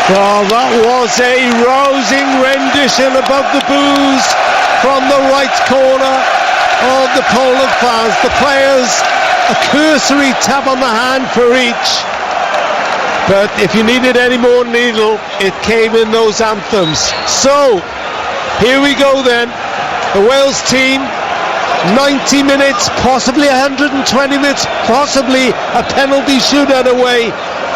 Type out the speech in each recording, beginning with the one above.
Well, that was a rousing rendition above the boos from the right corner of the Poland fans. The players, a cursory tap on the hand for each. But if you needed any more needle, it came in those anthems. So, here we go then. The Wales team, 90 minutes, possibly 120 minutes, possibly a penalty shootout away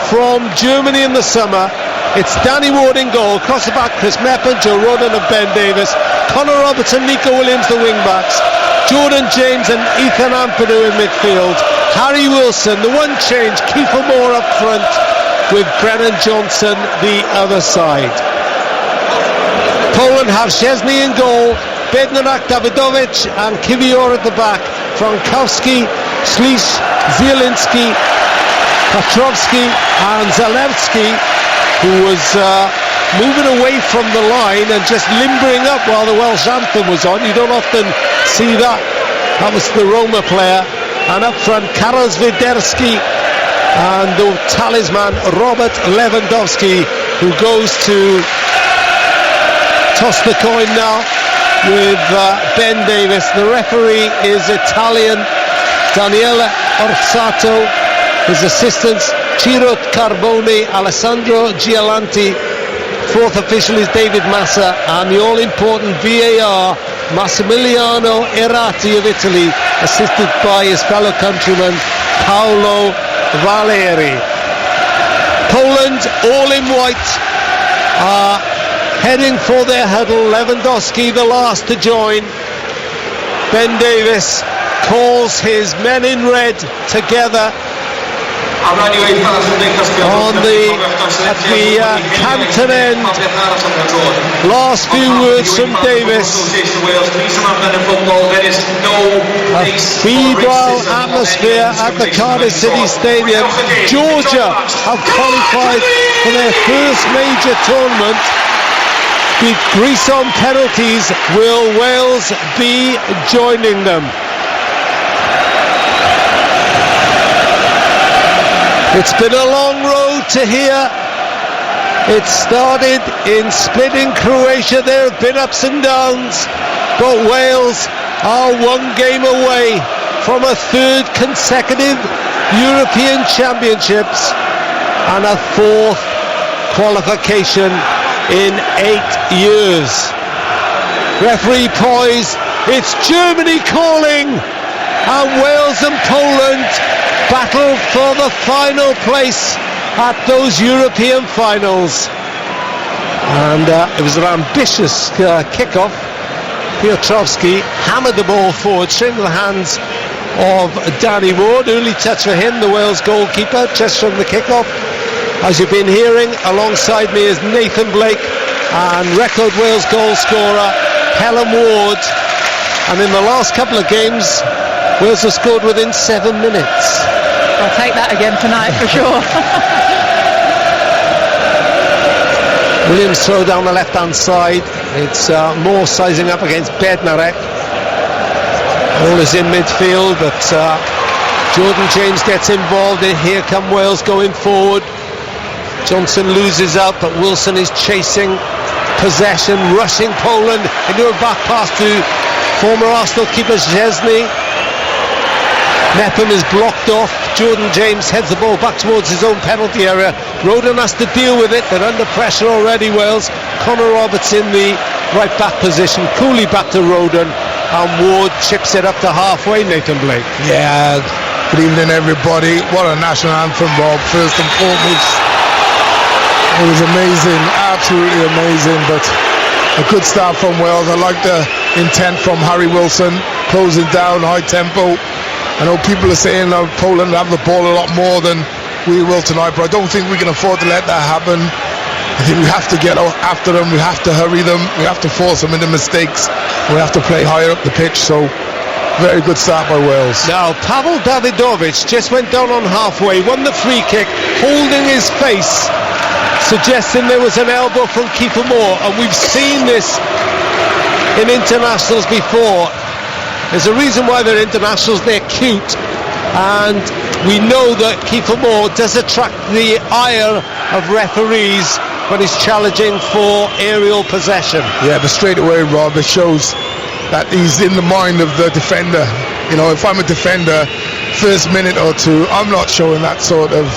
from Germany in the summer. It's Danny Ward in goal, across the back, Chris Mepham, Joe Rodon and Ben Davies, Connor Robertson, Nico Williams, the wing-backs, Jordan James and Ethan Ampadu in midfield, Harry Wilson, the one change, Kiefer Moore up front, with Brennan Johnson the other side. Poland have Szczesny in goal, Bednarak, Davidovich and Kiwior at the back, Frankowski, Ślisz, Zielinski, Petrovski and Zalewski, who was moving away from the line and just limbering up while the Welsh anthem was on. You don't often see that. That was the Roma player. And up front, Karol Swiderski and the talisman Robert Lewandowski, who goes to toss the coin now with Ben Davies. The referee is Italian, Daniele Orsato. His assistants, Ciro Carboni, Alessandro Gialanti. Fourth official is David Massa, and the all-important VAR, Massimiliano Errati of Italy, assisted by his fellow countryman Paolo Valeri. Poland, all in white, are heading for their huddle. Lewandowski, the last to join. Ben Davies calls his men in red together at the Canton end. Last few words from Davies. A febrile atmosphere at the Cardiff City Stadium. Georgia have qualified for their first major tournament. Beat Greece on penalties. Will Wales be joining them? It's been a long road to here. It started in splitting Croatia. There have been ups and downs, but Wales are one game away from a third consecutive European Championships and a fourth qualification in 8 years. Referee poised. It's Germany calling, and Wales and Poland battle for the final place at those European finals. And it was an ambitious kick-off. Piotrowski hammered the ball forward, straight into the hands of Danny Ward. Early touch for him, the Wales goalkeeper, just from the kick-off. As you've been hearing, alongside me is Nathan Blake and record Wales goal scorer Helen Ward. And in the last couple of games, Wales have scored within 7 minutes. I'll take that again tonight for sure. Williams throw down the left-hand side. It's Moore sizing up against Bednarek. Ball is in midfield, but Jordan James gets involved. Here come Wales going forward. Johnson loses out, but Wilson is chasing possession, rushing Poland into a back pass to former Arsenal keeper Szczesny. Mepham is blocked off. Jordan James heads the ball back towards his own penalty area. Rodon has to deal with it. They're under pressure already, Wales. Connor Roberts in the right back position. Cooley back to Rodon, and Ward chips it up to halfway. Nathan Blake. Yeah, good evening everybody. What a national anthem, Bob, first and foremost. It was amazing, absolutely amazing, but a good start from Wales. I like the intent from Harry Wilson, closing down, high tempo. I know people are saying Poland have the ball a lot more than we will tonight, but I don't think we can afford to let that happen. I think we have to get after them, we have to hurry them, we have to force them into mistakes, we have to play higher up the pitch. So very good start by Wales. Now Pavel Davidovich just went down on halfway, won the free kick, holding his face, suggesting there was an elbow from Kiefer Moore, and we've seen this in internationals before. There's a reason why they're internationals. They're cute, and we know that Kiefer Moore does attract the ire of referees when he's challenging for aerial possession. Yeah, but straight away, Rob, it shows that he's in the mind of the defender. You know, if I'm a defender, first minute or two, I'm not showing that sort of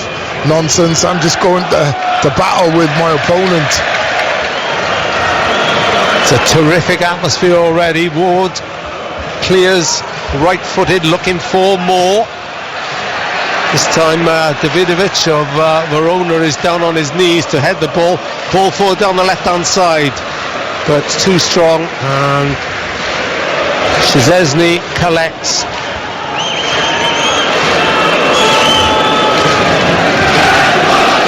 nonsense. I'm just going to battle with my opponent. It's a terrific atmosphere already. Ward clears, right-footed, looking for more. This time Davidovic of Verona is down on his knees to head the ball forward down the left-hand side, but it's too strong, and Szczesny collects.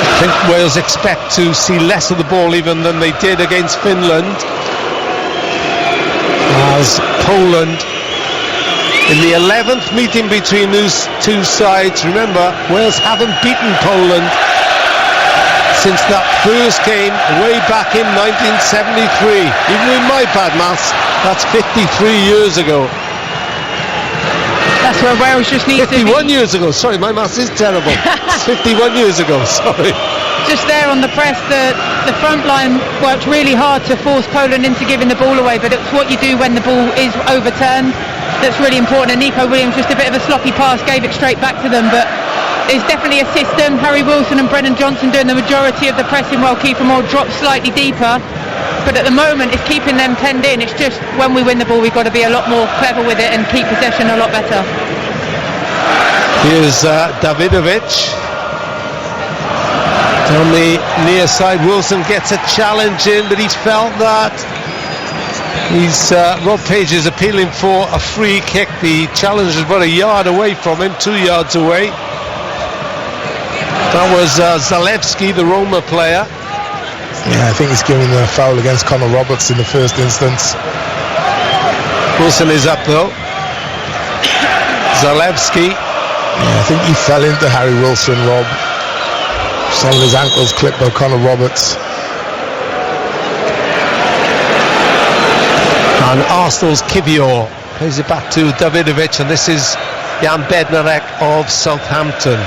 I think Wales expect to see less of the ball even than they did against Finland, as Poland, in the 11th meeting between those two sides, remember, Wales haven't beaten Poland since that first game way back in 1973. Even with my bad maths, that's 53 years ago. That's where Wales just needs to be. 51 years ago, sorry, my maths is terrible. It's 51 years ago, sorry. Just there on the press, the front line worked really hard to force Poland into giving the ball away, but it's what you do when the ball is overturned that's really important. And Nico Williams, just a bit of a sloppy pass, gave it straight back to them, but it's definitely a system. Harry Wilson and Brennan Johnson doing the majority of the pressing while Kiefer Moore drops slightly deeper, but at the moment it's keeping them penned in. It's just when we win the ball, we've got to be a lot more clever with it and keep possession a lot better. Here's Davidovic down the near side. Wilson gets a challenge in, but he's felt that Rob Page is appealing for a free kick. The challenge is about a yard away from him, 2 yards away. That was Zalewski, the Roma player. Yeah, I think he's giving the foul against Connor Roberts in the first instance. Wilson is up though. Zalewski. Yeah, I think he fell into Harry Wilson, Rob. Some of his ankles clipped by Connor Roberts. And Arsenal's Kivior plays it back to Davidovic, and this is Jan Bednarek of Southampton.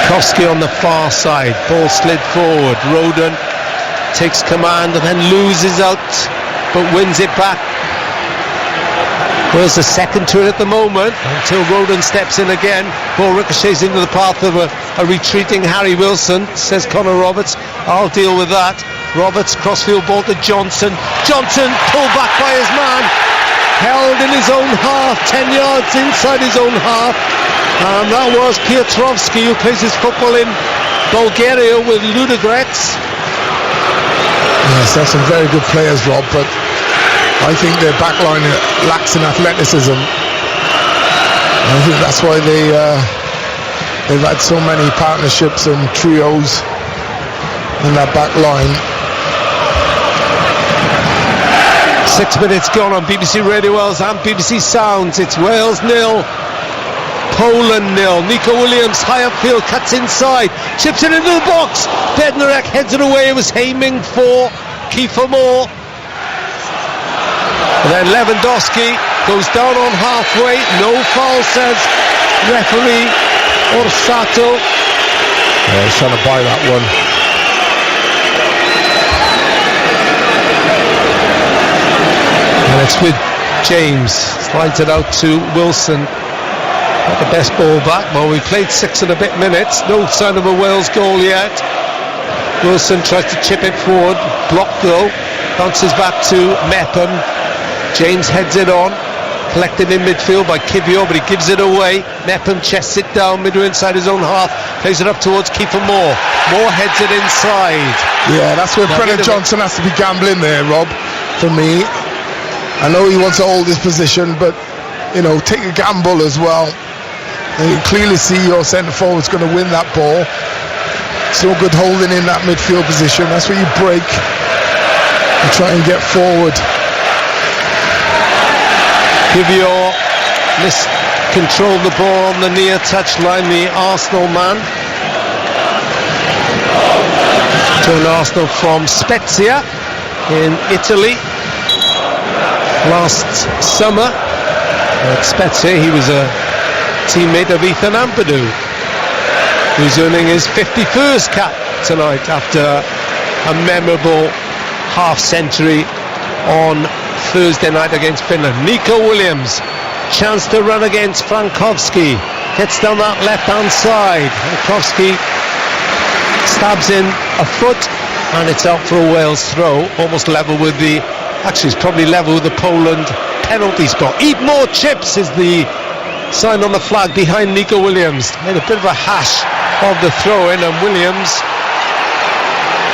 Kosky on the far side, ball slid forward. Roden takes command and then loses out, but wins it back. Where's the second to it at the moment until Roden steps in again. Ball ricochets into the path of a retreating Harry Wilson, says Connor Roberts. I'll deal with that. Roberts, crossfield ball to Johnson. Johnson pulled back by his man, held in his own half, 10 yards inside his own half, and that was Piotrowski, who plays his football in Bulgaria with Ludogorets. Yes, that's some very good players, Rob, but I think their backline lacks in athleticism. I think that's why they've had so many partnerships and trios in that back line. 6 minutes gone on BBC Radio Wales and BBC Sounds. It's Wales 0, Poland 0. Nico Williams high upfield, cuts inside, chips it into the box. Bednarek heads it away. It was aiming for Kiefer Moore. And then Lewandowski goes down on halfway. No foul, says referee Orsato. Yeah, he's trying to buy that one. And it's with James. Slides it out to Wilson. Got the best ball back. Well, we played 6 and a bit minutes. No sign of a Wales goal yet. Wilson tries to chip it forward. Blocked though. Bounces back to Mepham. James heads it on, collected in midfield by Kivior, but he gives it away. Mepham chests it down midway inside his own half, plays it up towards Kiefer Moore. Moore heads it inside. Yeah, that's where Brennan Johnson has to be gambling there, Rob, for me. I know he wants to hold his position, but, you know, take a gamble as well. And you clearly see your centre forward's going to win that ball. So good holding in that midfield position. That's where you break and try and get forward. Kivior miscontrolled the ball on the near touchline, the Arsenal man. Joined Arsenal from Spezia in Italy last summer. At Spezia he was a teammate of Ethan Ampadu. who's earning his 51st cap tonight after a memorable half-century on Thursday night against Finland. Nico Williams, chance to run against Frankowski, gets down that left-hand side. Frankowski stabs in a foot, and it's out for a Wales throw, almost level with the, actually it's probably level with the Poland penalty spot. Eat more chips is the sign on the flag behind Nico Williams. Made a bit of a hash of the throw-in, and Williams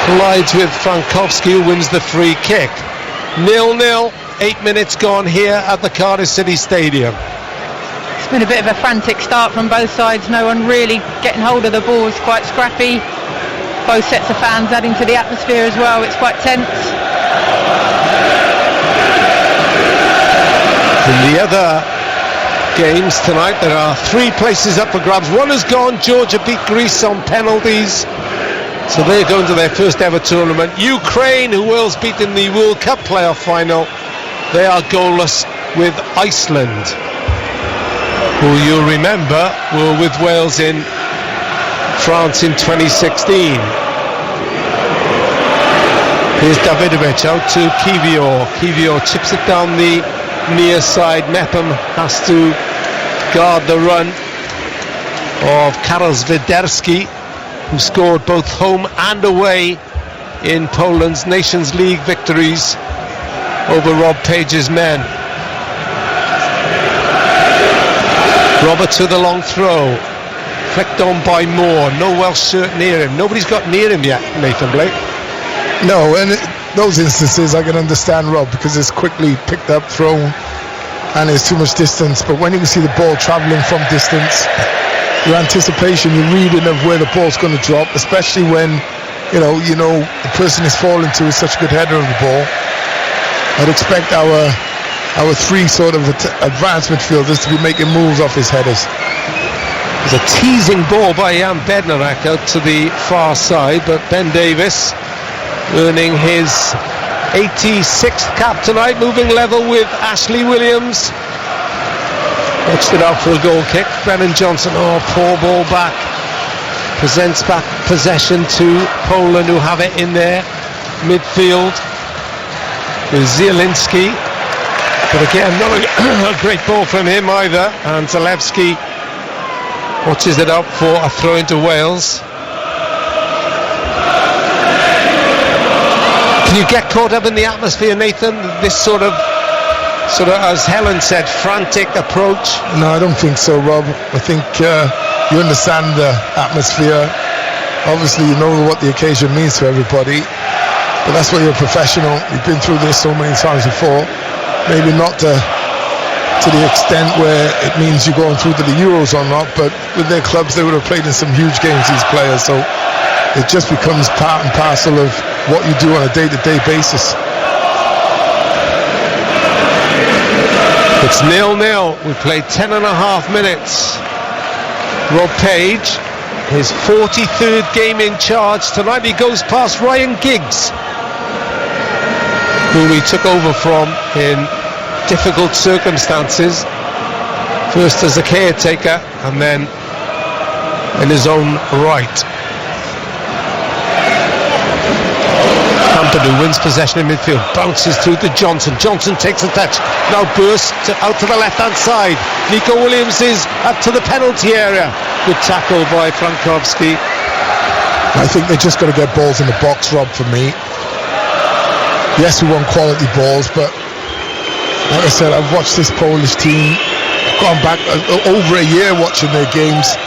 collides with Frankowski, who wins the free kick. 0-0, 8 minutes gone here at the Cardiff City Stadium. It's been a bit of a frantic start from both sides. No one really getting hold of the ball. It's quite scrappy. Both sets of fans adding to the atmosphere as well. It's quite tense. In the other games tonight, there are 3 places up for grabs. One has gone. Georgia beat Greece on penalties, so they're going to their first ever tournament. Ukraine, who Wales beat in the World Cup playoff final, they are goalless with Iceland, who you'll remember were with Wales in France in 2016. Here's Davidovic out to Kivior. Kivior chips it down the near side. Mepham has to guard the run of Karol Swiderski, who scored both home and away in Poland's Nations League victories over Rob Page's men. Roberts with a long throw, flicked on by Moore. No Welsh shirt near him. Nobody's got near him yet, Nathan Blake. No, and those instances I can understand, Rob, because it's quickly picked up, thrown, and there's too much distance. But when you see the ball travelling from distance, your anticipation, your reading of where the ball's going to drop, especially when you know the person is falling to is such a good header of the ball. I'd expect our 3 sort of advanced midfielders to be making moves off his headers. There's a teasing ball by Jan Bednarek out to the far side, but Ben Davies earning his 86th cap tonight, moving level with Ashley Williams. Watched it out for a goal kick. Brennan Johnson, poor ball back. Presents back possession to Poland, who have it in their midfield with Zielinski. But again, not a great ball from him either. And Zalewski watches it out for a throw into Wales. Can you get caught up in the atmosphere, Nathan? This sort of, as Helen said, frantic approach? No, I don't think so, Rob. I think you understand the atmosphere. Obviously, you know what the occasion means to everybody. But that's why you're a professional. You've been through this so many times before. Maybe not to the extent where it means you're going through to the Euros or not, but with their clubs, they would have played in some huge games, these players. So it just becomes part and parcel of what you do on a day-to-day basis. It's 0-0. We played 10.5 minutes. Rob Page, his 43rd game in charge tonight. He goes past Ryan Giggs, who he took over from in difficult circumstances, first as a caretaker and then in his own right. Hampton, who wins possession in midfield, bounces through to Johnson. Johnson takes a touch, now bursts out to the left hand side. Nico Williams is up to the penalty area. Good tackle by Frankowski. I think they just got to get balls in the box, Rob, for me. Yes, we want quality balls, but like I said, I've watched this Polish team, gone back over a year watching their games,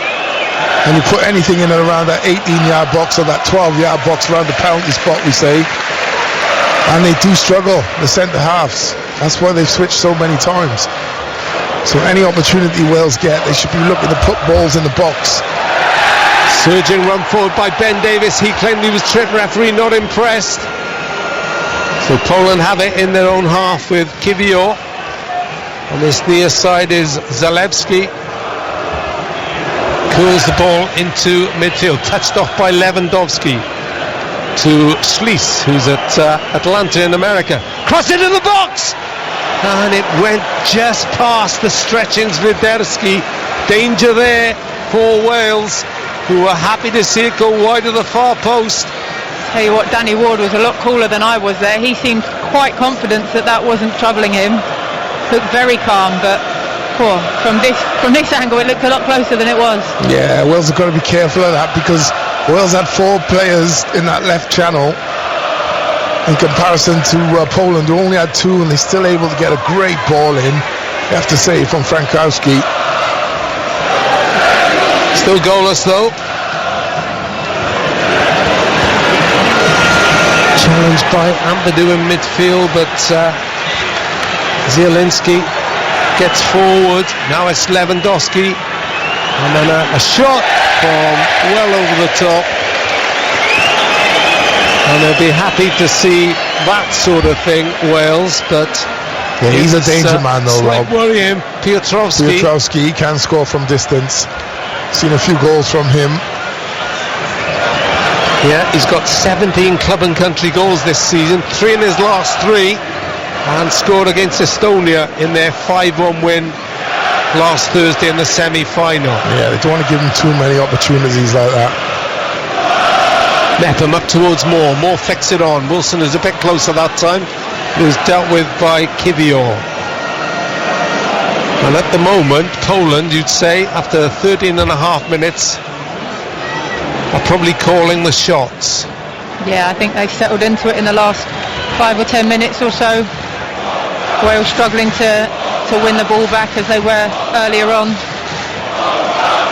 and you put anything in and around that 18-yard box or that 12-yard box around the penalty spot, we say, and they do struggle, the centre-halves. That's why they've switched so many times. So any opportunity Wales get, they should be looking to put balls in the box. Surging run forward by Ben Davies. He claimed he was tripped. Referee not impressed. So Poland have it in their own half with Kivior. On this near side is Zalewski. Curls the ball into midfield. Touched off by Lewandowski to Schließ, who's at Atlanta in America. Cross into the box! And it went just past the stretching Swiderski. Danger there for Wales. who were happy to see it go wide of the far post. Tell you what, Danny Ward was a lot cooler than I was there. He seemed quite confident that wasn't troubling him. Looked very calm, but from this angle it looked a lot closer than it was. Yeah, Wales have got to be careful of that, because Wales had 4 players in that left channel in comparison to Poland, who only had 2, and they're still able to get a great ball in, you have to say, from Frankowski. Still goalless though. Challenged by Ampadu in midfield, but Zielinski gets forward. Now it's Lewandowski, and then a shot from well over the top. And they'll be happy to see that sort of thing, Wales, but yeah, he's a danger man though, Rob. Worrying. Piotrowski, he can score from distance. Seen a few goals from him. Yeah, he's got 17 club and country goals this season, 3 in his last 3, and scored against Estonia in their 5-1 win last Thursday in the semi-final. Yeah, they don't want to give him too many opportunities like that. Mepham up towards Moore flicks it on. Wilson is a bit closer that time. It was dealt with by Kiwior. And at the moment, Poland, you'd say, after 13 and a half minutes, are probably calling the shots. Yeah, I think they've settled into it in the last 5 or 10 minutes or so. Wales struggling to win the ball back as they were earlier on.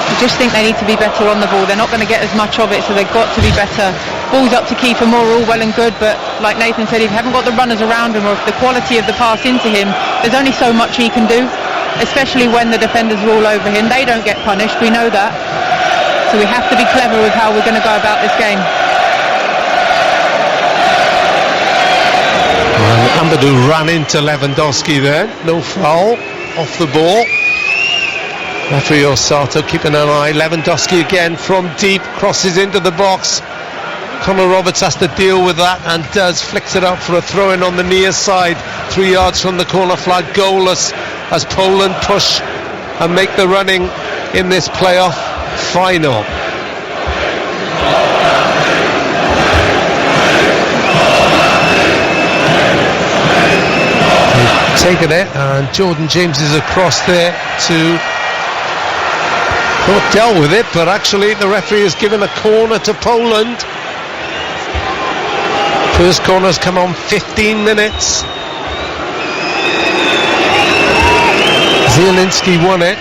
I just think they need to be better on the ball. They're not going to get as much of it, so they've got to be better. Balls up to Kiefer Moore, all well and good, but like Nathan said, if you haven't got the runners around him, or if the quality of the pass into him, there's only so much he can do, especially when the defenders are all over him. They don't get punished, we know that. So we have to be clever with how we're going to go about this game. Ampadu ran into Lewandowski there. No foul. Off the ball. Referee Osato keeping an eye. Lewandowski again from deep. Crosses into the box. Conor Roberts has to deal with that, and does. Flicks it up for a throw-in on the near side. 3 yards from the corner flag. Goalless as Poland push and make the running in this playoff final. Taken it, and Jordan James is across there to dealt with it, but actually the referee has given a corner to Poland. First corner's come on 15 minutes. Zielinski won it.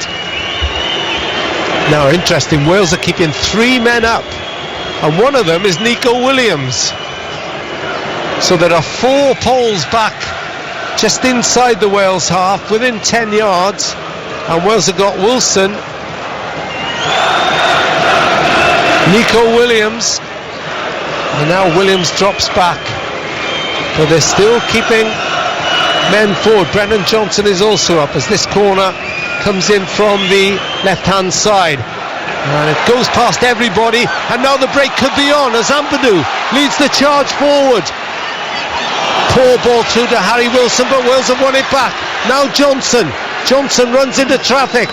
Now interesting, Wales are keeping 3 men up, and one of them is Nico Williams. So there are 4 Poles back just inside the Wales half, within 10 yards, and Wales have got Wilson, Nico Williams, and now Williams drops back, but they're still keeping men forward. Brennan Johnson is also up as this corner comes in from the left hand side, and it goes past everybody, and now the break could be on as Ampadu leads the charge forward. Poor ball through to Harry Wilson, but Wales have won it back. Now Johnson runs into traffic,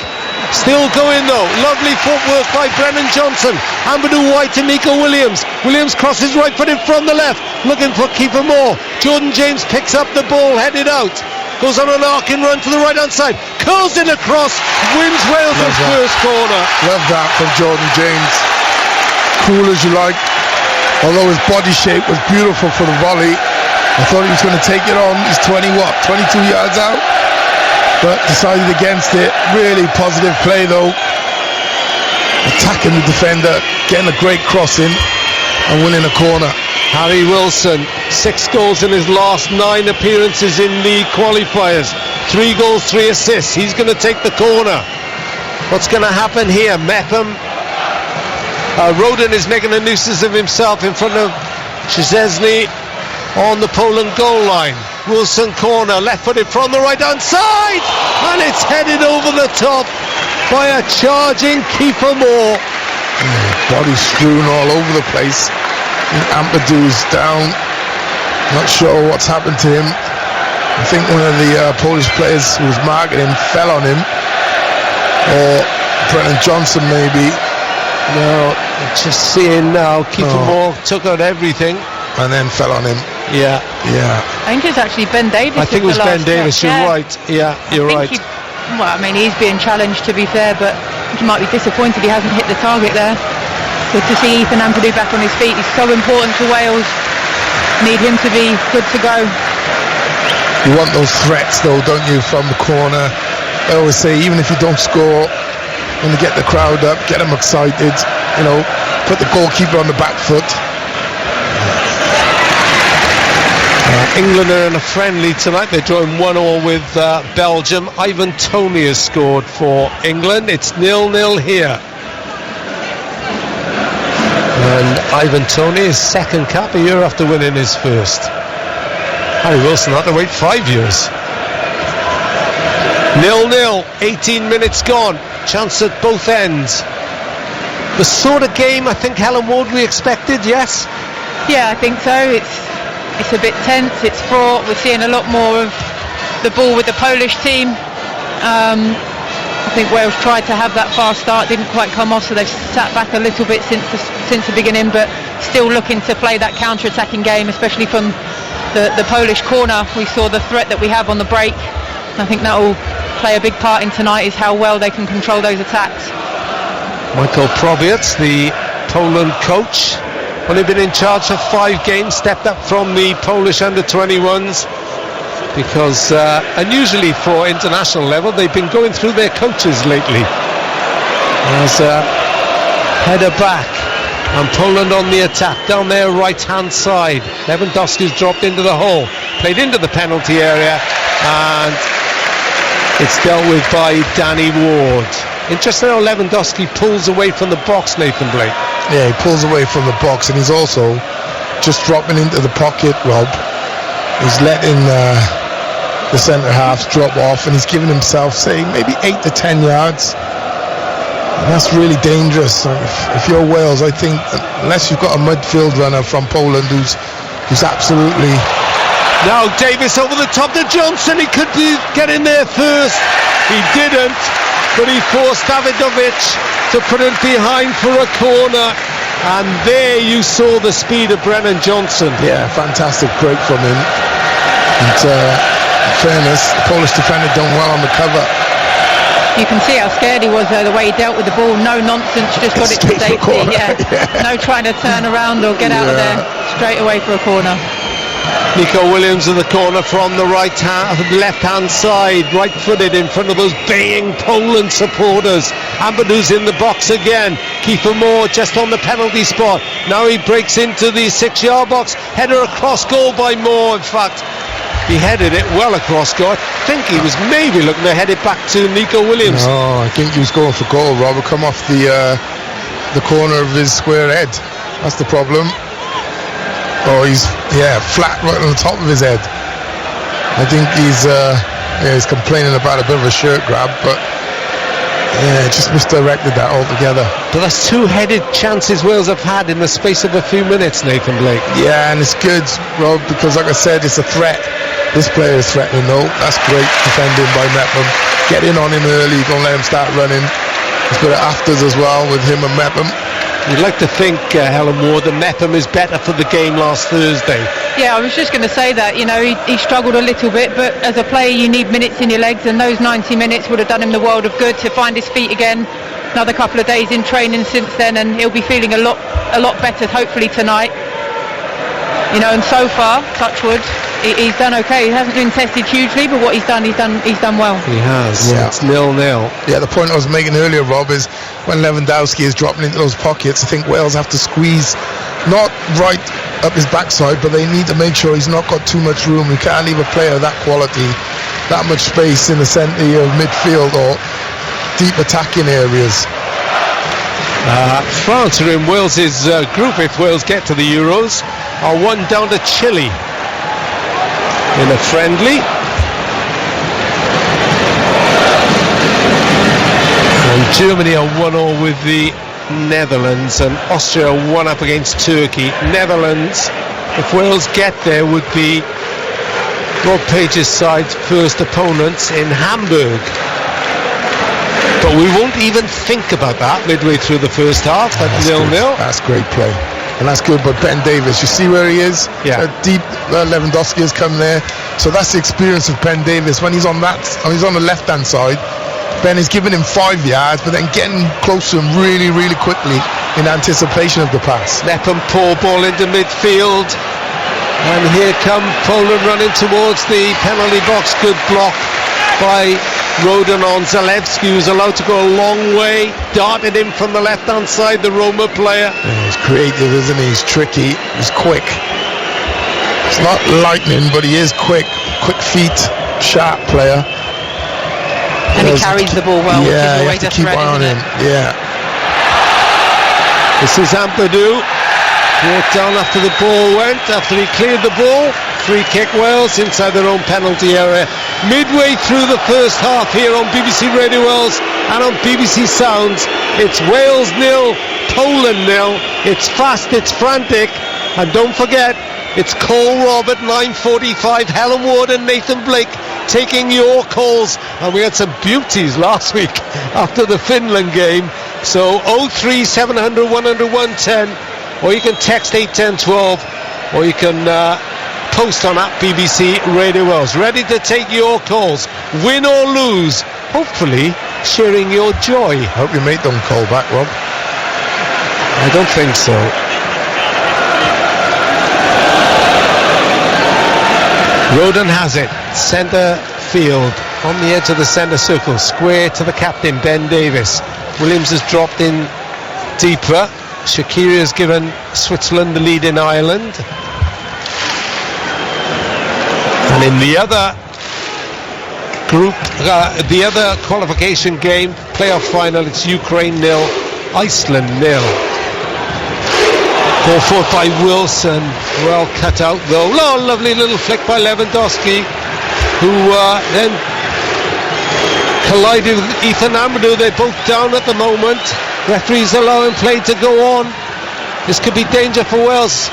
still going though. Lovely footwork by Brennan Johnson. Ampadu wide to Nico Williams. Williams crosses right foot in from the left, looking for Kiefer Moore. Jordan James picks up the ball, headed out, goes on an arcing run to the right hand side, curls it across, wins Wales' first corner. Love that from Jordan James. Cool as you like, although his body shape was beautiful for the volley. I thought he was going to take it on. He's 22 yards out, but decided against it. Really positive play though, attacking the defender, getting a great crossing and winning a corner. Harry Wilson, 6 goals in his last 9 appearances in the qualifiers, 3 goals, 3 assists. He's going to take the corner. What's going to happen here? Mepham, Rodin is making a nuisance of himself in front of Szczesny on the Poland goal line. Wilson corner, left-footed from the right-hand side, and it's headed over the top by a charging Kiefer Moore. Body strewn all over the place. Ampadu's down. Not sure what's happened to him. I think one of the Polish players who was marking him fell on him, or Brennan Johnson maybe. No, Just seeing now, Kiefer Moore took out everything. And then fell on him. Yeah. I think it's actually Ben Davies. I think it was Ben Davies, you're right. Yeah, you're right. He's being challenged, to be fair, but he might be disappointed he hasn't hit the target there. Good to see Ethan Ampadu back on his feet. He's so important to Wales. Need him to be good to go. You want those threats, though, don't you, from the corner? I always say, even if you don't score, when you get the crowd up, get them excited, put the goalkeeper on the back foot. England are in a friendly tonight. They're drawing 1-1 with Belgium. Ivan Toney has scored for England. It's 0-0 here. And Ivan Toney, his second cap, a year after winning his first. Harry Wilson had to wait 5 years. 0-0, 18 minutes gone. Chance at both ends. The sort of game I think Helen Ward we expected, yes? Yeah, I think so. It's a bit tense, it's fraught. We're seeing a lot more of the ball with the Polish team. I think Wales tried to have that fast start, didn't quite come off, so they've sat back a little bit since the beginning, but still looking to play that counter-attacking game, especially from the Polish corner. We saw the threat that we have on the break. I think that will play a big part in tonight, is how well they can control those attacks. Michael Prowiec, the Poland coach, only been in charge for 5 games, stepped up from the Polish under-21s because unusually for international level they've been going through their coaches lately. There's a header back and Poland on the attack down their right hand side. Lewandowski's dropped into the hole, played into the penalty area, and it's dealt with by Danny Ward. Interesting how Lewandowski pulls away from the box, Nathan Blake. Yeah, he pulls away from the box, and he's also just dropping into the pocket, Rob. He's letting the centre halves drop off, and he's giving himself, say, maybe 8 to 10 yards. And that's really dangerous. If you're Wales, I think, unless you've got a midfield runner from Poland who's absolutely... Now Davis over the top to Johnson. He could get in there first. He didn't, but he forced Davidovic to put it behind for a corner. And there you saw the speed of Brennan Johnson. Yeah, fantastic break from him. And in fairness, the Polish defender done well on the cover. You can see how scared he was there, the way he dealt with the ball. No nonsense, just got it to safety. Yeah. No trying to turn around or get out of there. Straight away for a corner. Nico Williams in the corner from the left-hand side, right-footed in front of those baying Poland supporters. Ampadu's in the box again. Kiefer Moore just on the penalty spot. Now he breaks into the 6-yard box. Header across goal by Moore. In fact, he headed it well across goal. I think he was maybe looking to head it back to Nico Williams. No, I think he was going for goal. Robert come off the corner of his square head. That's the problem. Oh, he's flat right on the top of his head. I think he's complaining about a bit of a shirt grab, but just misdirected that altogether. But that's 2 headed chances Wales have had in the space of a few minutes, Nathan Blake. Yeah, and it's good, Rob, because like I said, it's a threat. This player is threatening, though. That's great defending by Mepham. Get in on him early, don't let him start running. There's a bit of afters as well with him and Mepham. You'd like to think, Helen Ward, that Mepham is better for the game last Thursday. Yeah, I was just going to say that. He struggled a little bit, but as a player you need minutes in your legs, and those 90 minutes would have done him the world of good to find his feet again. Another couple of days in training since then, and he'll be feeling a lot better hopefully tonight. And so far, touch wood, he's done okay. He hasn't been tested hugely, but what he's done well. He has. Yeah. It's 0-0. Yeah, the point I was making earlier, Rob, is when Lewandowski is dropping into those pockets, I think Wales have to squeeze, not right up his backside, but they need to make sure he's not got too much room. You can't leave a player of that quality, that much space in the centre of midfield or deep attacking areas. France are in Wales's group if Wales get to the Euros, are 1 down to Chile in a friendly. And Germany are 1-1 with the Netherlands, and Austria are 1 up against Turkey. Netherlands, if Wales get there, would be Rob Page's side's first opponents in Hamburg. But But we won't even think about that midway through the first half. That's 0-0. That's great play. And that's good, but Ben Davies, you see where he is? Yeah. Deep, Lewandowski has come there. So that's the experience of Ben Davies. When he's on the left-hand side, Ben is giving him 5 yards, but then getting close to him really, really quickly in anticipation of the pass. Nepham poor ball into midfield. And here come Poland running towards the penalty box. Good block by Rodon on Zalewski, who's allowed to go a long way. Darted in from the left-hand side, the Roma player. Yeah, he's creative, isn't he? He's tricky. He's quick. It's not lightning, but he is quick. Quick feet, sharp player. And he carries the ball well, which is you always have to a keep threat, eye on isn't him. it? Yeah. This is Ampadu. Brought down after the ball went, after he cleared the ball. Free kick Wales inside their own penalty area. Midway through the first half here on BBC Radio Wales and on BBC Sounds. It's Wales 0, Poland 0. It's fast, it's frantic. And don't forget, it's Cole Robb at 9:45, Helen Ward and Nathan Blake taking your calls. And we had some beauties last week after the Finland game. So 03 700 100 110, or you can text 81012, or you can post on BBC Radio Wales. Ready to take your calls, win or lose, hopefully sharing your joy. I hope your mate don't call back, Rob. I don't think so. Rodon has it, centre field, on the edge of the centre circle, square to the captain, Ben Davies. Williams has dropped in deeper. Shaqiri has given Switzerland the lead in Ireland. And in the other group, the other qualification game, playoff final, it's Ukraine 0, Iceland 0. Ball forward by Wilson, well cut out though. Oh, lovely little flick by Lewandowski, who then collided with Ethan Ampadu. They're both down at the moment. Referees allowing play to go on. This could be danger for Wales.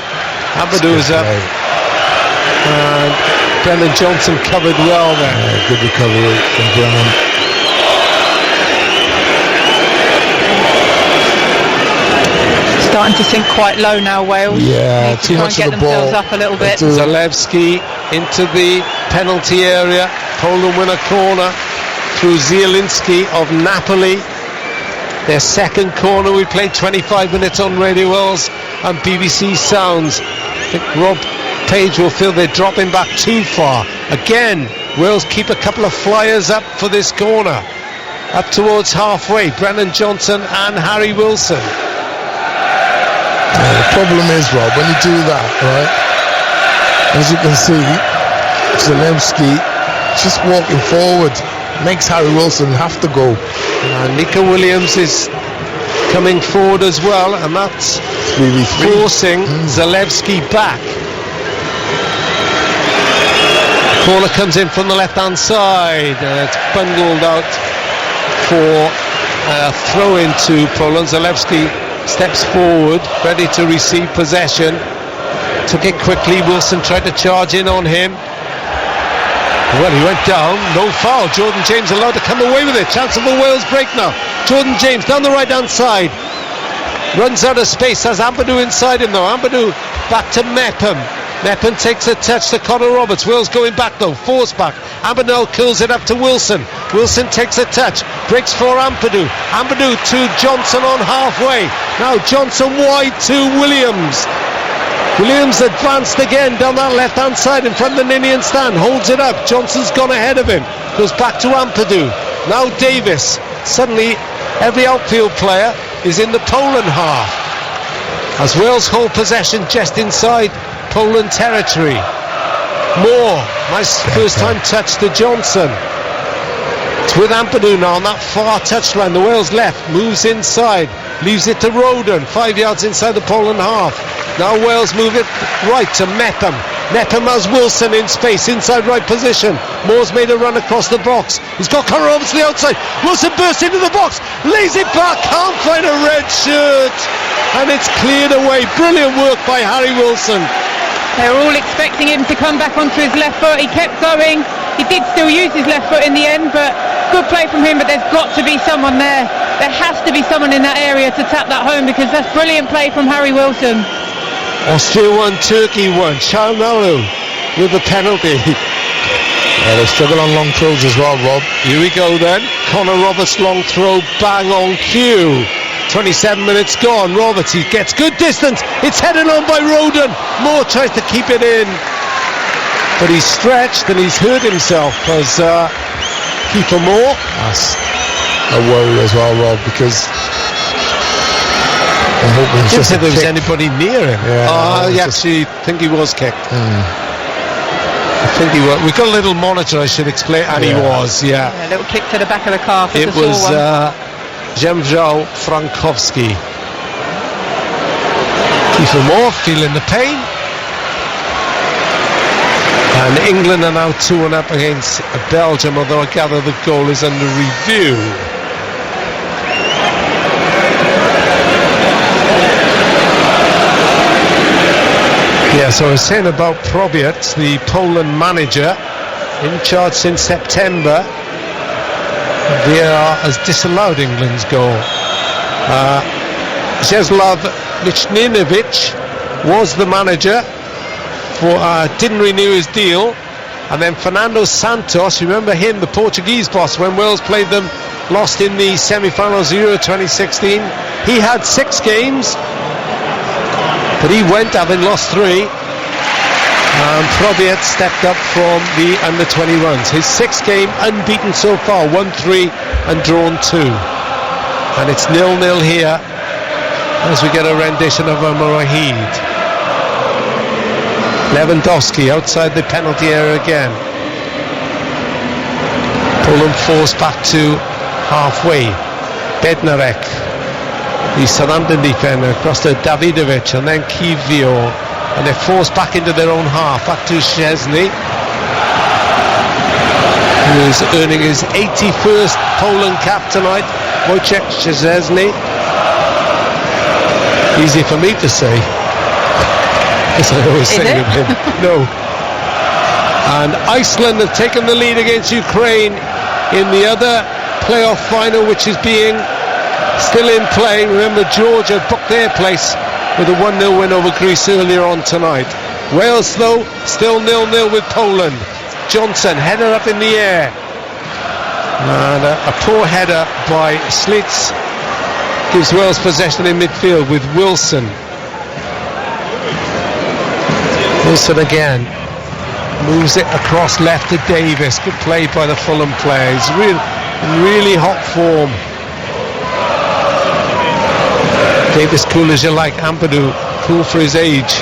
Ampadu is up. And Brennan Johnson covered well there. Yeah, good recovery from Brennan. Starting to sink quite low now, Wales. Yeah, Need to too try much and of get the ball. themselves up a little bit. Zalewski into the penalty area. Poland win a corner through Zielinski of Napoli. Their second corner. We played 25 minutes on Radio Wales and BBC Sounds. I think Rob Page will feel they're dropping back too far. Again, Wales keep a couple of flyers up for this corner. Up towards halfway, Brennan Johnson and Harry Wilson. The problem is, Rob, when you do that, right, as you can see, Zalewski just walking forward makes Harry Wilson have to go. Nico Williams is coming forward as well, and that's forcing Zalewski back. Corner comes in from the left-hand side, and it's bundled out for a throw-in to Poland. Zalewski steps forward, ready to receive possession. Took it quickly. Wilson tried to charge in on him. Well, he went down. No foul. Jordan James allowed to come away with it. Chance of a Wales break now. Jordan James down the right-hand side. Runs out of space. Has Ampadu inside him, though. Ampadu back to Mepham. Mepham takes a touch to Conor Roberts. Wales going back, though. Force back. Ampadu kills it up to Wilson. Wilson takes a touch. Breaks for Ampadu. Ampadu to Johnson on halfway. Now Johnson wide to Williams. Williams advanced again down that left-hand side in front of the Ninian stand. Holds it up. Johnson's gone ahead of him. Goes back to Ampadu. Now Davies. Suddenly, every outfield player is in the Poland half. As Wales hold possession just inside Poland territory. Moore, nice first-time touch to Johnson. It's with Ampadu now on that far touchline. The Wales left moves inside, leaves it to Rodon, 5 yards inside the Poland half. Now Wales move it right to Mepham. Mepham has Wilson in space, inside right position. Moore's made a run across the box. He's got Conor Roberts to the outside. Wilson bursts into the box, lays it back, can't find a red shirt, and it's cleared away. Brilliant work by Harry Wilson. They were all expecting him to come back onto his left foot. He kept going. He did still use his left foot in the end, but good play from him. But there's got to be someone there. There has to be someone in that area to tap that home, because that's brilliant play from Harry Wilson. Austria 1, Turkey 1. Çalhanoğlu with the penalty. Yeah, they struggle on long throws as well, Rob. Here we go then. Connor Roberts long throw, bang on cue. 27 minutes gone. Roberts, he gets good distance. It's headed on by Roden. Moore tries to keep it in, but he's stretched and he's hurt himself as Kiefer Moore. That's a worry as well, Rob, because I'm hoping it's Didn't just say a there was kick. anybody near him. Yeah, I it's actually think he was kicked. I think he was. We've got a little monitor, I should explain, and he Yeah. was, yeah. A little kick to the back of the calf. It It's a sore was one. Jemżał Frankowski. Kiefer Moore feeling the pain. And England are now 2-1 up against Belgium, although I gather the goal is under review. Yeah, so I was saying about Probiet, the Poland manager, in charge since September. VAR has disallowed England's goal. Czeslaw Lichninovic was the manager, didn't renew his deal, and then Fernando Santos, remember him, the Portuguese boss, when Wales played them, lost in the semi-finals Euro 2016. He had 6 games, but he went having lost 3. And Probiet stepped up from the under-21s. His 6th game unbeaten so far, 1-3 and drawn 2. And it's 0-0 here as we get a rendition of Omar Rahid. Lewandowski outside the penalty area again. Poland forced back to halfway. Bednarek, the Southampton defender, across to Davidovic and then Kivio. And they're forced back into their own half, back to Szczesny, who is earning his 81st Poland cap tonight. Wojciech Szczesny. Easy for me to say, as I always say with him. No. And Iceland have taken the lead against Ukraine in the other playoff final, which is being still in play. Remember, Georgia booked their place with a 1-0 win over Greece earlier on tonight. Wales, though, still 0-0 with Poland. Johnson, header up in the air. And a poor header by Slits gives Wales possession in midfield with Wilson. Wilson again. Moves it across left to Davis. Good play by the Fulham player. He's really hot form. Davis cool as you like. Ampadu cool for his age.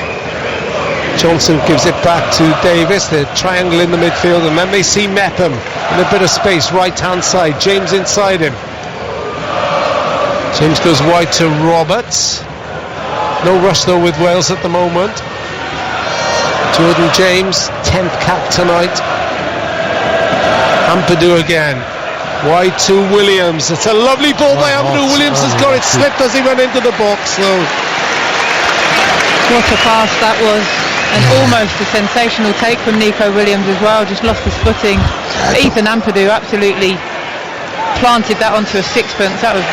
Johnson gives it back to Davis. The triangle in the midfield, and then they see Mepham in a bit of space, right hand side. James inside him. James goes wide to Roberts. No rush though with Wales at the moment. Jordan James, 10th cap tonight. Ampadu again. Wide to Williams. It's a lovely ball by Ampadu. Williams has got it slipped as he went into the box. So What a pass that was. And almost a sensational take from Nico Williams as well. Just lost his footing. Ethan Ampadu absolutely planted that onto a sixpence. That was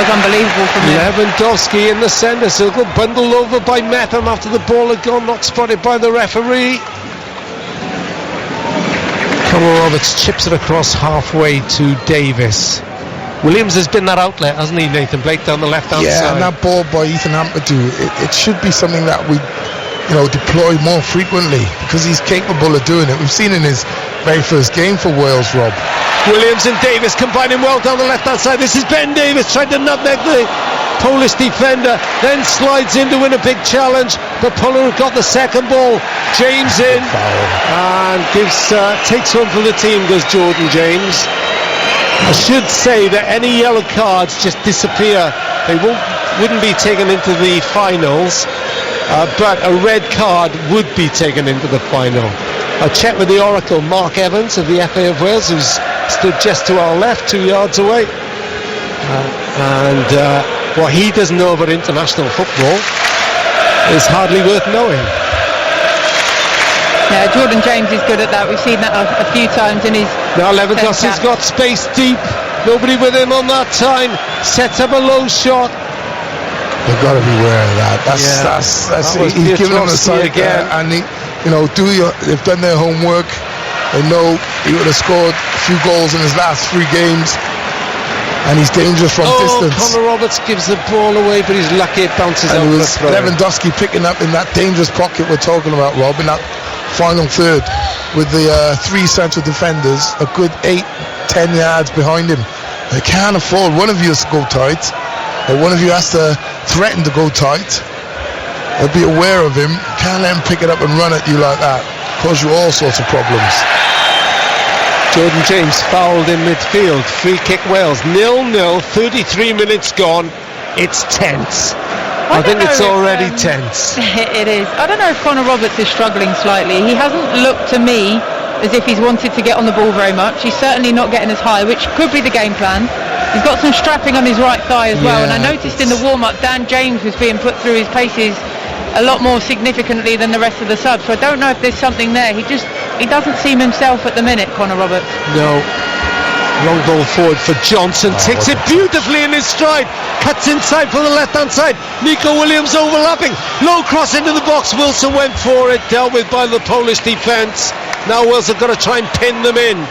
unbelievable from him. Lewandowski in the centre circle, bundled over by Mepham after the ball had gone, not spotted by the referee. Conor Roberts chips it across halfway to Davis. Williams has been that outlet, hasn't he, Nathan Blake, down the left-hand side? Yeah, and that ball by Ethan Ampadu, it should be something that we, deploy more frequently, because he's capable of doing it. We've seen in his very first game for Wales, Rob. Williams and Davis combining well down the left-hand side. This is Ben Davis trying to nutmeg the Polish defender, then slides in to win a big challenge, but Poland have got the second ball. James in and takes one for the team, goes Jordan James. I should say that any yellow cards just disappear. They wouldn't be taken into the finals, but a red card would be taken into the final. I checked with the Oracle, Mark Evans of the FA of Wales, who's stood just to our left, 2 yards away, and what he doesn't know about international football is hardly worth knowing. Yeah, Jordan James is good at that. We've seen that a few times in his... Now Lewandowski's got space deep. Nobody with him on that time. Sets up a low shot. They've got to be aware of that. He's given them a side again, and they've done their homework. They know he would have scored a few goals in his last 3 games, and he's dangerous from distance. Connor Roberts gives the ball away, but he's lucky it bounces out. And it was Lewandowski picking up in that dangerous pocket we're talking about, Rob, in that final third, with the 3 central defenders a good 8-10 yards behind him. They can't afford one of you to go tight, or one of you has to threaten to go tight. They'll be aware of him. Can't let him pick it up and run at you like that. Cause you all sorts of problems. Jordan James fouled in midfield. Free kick Wales. 0-0. 33 minutes gone. It's tense. I think it's already tense. It is. I don't know if Connor Roberts is struggling slightly. He hasn't looked to me as if he's wanted to get on the ball very much. He's certainly not getting as high, which could be the game plan. He's got some strapping on his right thigh as well, and I noticed in the warm-up Dan James was being put through his paces a lot more significantly than the rest of the subs, so I don't know if there's something there. He doesn't seem himself at the minute, Connor Roberts. No. Long ball forward for Johnson, takes it beautifully in his stride, cuts inside for the left-hand side. Nico Williams overlapping, low cross into the box. Wilson went for it, dealt with by the Polish defence. Now Wales have got to try and pin them in.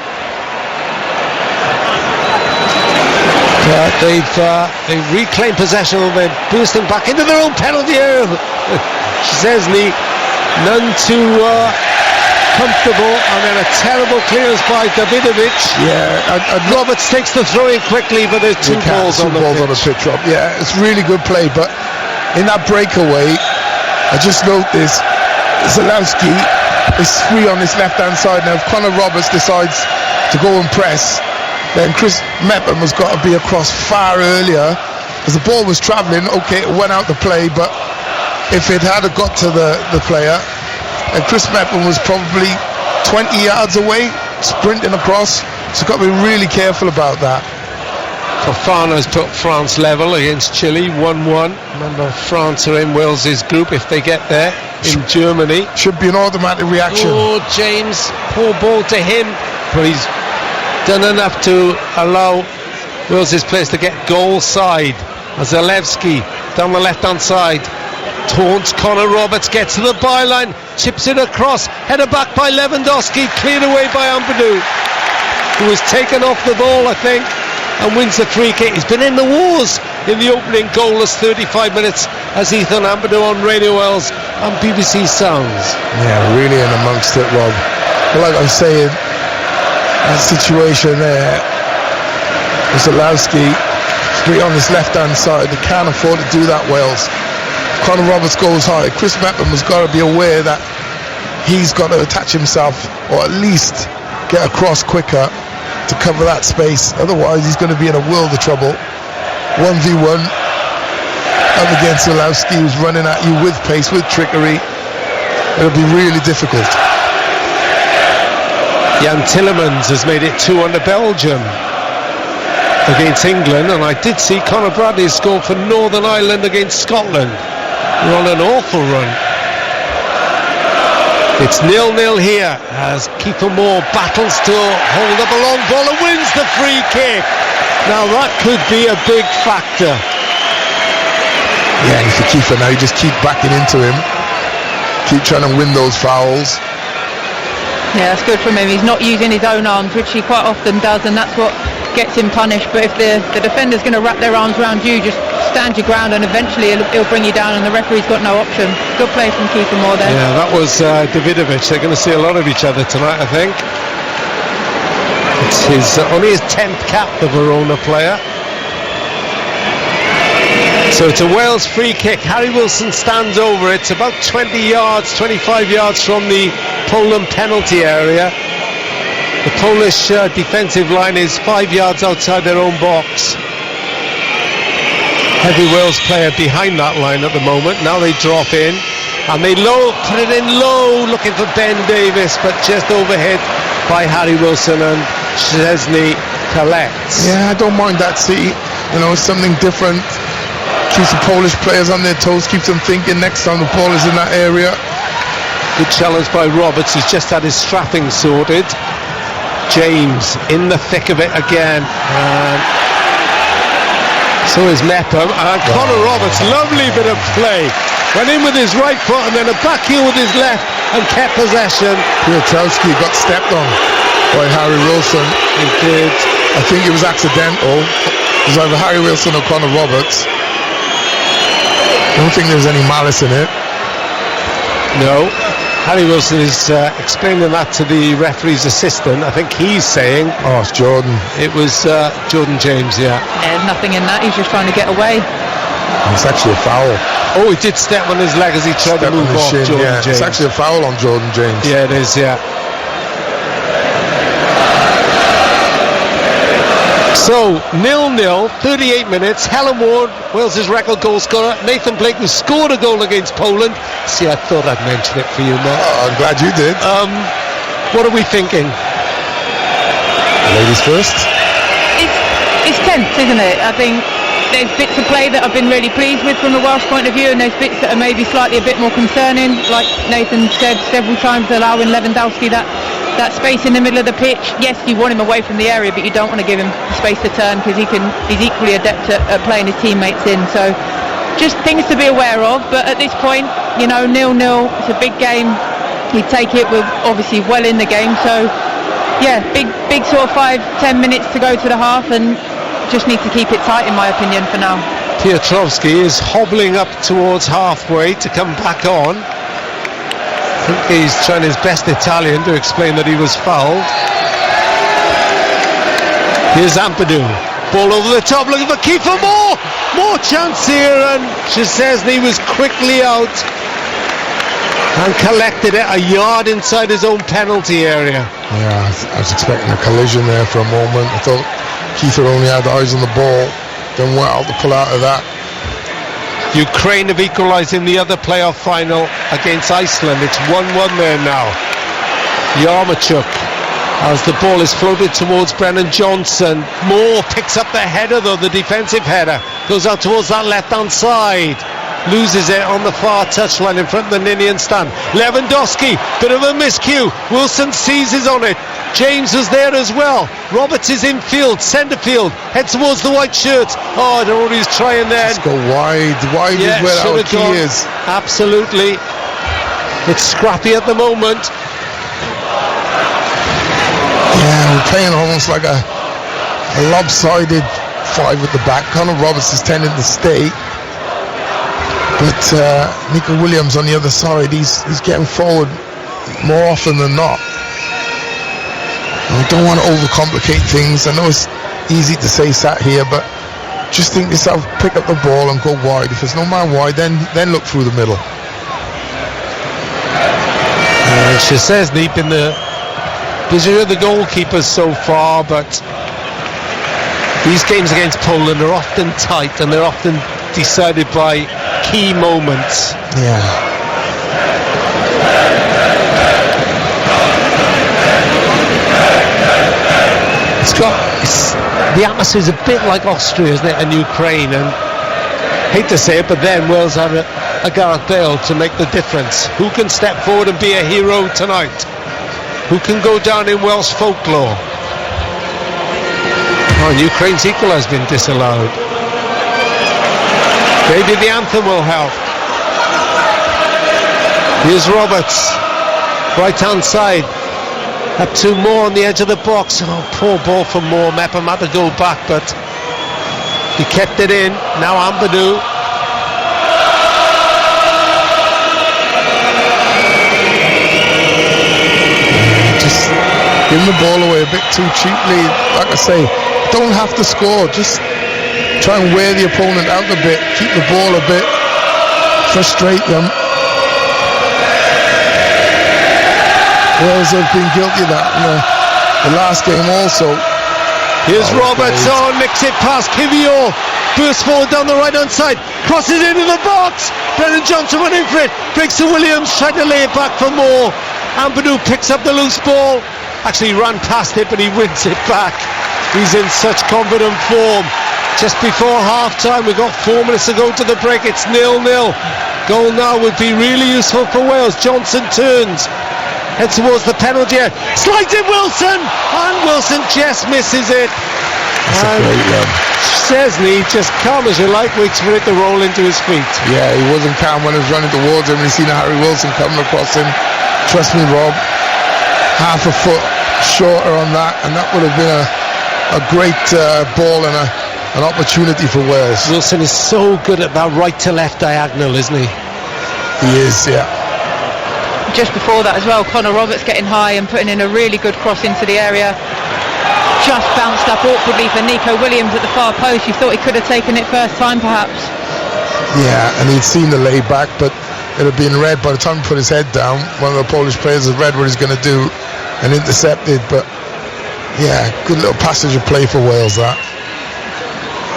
They've reclaimed possession of it, boosting back into their own penalty area. Szczesny, none too comfortable, and then a terrible clearance by Davidovic. And Roberts takes the throw in quickly, but there's two balls on the pitch. Rob. Yeah, it's really good play, but in that breakaway, I just noticed Zalewski is free on his left-hand side. Now, if Connor Roberts decides to go and press, then Chris Mepham has got to be across far earlier, as the ball was travelling. Okay, it went out the play, but if it had got to the player, and Chris Mepham was probably 20 yards away, sprinting across, so got to be really careful about that. Fofana's put France level against Chile, 1-1. Remember, France are in Wales's group if they get there, in Germany. Should be an automatic reaction. Oh, James, poor ball to him, but he's done enough to allow Wales's players to get goal side. Zalewski down the left-hand side taunts Connor Roberts, gets to the byline, chips it across, headed back by Lewandowski, cleared away by Ampadu, who was taken off the ball, I think, and wins the free kick. He's been in the wars in the opening goalless 35 minutes as Ethan Ampadu on Radio Wales and BBC Sounds. Yeah, really in amongst it, Rob. But like I'm saying, that situation there, Zalewski free on his left-hand side. They can't afford to do that, Wales. Connor Roberts goes high. Chris Mepham has got to be aware that he's got to attach himself, or at least get across quicker to cover that space. Otherwise, he's going to be in a world of trouble. 1v1 up against Zalewski, who's running at you with pace, with trickery. It'll be really difficult. Jan Tillemans has made it 2 under Belgium against England, and I did see Conor Bradley score for Northern Ireland against Scotland. We're on an awful run. It's 0-0 here as Kiefer Moore battles to hold up a long ball and wins the free kick. Now that could be a big factor. Yeah, and for Kiefer now, you just keep backing into him, keep trying to win those fouls. Yeah, that's good from him. He's not using his own arms, which he quite often does, and that's what gets him punished. But if the defender's going to wrap their arms around you, just stand your ground, and eventually he'll bring you down, and the referee's got no option. Good play from Kiefer Moore there. Yeah, that was Davidovic. They're going to see a lot of each other tonight, I think. It's only his 10th cap, the Verona player. So it's a Wales free kick. Harry Wilson stands over it. It's about 20 yards, 25 yards from the Poland penalty area. The Polish defensive line is 5 yards outside their own box. Heavy Wales player behind that line at the moment. Now they drop in, and they put it in low, looking for Ben Davis, but just overhit by Harry Wilson, and Szczesny collects. Yeah, I don't mind that, City. You know, it's something different. Keeps the Polish players on their toes, keeps them thinking next time the ball is in that area. Good challenge by Roberts, who's just had his strapping sorted. James in the thick of it again. So is Mepham. And Connor Roberts, lovely bit of play. Went in with his right foot and then a back heel with his left and kept possession. Piotrowski got stepped on by Harry Wilson. He did. I think it was accidental. It was either Harry Wilson or Connor Roberts. I don't think there was any malice in it. No. Harry Wilson is explaining that to the referee's assistant. I think he's saying... Oh, it's Jordan. It was Jordan James, yeah. Nothing in that, he's just trying to get away. It's actually a foul. Oh, he did step on his leg as he tried to move off Jordan James. It's actually a foul on Jordan James. Yeah, it is, yeah. So, 0-0, 38 minutes. Helen Ward, Wales' record goal scorer. Nathan Blake, who scored a goal against Poland. See, I thought I'd mention it for you, Matt. Oh, I'm glad you did. What are we thinking? Ladies first. It's tense, isn't it? I think there's bits of play that I've been really pleased with from a Welsh point of view, and there's bits that are maybe slightly a bit more concerning, like Nathan said several times, allowing Lewandowski that space in the middle of the pitch. Yes, you want him away from the area, but you don't want to give him space to turn, because he's equally adept at playing his teammates in. So just things to be aware of. But at this point, 0-0, it's a big game. We take it, we're obviously well in the game. So yeah, big sort of 5-10 minutes to go to the half, and just need to keep it tight, in my opinion, for now. Piotrowski is hobbling up towards halfway to come back on. I think he's trying his best Italian to explain that he was fouled. Here's Ampadu. Ball over the top, looking for Kiefer Moore. More chance here, and Szczesny was quickly out and collected it a yard inside his own penalty area. Yeah, I was expecting a collision there for a moment. I thought Kiefer only had eyes on the ball, then went out to pull out of that. Ukraine have equalised in the other playoff final against Iceland. It's 1-1 there now. Yarmachuk, as the ball is floated towards Brennan Johnson. Moore picks up the header though, the defensive header. Goes out towards that left-hand side. Loses it on the far touchline in front of the Ninian stand. Lewandowski, bit of a miscue. Wilson seizes on it. James was there as well. Roberts is in field, centre field, heads towards the white shirts. Oh, I don't know what he's trying there. Let's go wide is where our key is. Absolutely. It's scrappy at the moment. Yeah, we're playing almost like a lopsided five at the back. Connor Roberts is tending to stay, but Nico Williams on the other side, he's getting forward more often than not. I don't want to overcomplicate things. I know it's easy to say sat here, but just think yourself, pick up the ball and go wide. If there's no man wide, then look through the middle. Szczesny been the busier of the goalkeepers so far, but these games against Poland are often tight and they're often decided by key moments. Yeah. The atmosphere is a bit like Austria, isn't it, and Ukraine, and hate to say it, but then Wales have a Gareth Bale to make the difference. Who can step forward and be a hero tonight? Who can go down in Welsh folklore? Oh, and Ukraine's equal has been disallowed. Maybe the anthem will help. Here's Roberts, right hand side. Up to Moore on the edge of the box. Oh, poor ball from Moore. Mepham had to go back, but he kept it in. Now Ampadu. Just giving the ball away a bit too cheaply. Like I say, don't have to score. Just try and wear the opponent out a bit. Keep the ball a bit. Frustrate them. Wales have been guilty of that in the last game also. Here's Roberts on, nicks it past Kivior, bursts forward down the right hand side, crosses into the box. Brennan Johnson went in for it, breaks to Williams, tried to lay it back for Moore. Ampadu picks up the loose ball, actually ran past it, but he wins it back. He's in such confident form. Just before half time, we've got 4 minutes to go to the break. It's 0-0. Goal now would be really useful for Wales. Johnson turns, heads towards the penalty area, slides in Wilson, and Wilson just misses it. That's a great run. Chesney, just calm as you like, waits for it to roll into his feet. Yeah, he wasn't calm when he was running towards him. He's seen Harry Wilson coming across him. Trust me, Rob, half a foot shorter on that, and that would have been a great ball and an opportunity for Wales. Wilson is so good at that right to left diagonal, isn't he? He is, yeah. Just before that as well, Connor Roberts getting high and putting in a really good cross into the area. Just bounced up awkwardly for Nico Williams at the far post. You thought he could have taken it first time, perhaps. Yeah, and he'd seen the lay back, but it had been read by the time he put his head down. One of the Polish players had read what he's going to do and intercepted. But yeah, good little passage of play for Wales, that.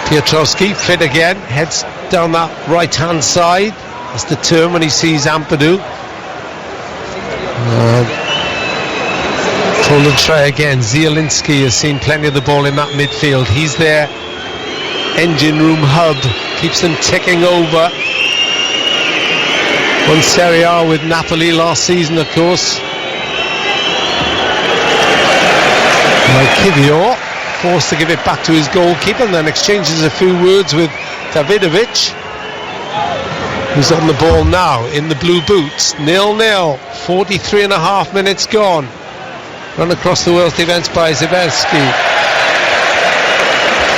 Piotrowski, fit again, heads down that right-hand side. That's the turn when he sees Ampadu. Pull and try again. Zielinski has seen plenty of the ball in that midfield. He's their engine room hub, keeps them ticking over. Won Serie A with Napoli last season, of course. Now Kivior forced to give it back to his goalkeeper, and then exchanges a few words with Davidovic, who's on the ball now in the blue boots. 0-0, 43 and a half minutes gone. Run across the Wales defence by Zibelski.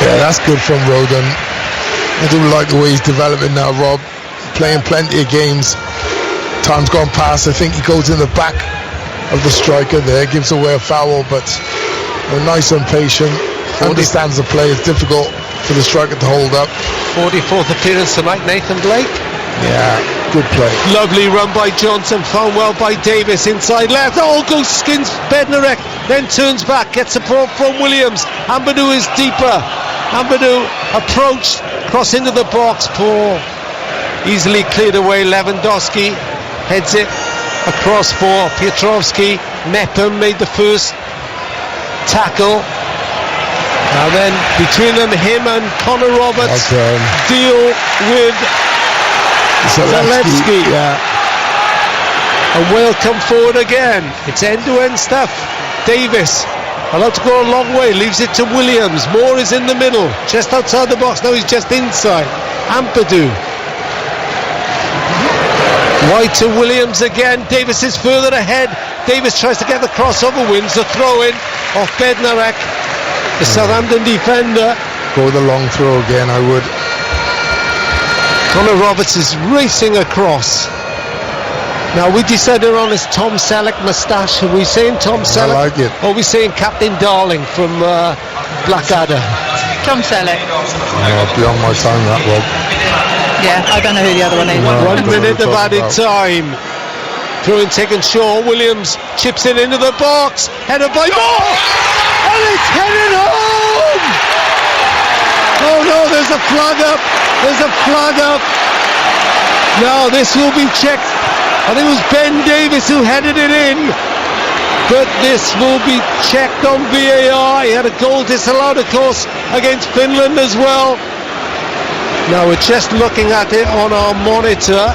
Yeah, that's good from Rodon. I do like the way he's developing now, Rob. Playing plenty of games. Time's gone past. I think he goes in the back of the striker there, gives away a foul, but nice and patient. Understands the play. It's difficult for the striker to hold up. 44th appearance tonight, Nathan Blake. Yeah, good play. Lovely run by Johnson, found well by Davis inside left. Oh, goes skins Bednarek, then turns back, gets support from Williams. Ampadu is deeper. Ampadu approached, cross into the box. Poor, easily cleared away. Lewandowski heads it across for Piotrowski. Mepham made the first tackle. And then between them, him and Connor Roberts deal with Zalewski. Yeah. And Wales come forward again. It's end-to-end stuff. Davis allowed to go a long way, leaves it to Williams. Moore is in the middle, just outside the box. Now he's just inside. Ampadu wide to Williams again. Davis is further ahead. Davis tries to get the crossover, wins the throw-in off Bednarek, the Southampton defender. Go the long throw again, I would. Connor Roberts is racing across. Now we decided on his Tom Selleck moustache. Are we saying Tom Selleck? I like it. Or are we saying Captain Darling from Blackadder? Tom Selleck. Beyond my time, that, Rob. Yeah, I don't know who the other one is. No. 1 minute of added time. Through and taken Shaw. Williams chips it into the box. Headed by Moore. And it's headed home. Oh no, there's a flag up. There's a flag up. Now this will be checked. I think it was Ben Davis who headed it in. But this will be checked on VAR. He had a goal disallowed, of course, against Finland as well. Now we're just looking at it on our monitor.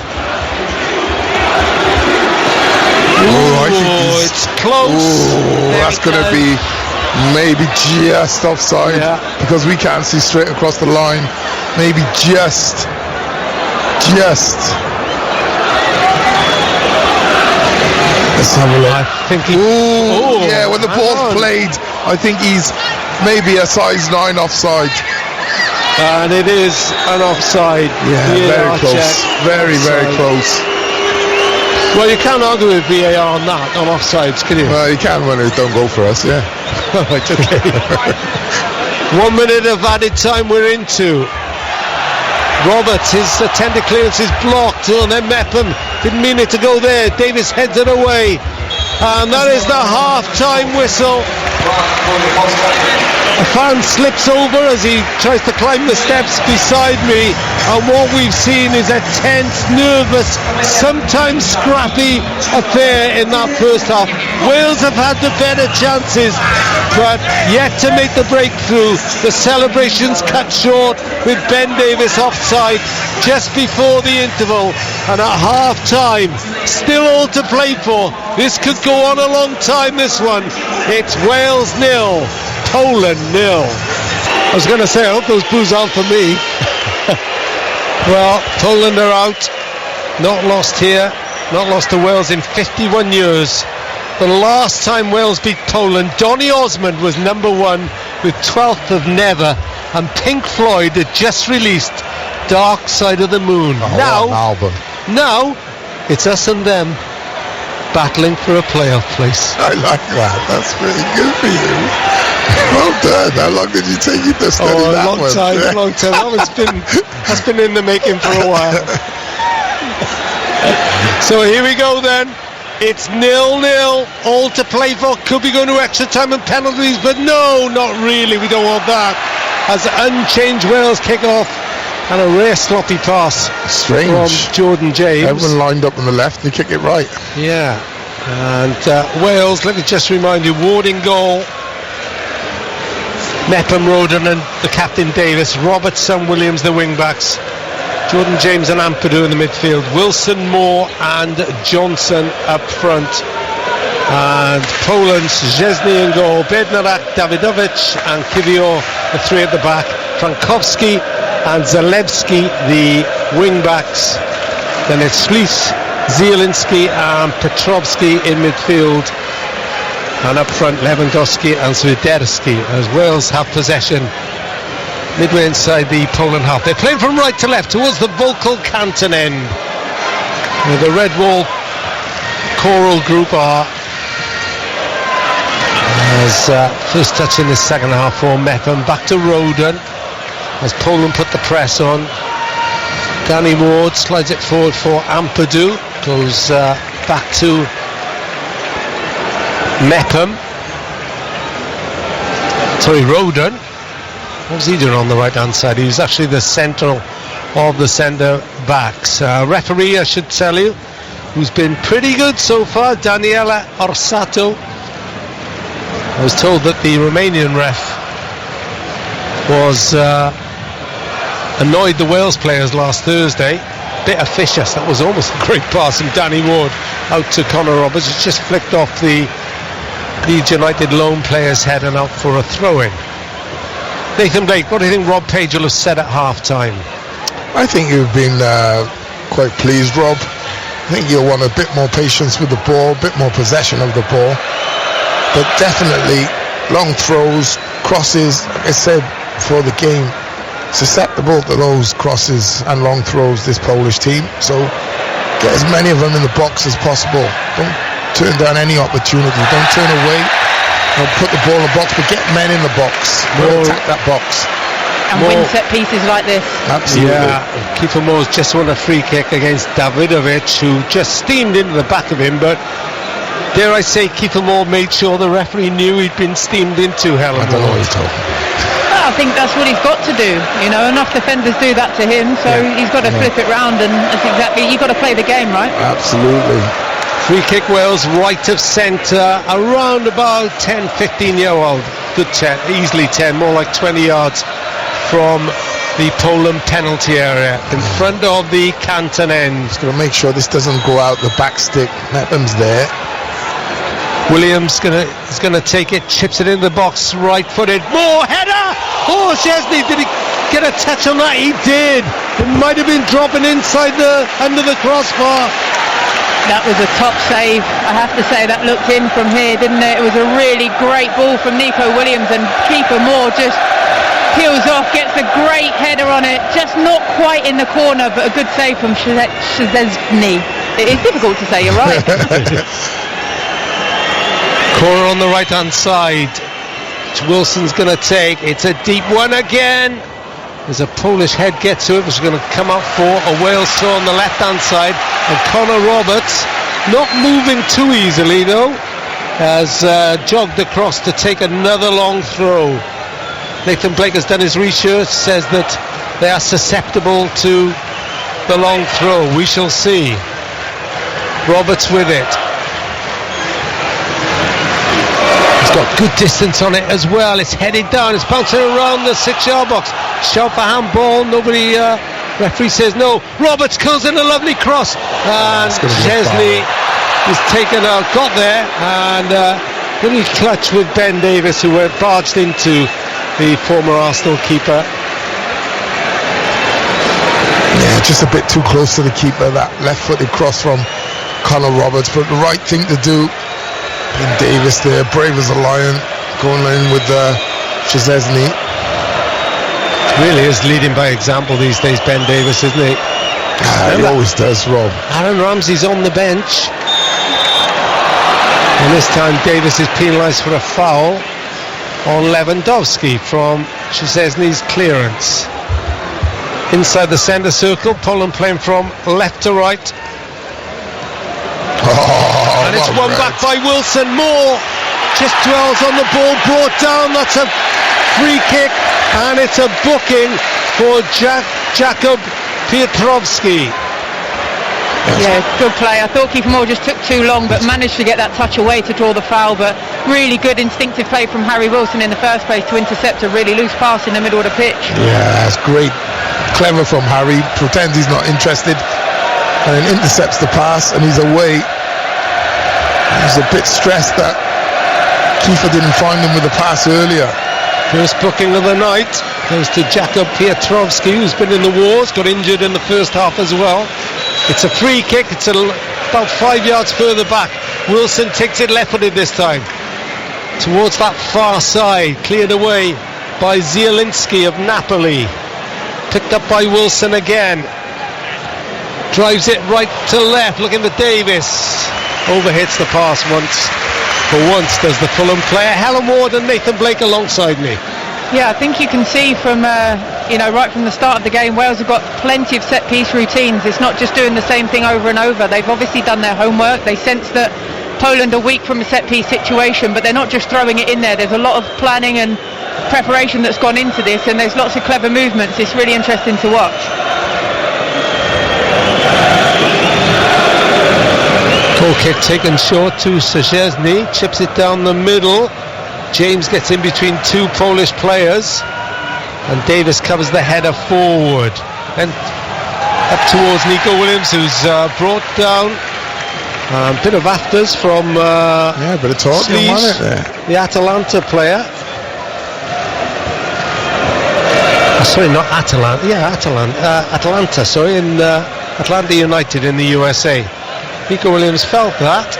I think it's close. That's going to be maybe just offside, because we can't see straight across the line. Maybe just. Let's have a look. I think yeah, when the ball's played, I think he's maybe a size 9 offside. And it is an offside. Yeah, very close. Check. Very close. Well, you can't argue with VAR on that, on offsides, can you? Well, you can when it don't go for us, yeah. Right, okay. 1 minute of added time we're into. Roberts, his attempted clearance is blocked. And then Mepham didn't mean it to go there. Davis heads it away. And that is the half-time whistle. A fan slips over as he tries to climb the steps beside me, and what we've seen is a tense, nervous, sometimes scrappy affair in that first half. Wales have had the better chances, but yet to make the breakthrough. The celebrations cut short with Ben Davies offside just before the interval, and at half time, still all to play for. This could go on a long time, this one. It's Wales 0, Poland 0. I was going to say, I hope those boos aren't for me. Well, Poland are out. Not lost here. Not lost to Wales in 51 years. The last time Wales beat Poland, Donny Osmond was number 1 with 12th of Never, and Pink Floyd had just released Dark Side of the Moon. Now it's us and them battling for a playoff place. I like that. That's really good for you. Well done. How long did you take you to study that long one? time, a long time. That's been in the making for a while. So here we go then. It's 0-0, all to play for. Could be going to extra time and penalties, but no, not really. We don't want that. As unchanged Wales kick off, and a rare sloppy pass Strange. from Jordan James. Everyone lined up on the left, they kick it right. Yeah, and Wales, let me just remind you, Ward in goal, Mepham, Roden and the captain Davis, Robertson, Williams the wing backs, Jordan James and Ampadu in the midfield, Wilson, Moore and Johnson up front, and Poland, Szczesny in goal, Bednarak, Davidovich and Kiwior, the three at the back, Frankowski and Zalewski, the wing backs. Then it's Slice, Zielinski and Petrovski in midfield, and up front Lewandowski and Swiderski, as Wales have possession midway inside the Poland half. They're playing from right to left towards the Volkel Canton end, where the Red Wall choral group are. As first touch in the second half for Mepham, back to Roden as Poland put the press on. Danny Ward slides it forward for Ampadu, goes back to Mepham. Sorry, Roden. What was he doing on the right hand side? He was actually the central of the centre backs. Referee, I should tell you, who's been pretty good so far, Daniela Orsato. I was told that the Romanian ref was annoyed the Wales players last Thursday. Bit officious. That was almost a great pass from Danny Ward out to Connor Roberts. It just flicked off the Leeds United lone player's head and out for a throw-in. Nathan Blake, what do you think Rob Page will have said at half-time? I think you've been quite pleased, Rob. I think you'll want a bit more patience with the ball, a bit more possession of the ball. But definitely long throws, crosses, like I said before the game, susceptible to those crosses and long throws, this Polish team. So get as many of them in the box as possible. Don't turn down any opportunity. Don't turn away. Don't put the ball in the box, but get men in the box. Attack that box. And win set pieces like this. Absolutely. Yeah, Kiefer Moore's just won a free kick against Davidovich, who just steamed into the back of him, but dare I say Kiefer Moore made sure the referee knew he'd been steamed into, Helen. I don't know what he's talking. Well, I think that's what he's got to do. You know, enough defenders do that to him, so he's got to flip it round, and that's exactly, you've got to play the game, right? Absolutely. Free kick Wales, right of centre, around about 10, 15-year-old. Good 10, easily 10, more like 20 yards from the Poland penalty area, in front of the Canton end. Just got to make sure this doesn't go out the back stick. Mepham's there. Williams is gonna take it, chips it in the box, right-footed. More header! Oh, Szczesny, did he get a touch on that? He did. It might have been dropping inside under the crossbar. That was a top save. I have to say, that looked in from here, didn't it? It was a really great ball from Nico Williams, and Kiefer Moore just peels off, gets a great header on it. Just not quite in the corner, but a good save from Szczesny. It is difficult to say, you're right. Corner on the right-hand side, which Wilson's going to take. It's a deep one again. There's a Polish head get to it, which is going to come out for a Wales throw on the left-hand side. And Connor Roberts, not moving too easily though, has jogged across to take another long throw. Nathan Blake has done his research, says that they are susceptible to the long throw. We shall see. Roberts with it. Good distance on it as well. It's headed down. It's bouncing around the 6-yard box. Shout for handball. Nobody. Referee says no. Roberts comes in a lovely cross, and Chesney is taken out. Got there, and really clutch with Ben Davies, who went barged into the former Arsenal keeper. Yeah, just a bit too close to the keeper. That left-footed cross from Conor Roberts, but the right thing to do. Ben Davies there, brave as a lion, going in with Szczesny. Really is leading by example these days, Ben Davies, isn't he? He always does, Rob. Aaron Ramsey's on the bench, and this time Davies is penalised for a foul on Lewandowski from Szczesny's clearance. Inside the centre circle, Poland playing from left to right. And it's won back by Wilson. Moore just dwells on the ball, brought down. That's a free kick, and it's a booking for Jakub Piotrowski. Yeah, good play. I thought Keith Moore just took too long, but managed to get that touch away to draw the foul. But really good instinctive play from Harry Wilson in the first place to intercept a really loose pass in the middle of the pitch. Yeah, that's great. Clever from Harry. Pretends he's not interested, and then intercepts the pass, and he's away. He's a bit stressed that Kiefer didn't find him with the pass earlier. First booking of the night goes to Jakub Piotrowski, who's been in the wars, got injured in the first half as well. It's a free kick. It's about 5 yards further back. Wilson takes it left-footed this time towards that far side, cleared away by Zielinski of Napoli. Picked up by Wilson again. Drives it right to left, looking for Davies. Overhits the pass once. For once does the Fulham player. Helen Ward and Nathan Blake alongside me. Yeah, I think you can see from right from the start of the game, Wales have got plenty of set-piece routines. It's not just doing the same thing over and over. They've obviously done their homework. They sense that Poland are weak from a set-piece situation, but they're not just throwing it in there. There's a lot of planning and preparation that's gone into this, and there's lots of clever movements. It's really interesting to watch. Goal kick taken short to Szczesny, chips it down the middle. James gets in between two Polish players, and Davies covers the header forward. Then up towards Nico Williams, who's brought down. A bit of afters from a bit of talk, Slees, the Atalanta player. Sorry, not Atalanta. Yeah, Atlanta. Sorry, in Atlanta United in the USA. Nico Williams felt that.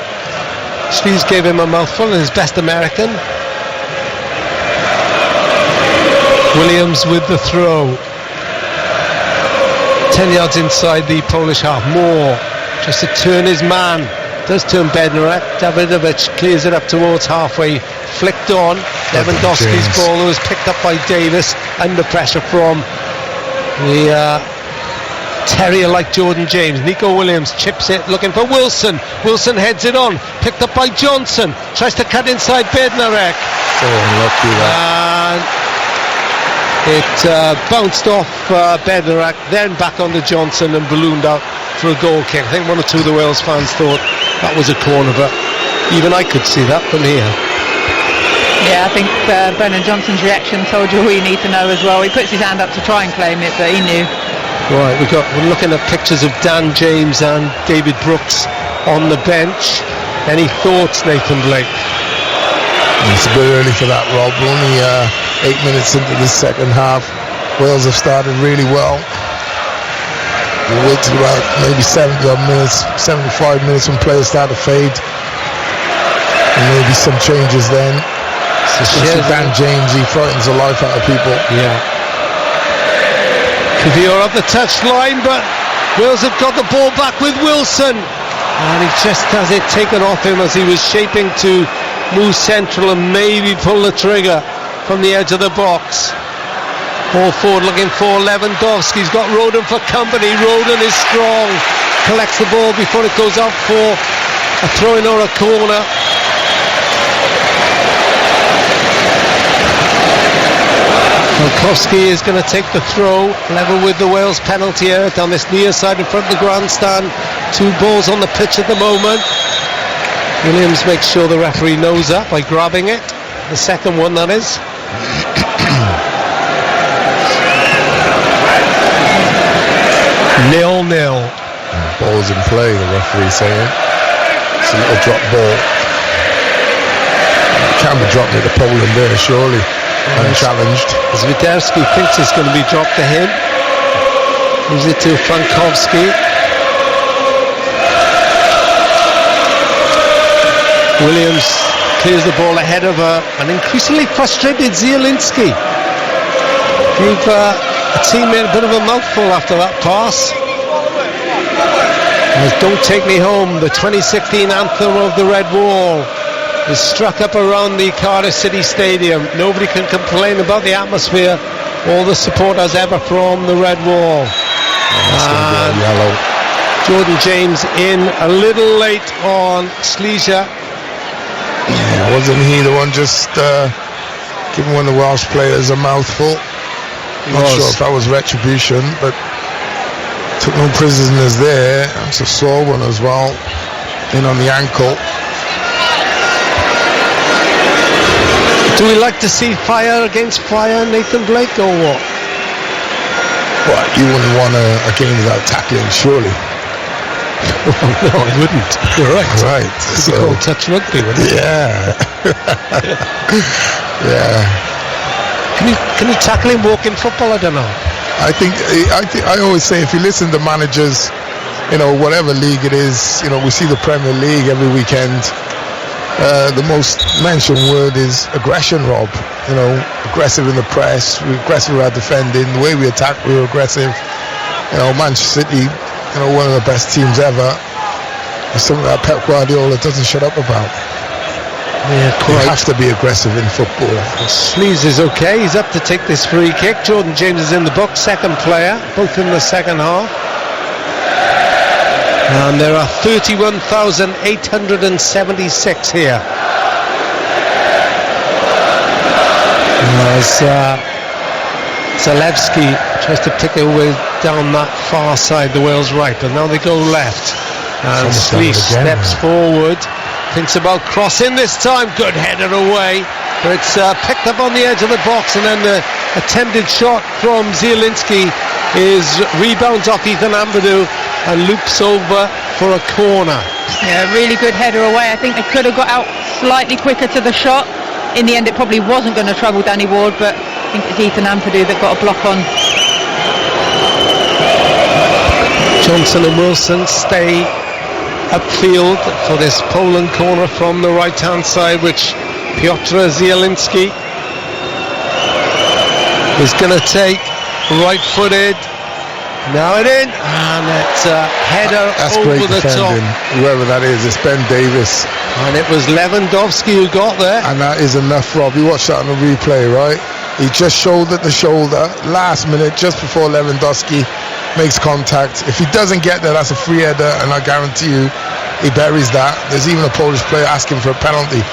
Slees gave him a mouthful in his best American. Williams with the throw. 10 yards inside the Polish half. Moore just to turn his man. Does turn Bednarek. Davidovic clears it up towards halfway. Flicked on. Lewandowski's ball was picked up by Davies under pressure from the terrier like Jordan James. Nico Williams chips it, looking for Wilson. Wilson heads it on, picked up by Johnson. Tries to cut inside Bednarek. Unlucky that. And it bounced off Bednarek, then back onto Johnson and ballooned out for a goal kick. I think one or two of the Wales fans thought that was a corner, but even I could see that from here. Yeah, I think Brennan Johnson's reaction told you all you need to know as well. He puts his hand up to try and claim it, but he knew. Right, we're looking at pictures of Dan James and David Brooks on the bench. Any thoughts, Nathan Blake? It's a bit early for that, Rob. We're only 8 minutes into the second half. Wales have started really well. We'll wait till about maybe 70 odd minutes, 75 minutes when players start to fade. And maybe some changes then. Dan James, he frightens the life out of people. Yeah. Kvyat up the touchline, but Wales have got the ball back with Wilson, and he just has it taken off him as he was shaping to move central and maybe pull the trigger from the edge of the box. Ball forward looking for Lewandowski. He's got Roden for company. Roden is strong, collects the ball before it goes out for a throw-in or a corner. Malkowski is going to take the throw, level with the Wales penalty area down this near side in front of the grandstand. Two balls on the pitch at the moment. Williams makes sure the referee knows that by grabbing it. The second one, that is. 0-0. Ball's in play, the referee saying. It's a little drop ball. Can't be dropping it to Poland there, surely. Unchallenged. Zwiderski thinks it's going to be dropped to him. Moves it to Frankowski. Williams clears the ball ahead of an increasingly frustrated Zielinski. Gave a teammate a bit of a mouthful after that pass. As Don't Take Me Home, the 2016 anthem of the Red Wall, is struck up around the Cardiff City Stadium. Nobody can complain about the atmosphere or the supporters ever from the Red Wall. And yellow. Jordan James in a little late on Slesia. Yeah, wasn't he the one just giving one of the Welsh players a mouthful? Not sure if that was retribution, but took no prisoners there. That's a sore one as well, in on the ankle. Do we like to see fire against fire, Nathan Blake, or what? But you wouldn't want a game without tackling, surely. No, I wouldn't. Correct. Right. It's called touch rugby, wouldn't it? Yeah. Yeah. Can you tackle him walking football? I don't know. I always say, if you listen to managers, whatever league it is, we see the Premier League every weekend. The most mentioned word is aggression, Rob. Aggressive in the press, we're aggressive with our defending, the way we attack, we're aggressive. Manchester City, one of the best teams ever. It's something that Pep Guardiola doesn't shut up about. Yeah, you have to be aggressive in football. Sleaze is okay, he's up to take this free kick. Jordan James is in the box, second player, both in the second half. And there are 31,876 here. As Zalewski tries to pick a way down that far side, the Wales right, but now they go left. And Sleaze steps forward, thinks about crossing this time, good header away, but it's picked up on the edge of the box, and then the attempted shot from Zielinski rebounds off Ethan Ampadu and loops over for a corner. Yeah, really good header away. I think they could have got out slightly quicker to the shot. In the end, it probably wasn't going to trouble Danny Ward, but I think it's Ethan Ampadu that got a block on. Johnson and Wilson stay upfield for this Poland corner from the right-hand side, which Piotr Zielinski is going to take, right-footed. Now it in, and it's a header over the top. Whoever that is, it's Ben Davis. And it was Lewandowski who got there. And that is enough, Rob. You watched that on the replay, right? He just shouldered the shoulder, last minute, just before Lewandowski makes contact. If he doesn't get there, that's a free header, and I guarantee you, he buries that. There's even a Polish player asking for a penalty.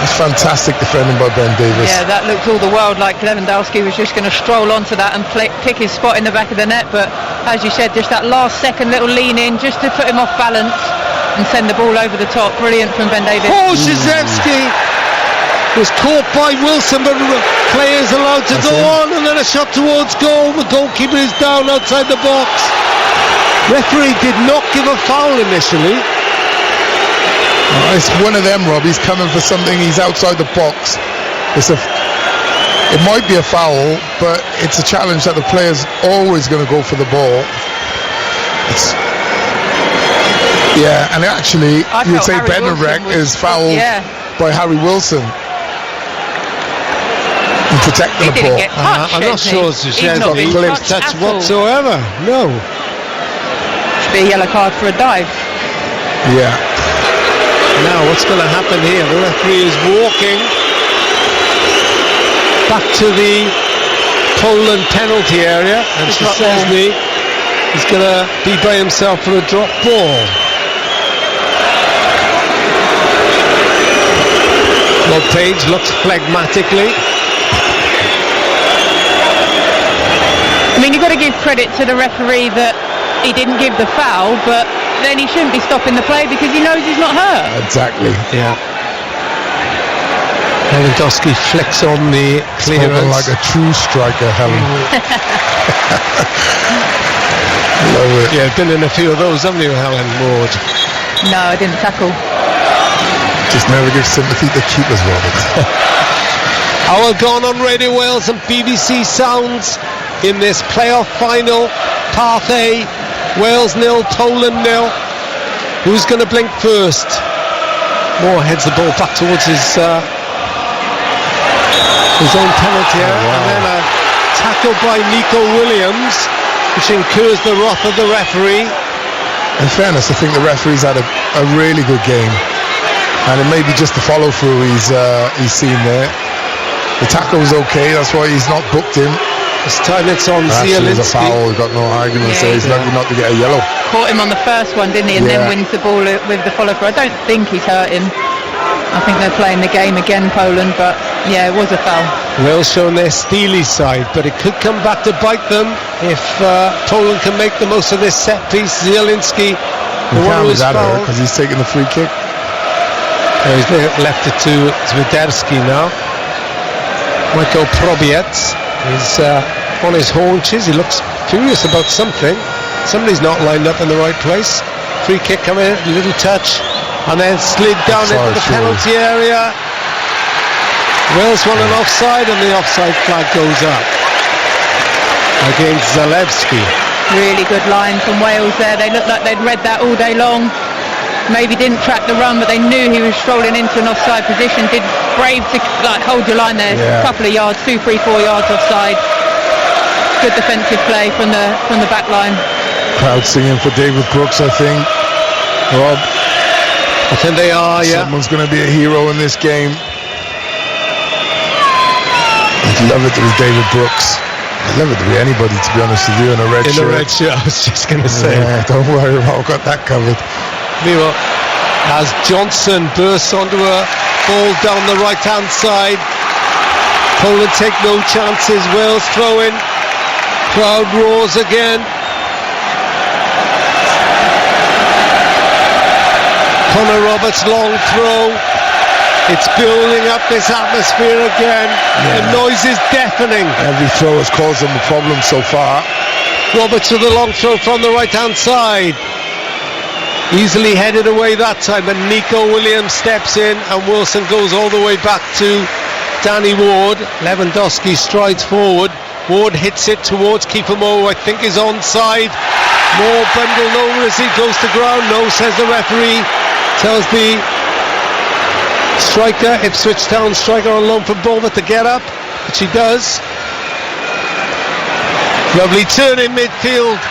It's fantastic defending by Ben Davis. Yeah, that looked all the world like Lewandowski was just going to stroll onto that and pick his spot in the back of the net, but as you said, just that last second little lean in just to put him off balance and send the ball over the top. Brilliant from Ben Davis. Oh, Krzyzewski was caught by Wilson, but the player is allowed to go on, and then a shot towards goal. The goalkeeper is down outside the box. Referee did not give a foul initially. It's one of them, Rob. He's coming for something. He's outside the box. It might be a foul, but it's a challenge that the player's always going to go for the ball. And actually, you'd say Bednarek is fouled by Harry Wilson in protecting the ball. I'm not sure it's a touch whatsoever. No. Should be a yellow card for a dive. Yeah. Now what's going to happen here? The referee is walking back to the Poland penalty area, and Szczesny is going to be by himself for a drop ball. Rob Page looks phlegmatically. I mean, you've got to give credit to the referee that he didn't give the foul, but then he shouldn't be stopping the play because he knows he's not hurt. Exactly. Yeah. Lewandowski flicks on the clearance. Spoken like a true striker, Helen. Love it. Yeah, been in a few of those, haven't you, Helen Ward? No, I didn't tackle. Just never give sympathy to keepers, Robert. Hour gone on Radio Wales and BBC Sounds in this playoff final. Path A, Wales 0, Poland 0. Who's going to blink first? Moore heads the ball back towards his own penalty area, and then a tackle by Nico Williams, which incurs the wrath of the referee. In fairness, I think the referee's had a really good game, and it may be just the follow through he's seen there. The tackle was okay, that's why he's not booked him. This time it's on Actually, it's a Zielinski. foul, got no arguments there. He's lucky not to get a yellow. Caught him on the first one, didn't he? And then wins the ball with the follow through. I don't think he's hurt him. I think they're playing the game again, Poland, but yeah, it was a foul. Wales showing their steely side, but it could come back to bite them if Poland can make the most of this set piece. Zielinski, the one who was fouled. Because he's taking the free kick. He's left it to Zwiderski now. Michael Probiet is on his haunches. He looks furious about something. Somebody's not lined up in the right place. Free kick coming in, a little touch, and then slid down into the penalty area. Wales want an offside, and the offside flag goes up against Zalewski. Really good line from Wales there. They looked like they'd read that all day long. Maybe didn't track the run, but they knew he was strolling into an offside position. Did brave to hold your line there, a couple of yards, 2, 3, 4 yards offside. Good defensive play from the back line. Crowd singing for David Brooks, I think. Rob, I think they are, yeah. Someone's going to be a hero in this game. I'd love it to be David Brooks. I'd love it to be anybody, to be honest with you, in a red shirt. In a red shirt, I was just going to say. Yeah, don't worry, I've got that covered. Meanwhile, as Johnson bursts onto a ball down the right-hand side, Poland take no chances. Wales throw in. Crowd roars again. Connor Roberts' long throw. It's building up this atmosphere again. The noise is deafening. Every throw has caused them a problem so far. Roberts with a long throw from the right-hand side. Easily headed away that time, but Nico Williams steps in and Wilson goes all the way back to Danny Ward. Lewandowski strides forward. Ward hits it towards Kiefer Moore, I think is onside. Moore bundled over as he goes to ground. No, says the referee. Tells the striker, Ipswich Town striker on loan from Bournemouth, to get up, which he does. Lovely turn in midfield.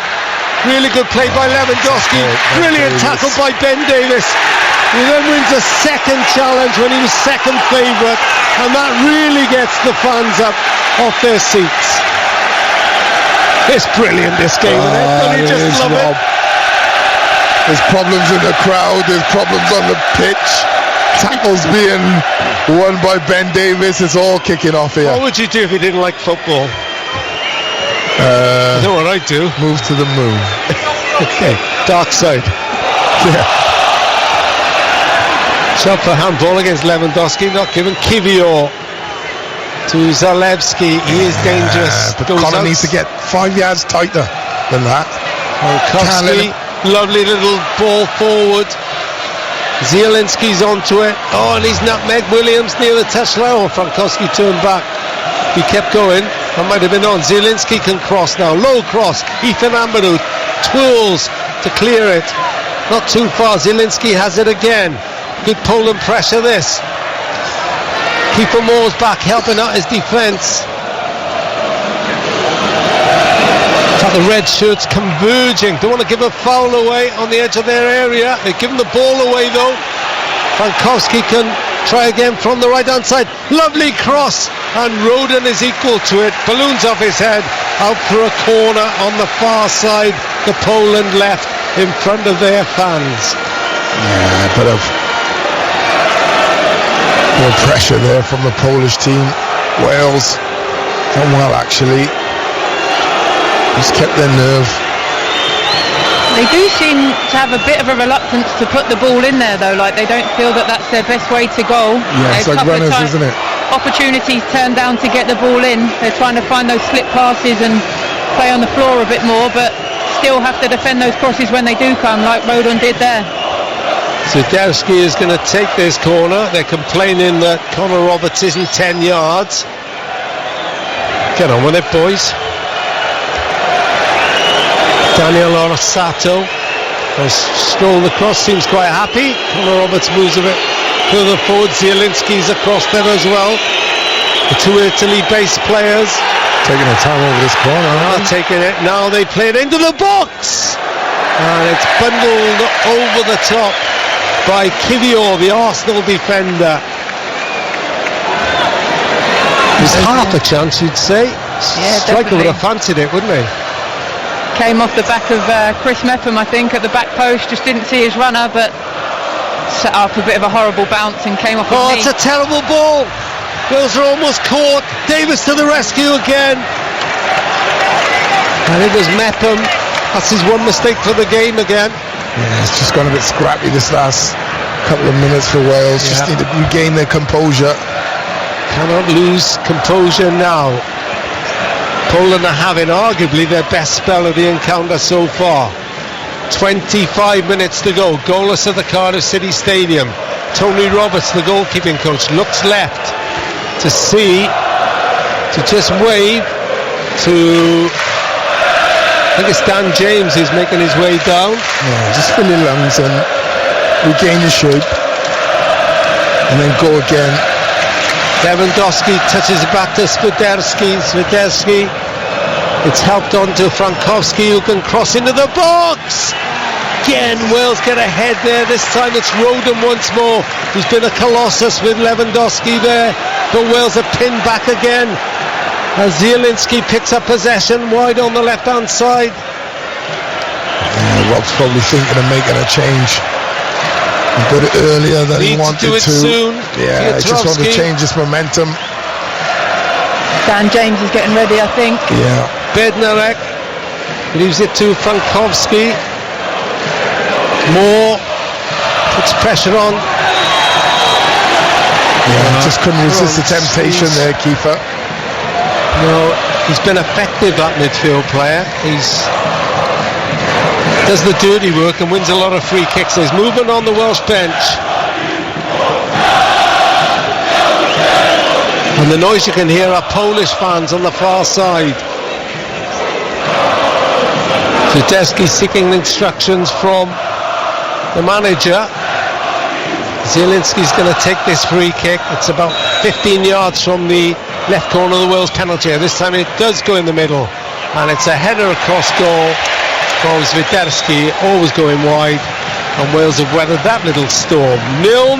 Really good play by Lewandowski. Brilliant tackle by Ben Davies. He then wins a second challenge when he was second favourite, and that really gets the fans up off their seats. It's brilliant, this game, isn't it? Don't you just love it? There's problems in the crowd, there's problems on the pitch. Tackles being won by Ben Davies. It's all kicking off here. What would you do if you didn't like football? You know what I'd do? Move to the moon. Okay, dark side. Yeah. Shot for handball against Lewandowski, not given. Kivior to Zalewski. He is dangerous. But Connor needs to get 5 yards tighter than that. Frankowski, lovely little ball forward. Zielinski's onto it. Oh, and he's nutmeg Williams near the touchline. Oh, Frankowski turned back. He kept going. That might have been on. Zielinski can cross now. Low cross. Ethan Amberuth twirls to clear it. Not too far. Zielinski has it again. Good Poland pressure this. Kiefer Moore's back helping out his defence. The red shirts converging. Don't want to give a foul away on the edge of their area. They've given the ball away though. Frankowski can try again from the right hand side. Lovely cross, and Roden is equal to it. Balloons off his head, out for a corner on the far side. The Poland left in front of their fans. Yeah, a bit of more pressure there from the Polish team. Wales done well actually. Just kept their nerve. They do seem to have a bit of a reluctance to put the ball in there, though. Like, they don't feel that that's their best way to go. Yeah, it's like runners, isn't it? Opportunities turned down to get the ball in. They're trying to find those slip passes and play on the floor a bit more, but still have to defend those crosses when they do come, like Rodon did there. Zwiderski is going to take this corner. They're complaining that Connor Roberts isn't 10 yards. Get on with it, boys. Daniel Orsato has strolled across, seems quite happy. Connor Roberts moves a bit further forward. Zielinski's across there as well. The two Italy-based players Taking their time over this corner. are taking it. Now they play it into the box. And it's bundled over the top by Kivior, the Arsenal defender. There's half a chance, you'd say. Yeah, Striker would definitely. have fancied it, wouldn't he? Came off the back of Chris Mepham, I think, at the back post. Just didn't see his runner, but set up a bit of a horrible bounce and came off his Oh, knee. it's a terrible ball. Wales are almost caught. Davis to the rescue again. And it was Mepham. That's his one mistake for the game again. Yeah, it's just gone a bit scrappy this last couple of minutes for Wales. Just Yeah. need to regain their composure. Cannot lose composure now. Poland are having arguably their best spell of the encounter so far. 25 minutes to go. Goalless at the Cardiff City Stadium. Tony Roberts, the goalkeeping coach, looks left to see, to just wave to, I think it's Dan James who's making his way down. Yeah, just fill your lungs and regain your shape. And then go again. Lewandowski touches it back to Zwiderski. It's helped on to Frankowski, who can cross into the box. Again, Wales get ahead there. This time it's Rodon once more, who's been a colossus with Lewandowski there. But Wales are pinned back again as Zielinski picks up possession wide on the left-hand side. Yeah, Rob's probably thinking of making a change. He got it earlier than he Needs to wanted do it soon. Yeah, he just wanted to Piotrowski. change his momentum. Dan James is getting ready, I think. Yeah. Bednarek leaves it to Frankowski. Moore puts pressure on. Yeah, just couldn't resist the temptation there, Kiefer. No, he's been effective, that midfield player. He's does the dirty work and wins a lot of free kicks. There's movement on the Welsh bench. And the noise you can hear are Polish fans on the far side. Zwiderski seeking instructions from the manager. Zielinski's going to take this free kick. It's about 15 yards from the left corner of the Wales penalty area. This time it does go in the middle, and it's a header across goal from Zwiderski, always going wide, and Wales have weathered that little storm. 0-0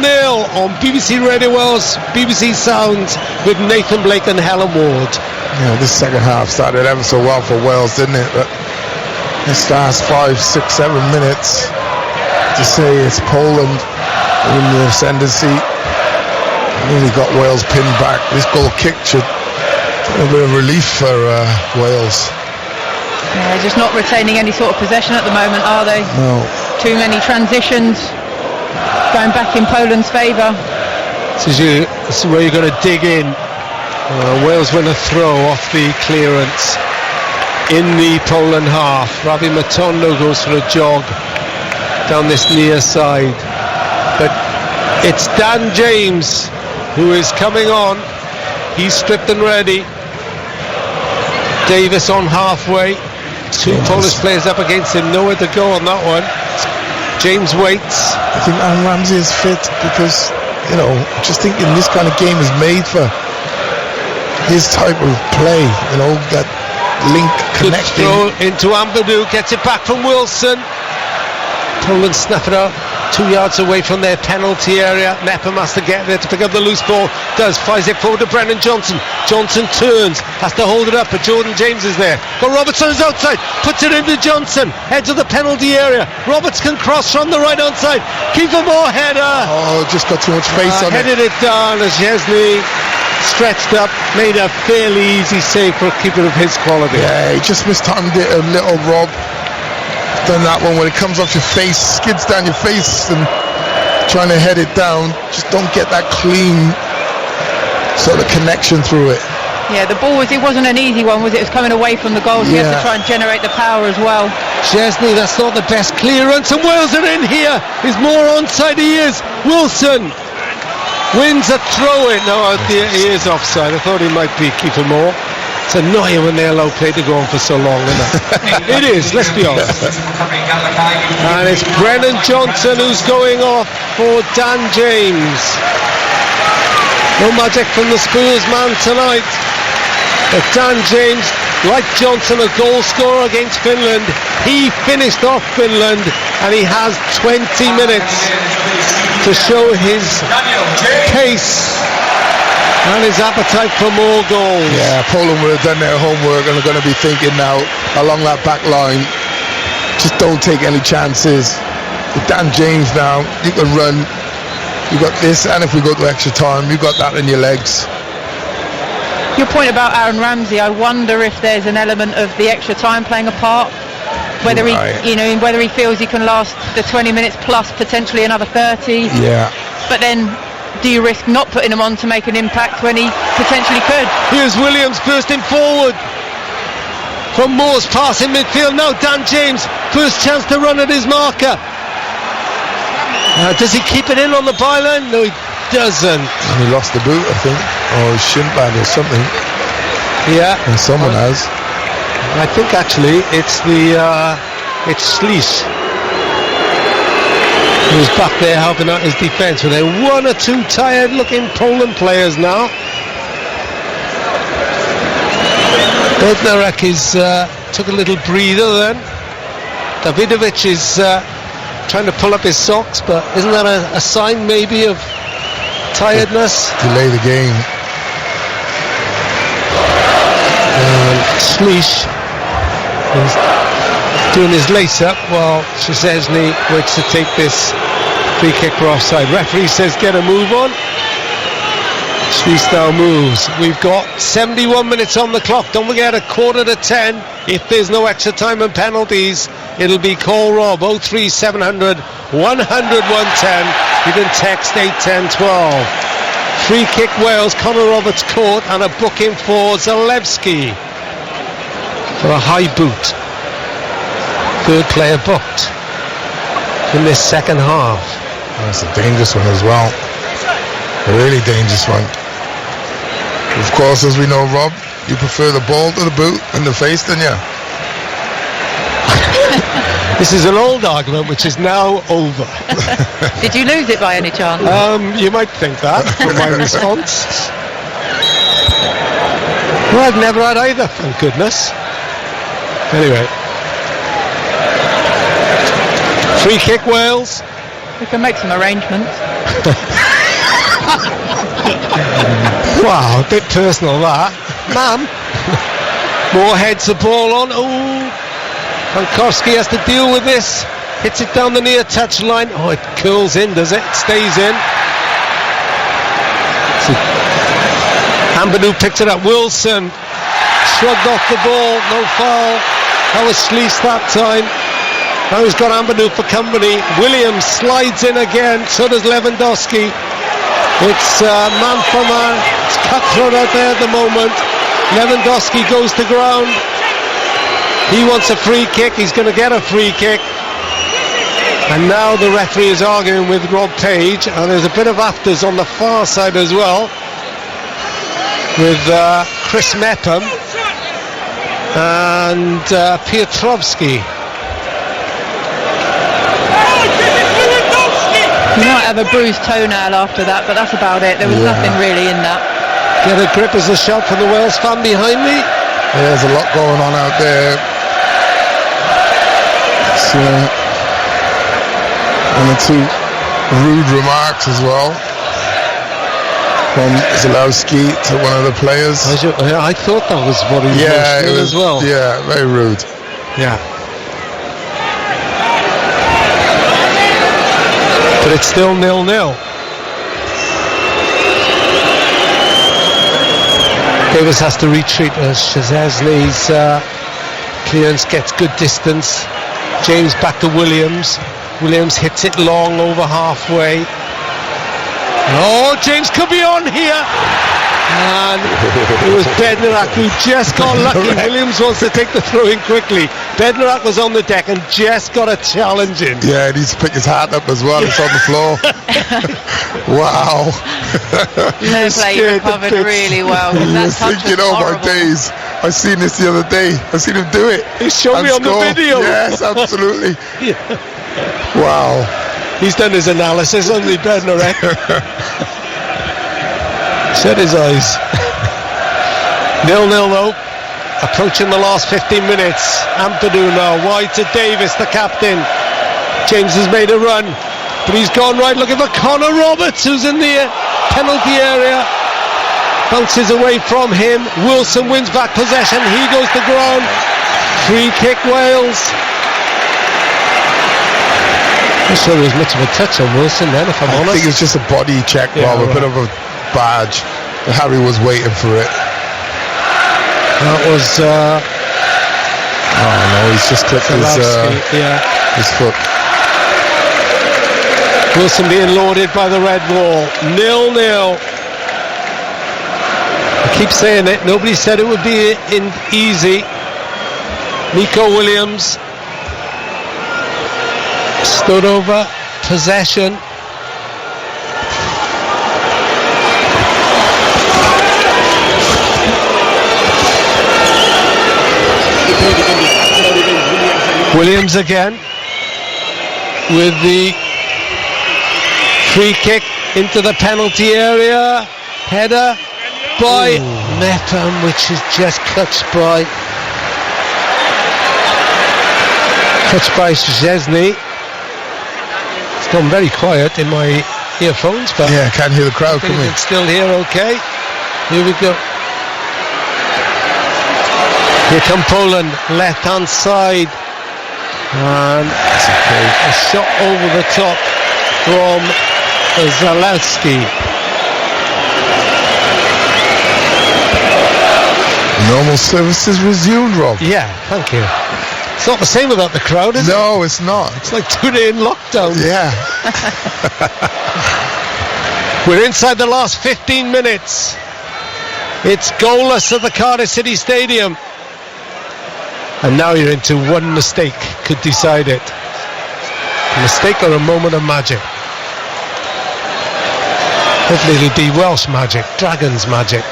on BBC Radio Wales, BBC Sounds with Nathan Blake and Helen Ward. Yeah, this second half started ever so well for Wales, didn't it? But this last 5, 6, 7 minutes, to say it's Poland in the ascendancy, really got Wales pinned back. This goal kick should be a bit of relief for Wales. Yeah, they're just not retaining any sort of possession at the moment, are they? No. Too many transitions going back in Poland's favour. This is where you're going to dig in. Wales win a throw off the clearance in the Poland half. Ravi Matondo goes for a jog down this near side. But it's Dan James who is coming on. He's stripped and ready. Davis on halfway. Two Polish players up against him. Nowhere to go on that one. James waits. I think Aaron Ramsey is fit because, you know, just thinking this kind of game is made for his type of play, you know, that link Good connecting. throw into Ampadu, gets it back from Wilson. Poland snuff it out 2 yards away from their penalty area. Mepham has to get there to pick up the loose ball. Fires it forward to Brendan Johnson. Johnson turns, has to hold it up, but Jordan James is there. But Roberts on his outside, puts it into Johnson, edge of the penalty area. Roberts can cross from the right hand side. Kiefer Moore header. Oh, just got too much face on it. Headed it down as Chesney stretched up, made a fairly easy save for a keeper of his quality. Yeah, he just mistimed it a little, Rob. done that one when it comes off your face, skids down your face, and trying to head it down, just don't get that clean sort of connection through it. Yeah, the ball it wasn't an easy one, was it? It was coming away from the goal, so you have to try and generate the power as well. Chesney, that's not the best clearance, and Wales are in here. He's more onside, he is. Wilson wins a throw-in. No, he is offside. I thought he might be Kiefer Moore. It's annoying when they allow play to go on for so long, isn't it? It is, let's be honest. And it's Brennan Johnson who's going off for Dan James. No magic from the Spurs man tonight. But Dan James, like Johnson, a goal scorer against Finland. He finished off Finland, and he has 20 minutes to show his pace and his appetite for more goals. Yeah, Poland would have done their homework and are going to be thinking now along that back line, just don't take any chances. With Dan James now, you can run. You got this, and if we go to extra time, you got that in your legs. Your point about Aaron Ramsey, I wonder if there's an element of the extra time playing a part. Whether whether he feels he can last the 20 minutes plus potentially another 30. Yeah. But then, do you risk not putting him on to make an impact when he potentially could? Here's Williams bursting forward from Moore's pass in midfield. Now Dan James, first chance to run at his marker. Does he keep it in on the byline? No, he doesn't. And he lost the boot, I think, or his shin pad or something. Yeah. And someone has. I think actually it's Schliess who's back there helping out his defence with one or two tired looking Poland players now. Bednarek took a little breather then. Davidovic is trying to pull up his socks, but isn't that a sign maybe of tiredness? Delay the game. Schliess is doing his lace up while Szczesny waits to take this free kick for offside. Referee says get a move on. Schliess now moves. We've got 71 minutes on the clock. Don't forget, 9:45. If there's no extra time and penalties, it'll be call Rob 03700 100 110. You can text 81012. Free kick Wales. Connor Roberts caught, and a booking for Zalewski for a high boot. Third player booked in this second half. That's a dangerous one as well. A really dangerous one. Of course, as we know, Rob, you prefer the ball to the boot in the face, don't you? This is an old argument which is now over. Did you lose it by any chance? You might think that from my response. Well, I've never had either, thank goodness. Anyway. Free kick Wales. We can make some arrangements. Wow, a bit personal that. Ma'am. Moore heads the ball on. Oh, Frankowski has to deal with this. Hits it down the near touch line. Oh, it curls in, does it? It stays in. Ampadu picks it up. Wilson shrugged off the ball. No foul. That was Schliess that time. Now he's got Ampadu for company. Williams slides in again. So does Lewandowski. It's man for man. It's cutthroat out there at the moment. Lewandowski goes to ground. He wants a free kick. He's going to get a free kick. And now the referee is arguing with Rob Page. And there's a bit of afters on the far side as well, with Chris Mepham and Piotrowski. You might have a bruised toenail after that, but that's about it. There was nothing really in that. Get a grip as a shot from the Wales fan behind me. There's a lot going on out there. So, one or two rude remarks as well from Zalewski to one of the players. I thought that was what he was as well. Yeah, very rude. Yeah. But it's still 0-0. Davis has to retreat as Szczesny's clearance gets good distance. James back to Williams. Williams hits it long over halfway. Oh, James could be on here. And it was Bednarak who just got lucky. Williams wants to take the throw in quickly. Bednarak was on the deck and just got a challenge in. Yeah, he needs to pick his hat up as well. It's on the floor. Wow. No play, he recovered really well. He That was touch thinking, was oh my horrible. days, I seen this the other day. I seen him do it. He showed and me on the score. video. Yes, absolutely. Wow. He's done his analysis, hasn't he, Bednarak? Shut his eyes. 0-0 though. Approaching the last 15 minutes. Ampadu now wide to Davis, the captain. James has made a run, but he's gone right looking for Connor Roberts, who's in the penalty area. Bounces away from him. Wilson wins back possession. He goes to ground. Free kick Wales. I'm not sure there was much of a touch on Wilson then, if I'm honest. I think it's just a body check, Yeah, Rob, a right. bit of a badge. Harry was waiting for it. That was Oh no, he's just clipped his foot. Wilson being lauded by the red wall. 0-0. I keep saying it, nobody said it would be easy. Nico Williams stood over possession. Williams again with the free kick into the penalty area. Header by Mepham, which is just touched by Szczesny. It's gone very quiet in my earphones, but Yeah, I can't hear the crowd I think coming. it's still here. Okay, here we go. Here come Poland, left hand side, and a shot over the top from Zalewski. Normal services resumed, Rob. Yeah, thank you. It's not the same without the crowd, is it? No, it's not. It's like 2 days in lockdown. Yeah. We're inside the last 15 minutes. It's goalless at the Cardiff City Stadium. And now you're into one mistake could decide it. A mistake or a moment of magic. Hopefully it'll be Welsh magic, Dragons magic.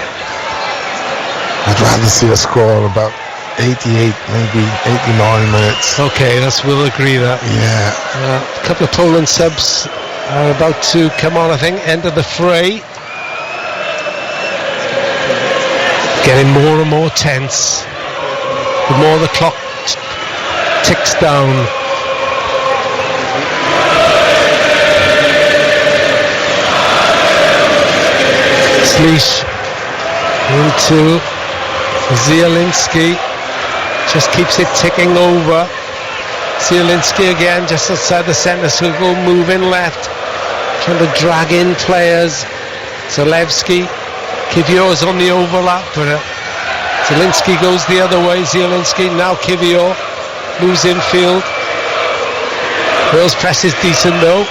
I'd rather see a score about 88, maybe 89 minutes. Okay, we'll agree that. Yeah. A couple of Poland subs are about to come on, I think, enter the fray. Getting more and more tense. The more the clock ticks down. Slisz into Zielinski. Just keeps it ticking over. Zielinski again just outside the centre circle, moving left, trying to drag in players. Zalewski, Kivior's on the overlap, but Zielinski goes the other way. Zielinski, now Kivior moves infield. Wales press is decent though.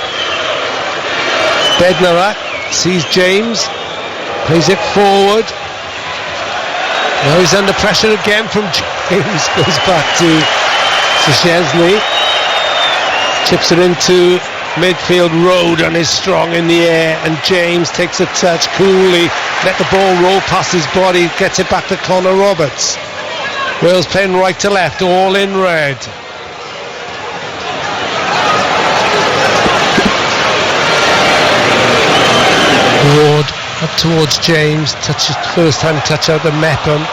Bednarak sees James, plays it forward. Now he's under pressure again from James, goes back to Szczesny. Chips it into midfield. Roden is strong in the air and James takes a touch coolly, let the ball roll past his body, gets it back to Connor Roberts. Wales playing right to left, all in red. Ward up towards James, touches first time touch out of Mepham.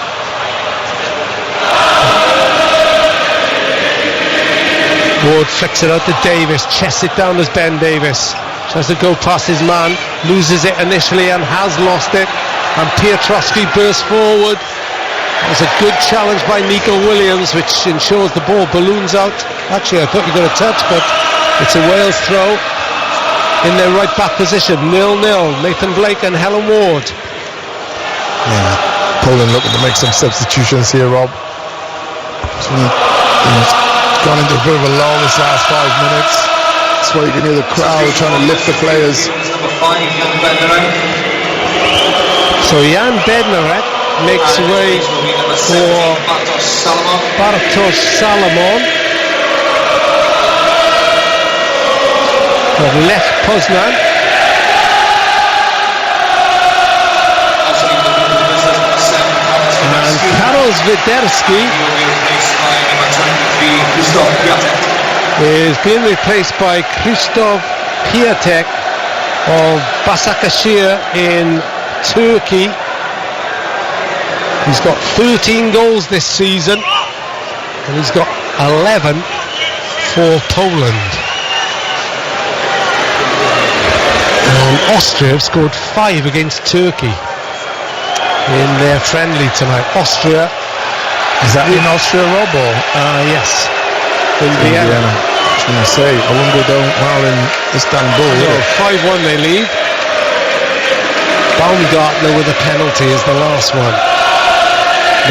Ward flicks it out to Davis, chests it down as Ben Davis. Tries to go past his man, loses it initially and has lost it. And Piotrowski bursts forward. It was a good challenge by Nico Williams, which ensures the ball balloons out. Actually, I thought you got a touch, but it's a Wales throw in their right back position. 0-0. Nathan Blake and Helen Ward. Yeah. Poland looking to make some substitutions here, Rob. So gone into a bit of a lull this last 5 minutes. That's why you can hear the crowd trying to lift the players. So Jan Bednarek makes way for Bartosz Salomon of Lech Poznan. And Karol Zwiderski is being replaced by Krzysztof Piatek of Başakşehir in Turkey. He's got 13 goals this season and he's got 11 for Poland. And Austria have scored 5 against Turkey in their friendly tonight. Austria. Is that in Austria, Rob? Or? Yes. In Vienna. I was going to say, I wouldn't go down well in Istanbul. So 5-1 they lead. Baumgartner with a penalty is the last one.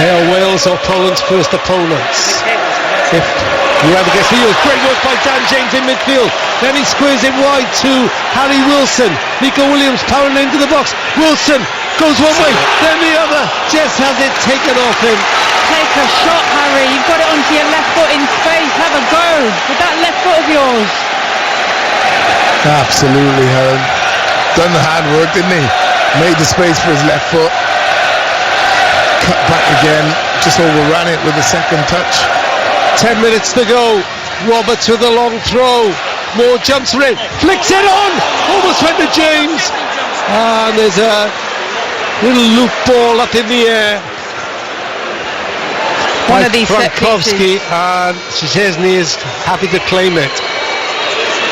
They are Wales or Poland's first opponents. If whoever gets the Eels. Great work by Dan James in midfield. Then he squares it wide to Harry Wilson. Nico Williams powering into the box. Wilson goes one way, then the other. Just has it taken off him. Take a shot, Harry. You've got it onto your left foot in space. Have a go with that left foot of yours. Absolutely, Helen. Done the hard work, didn't he? Made the space for his left foot. Cut back again. Just overran it with the second touch. 10 minutes to go. Roberts with a long throw. Moore jumps for it. Flicks it on. Almost went to James. And there's a little loop ball up in the air. One of these set pieces. And Szczesny is happy to claim it.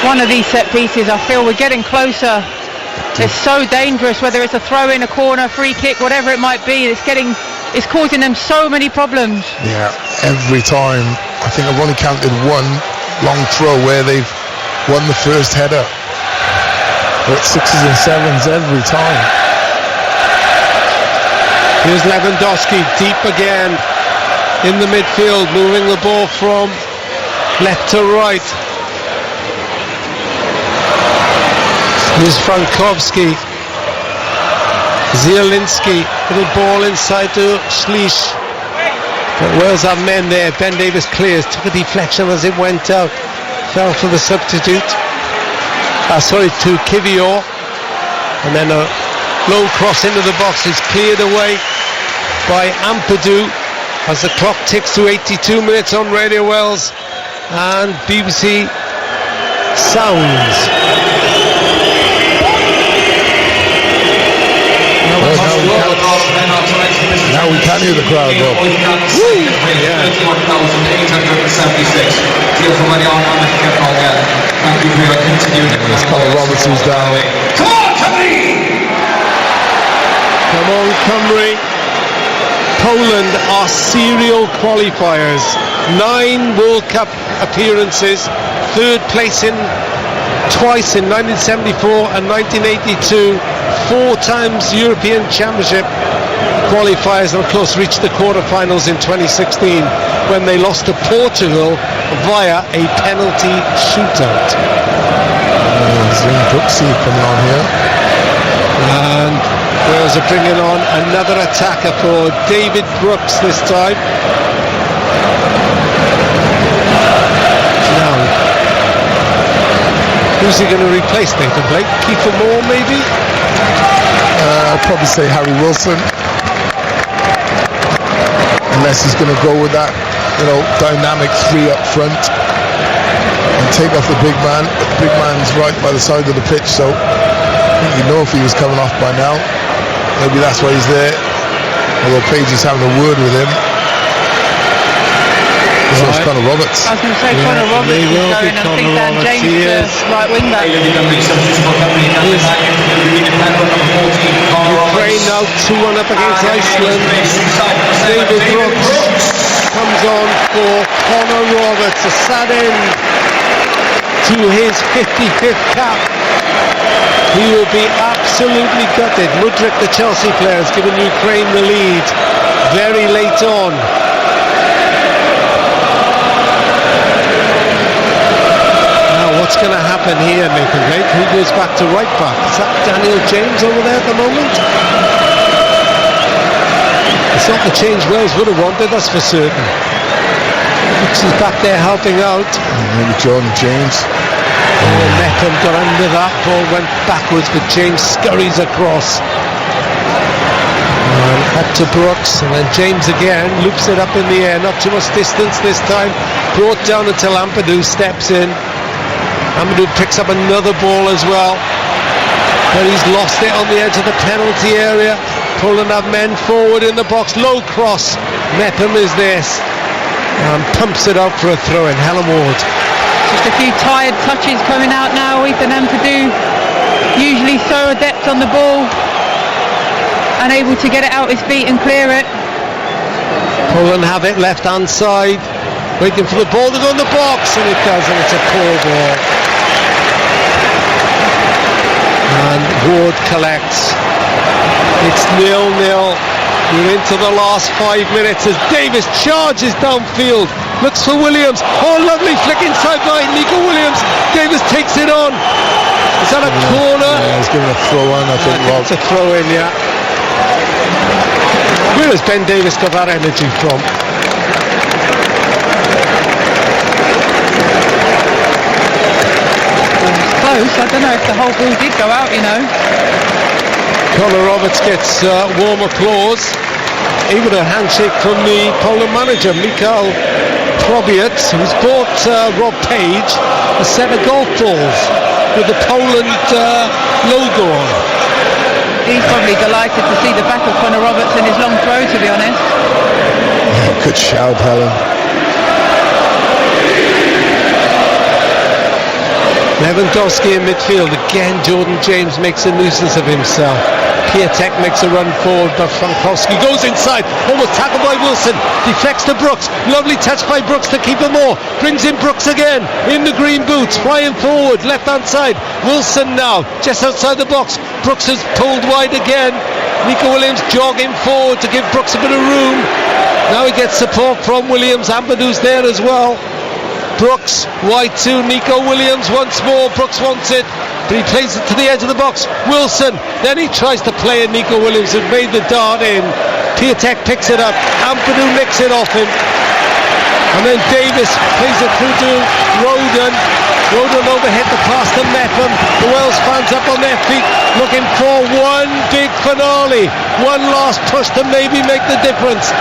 One of these set pieces, I feel we're getting closer. It's so dangerous, whether it's a throw in, a corner, free kick, whatever it might be. It's causing them so many problems. Yeah, every time. I think I've only counted one long throw where they've won the first header. But 6s and 7s every time. Here's Lewandowski deep again in the midfield, moving the ball from left to right. Here's Frankowski. Zielinski, little ball inside to Schlich. But Wales have men there. Ben Davis clears, took a deflection as it went out. Fell for the substitute. To Kivior. And then a low cross into the box is cleared away by Ampadu as the clock ticks to 82 minutes on Radio Wales and BBC Sounds. Now we can hear the crowd, Rob. It's Conor Roberts who's down. Come on, Cymru! Come on, Cymru. Poland are serial qualifiers. 9 World Cup appearances, third place twice in 1974 and 1982, 4 times European Championship qualifiers, and of course reached the quarterfinals in 2016 when they lost to Portugal via a penalty shootout. Zane Brooksy coming on here. And Wales are bringing on another attacker for David Brooks this time. Now, who's he going to replace, Nathan Blake? Kiefer Moore, maybe? I'd probably say Harry Wilson. Unless he's going to go with that, dynamic 3 up front and take off the big man. But the big man's right by the side of the pitch, so I think you'd know if he was coming off by now. Maybe that's why he's there. Although Page is having a word with him. So it's Conor Roberts. I was going to say Conor Roberts is going, and I think Dan James, the right wing back. Ukraine now 2-1 up against Iceland. David Brooks comes on for Conor Roberts. A sad end to his 55th cap. He will be absolutely gutted. Mudryk, the Chelsea player, has given Ukraine the lead very late on. what's going to happen here, Nathan Blake. Who goes back to right back? Is that Daniel James over there at the moment? It's not the change Wales would have wanted, that's for certain. He's back there helping out. Maybe Jordan James. Mepham got under that, ball went backwards, but James scurries across. And up to Brooks, and then James again loops it up in the air, not too much distance this time. Brought down until Ampadu steps in. Ampadu picks up another ball as well, but he's lost it on the edge of the penalty area. Poland have men forward in the box, low cross. Mepham is this, and pumps it out for a throw-in. Helen Ward. Just a few tired touches coming out now. Ethan Ampadu, usually so adept on the ball, unable to get it out his feet and clear it. Poland have it left hand side, waiting for the ball to go in the box, and it does, and it's a poor ball. And Ward collects. It's 0-0. We're into the last 5 minutes as Davis charges downfield, looks for Williams. Oh, lovely flick inside by Nico Williams. Davis takes it on. Is that a corner? Yeah, he's giving a throw in, I think. It's a throw in, yeah. Where has Ben Davis got that energy from? Close. I don't know if the whole ball did go out, you know. Conor Roberts gets warm applause. Even a handshake from the Poland manager, Michał Probiec, who's bought Rob Page a set of golf balls with the Poland logo on. He's probably delighted to see the back of Conor Roberts in his long throw, to be honest. Good shout, Helen. Lewandowski in midfield. Again, Jordan James makes a nuisance of himself. Piatek makes a run forward, but Frankowski goes inside. Almost tackled by Wilson. Deflects to Brooks. Lovely touch by Brooks to keep him more. Brings in Brooks again. In the green boots. Flying forward. Left hand side. Wilson now. Just outside the box. Brooks is pulled wide again. Nico Williams jogging forward to give Brooks a bit of room. Now he gets support from Williams. Ampadu's there as well. Brooks wide to Nico Williams once more. Brooks wants it, but he plays it to the edge of the box. Wilson, then he tries to play and Nico Williams has made the dart in. Piatek picks it up. Ampadu nicks it off him, and then Davis plays it through to Roden. Roden overhit the pass to Mepham. The Wales fans up on their feet, looking for one big finale, one last push to maybe make the difference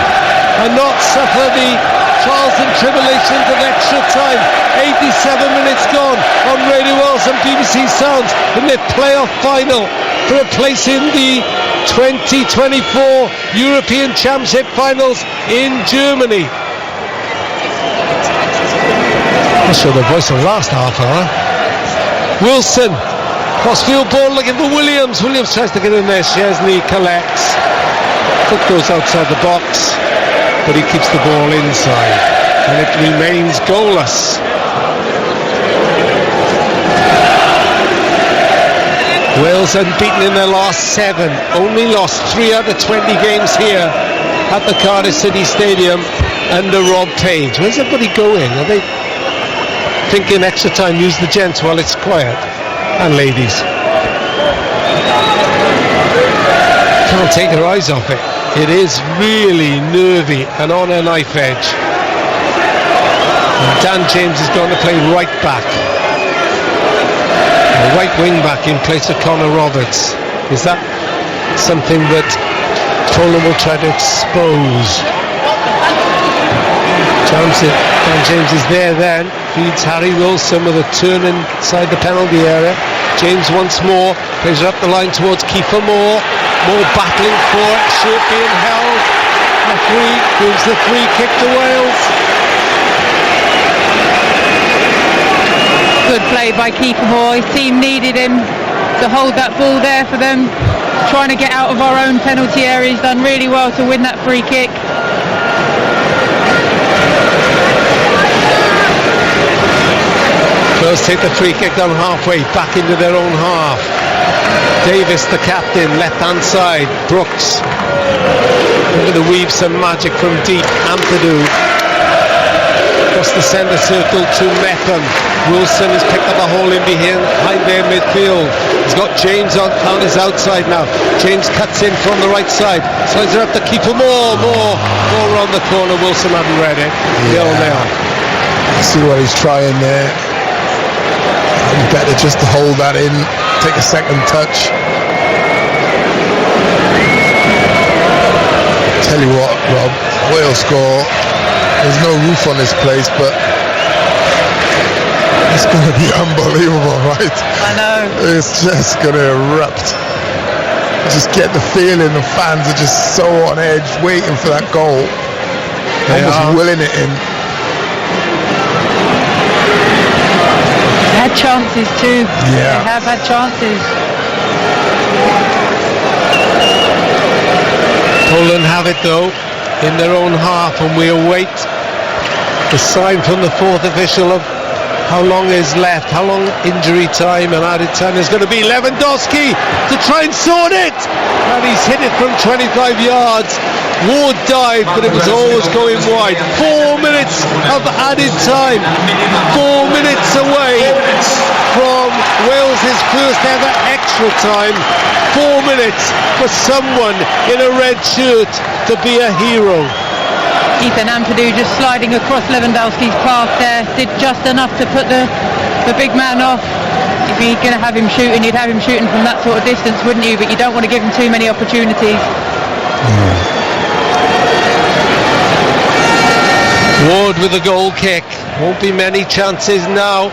and not suffer the trials and tribulations of extra time. 87 minutes gone on Radio Wales and BBC Sounds in the playoff final for a place in the 2024 European Championship finals in Germany. I'll show the voice of the last half hour. Wilson, crossfield ball looking for Williams. Williams tries to get in there. Szczesny collects. Cook goes outside the box, but he keeps the ball inside, and it remains goalless. Wales unbeaten in their last 7, only lost 3 out of 20 games here at the Cardiff City Stadium under Rob Page. Where's everybody going? Are they thinking extra time? Use the gents while it's quiet, and ladies. Can't take their eyes off it. It is really nervy and on a knife edge. And Dan James is going to play right back, a right wing back in place of Conor Roberts. Is that something that Poland will try to expose? Dan James is there then, feeds Harry Wilson with a turn inside the penalty area. James once more plays it up the line towards Kiefer Moore. More battling for it, short being held. Referee gives the free kick to Wales. Good play by Kiefer Moore. His team needed him to hold that ball there for them. Trying to get out of our own penalty area. He's done really well to win that free kick. Wales take the free kick down halfway, back into their own half. Davis, the captain, left hand side. Brooks looking to weave some magic from deep. Ampadu across the centre circle to Mepham. Wilson has picked up a hole in behind their midfield. He's got James on his outside now. James cuts in from the right side. Slides it up to keeper more around the corner. Wilson hadn't read it. Nil-nil. See what he's trying there. Better just to hold that in, take a second touch. Tell you what, Rob, Wales score. There's no roof on this place, but it's going to be unbelievable, right? I know. It's just going to erupt. Just get the feeling the fans are just so on edge, waiting for that goal. Almost willing it in. They had chances too. Yeah. They have had chances. Poland have it though in their own half, and we await the sign from the fourth official of how long is left, how long injury time and added time. There's going to be Lewandowski to try and sort it, and he's hit it from 25 yards. Ward dived, but it was always going wide. 4 minutes of added time, 4 minutes away from Wales's first ever extra time. 4 minutes for someone in a red shirt to be a hero. Ethan Ampadu just sliding across Lewandowski's path there, did just enough to put the big man off. If you're going to have him shooting, you'd have him shooting from that sort of distance, wouldn't you? But you don't want to give him too many opportunities. Ward with a goal kick. Won't be many chances now.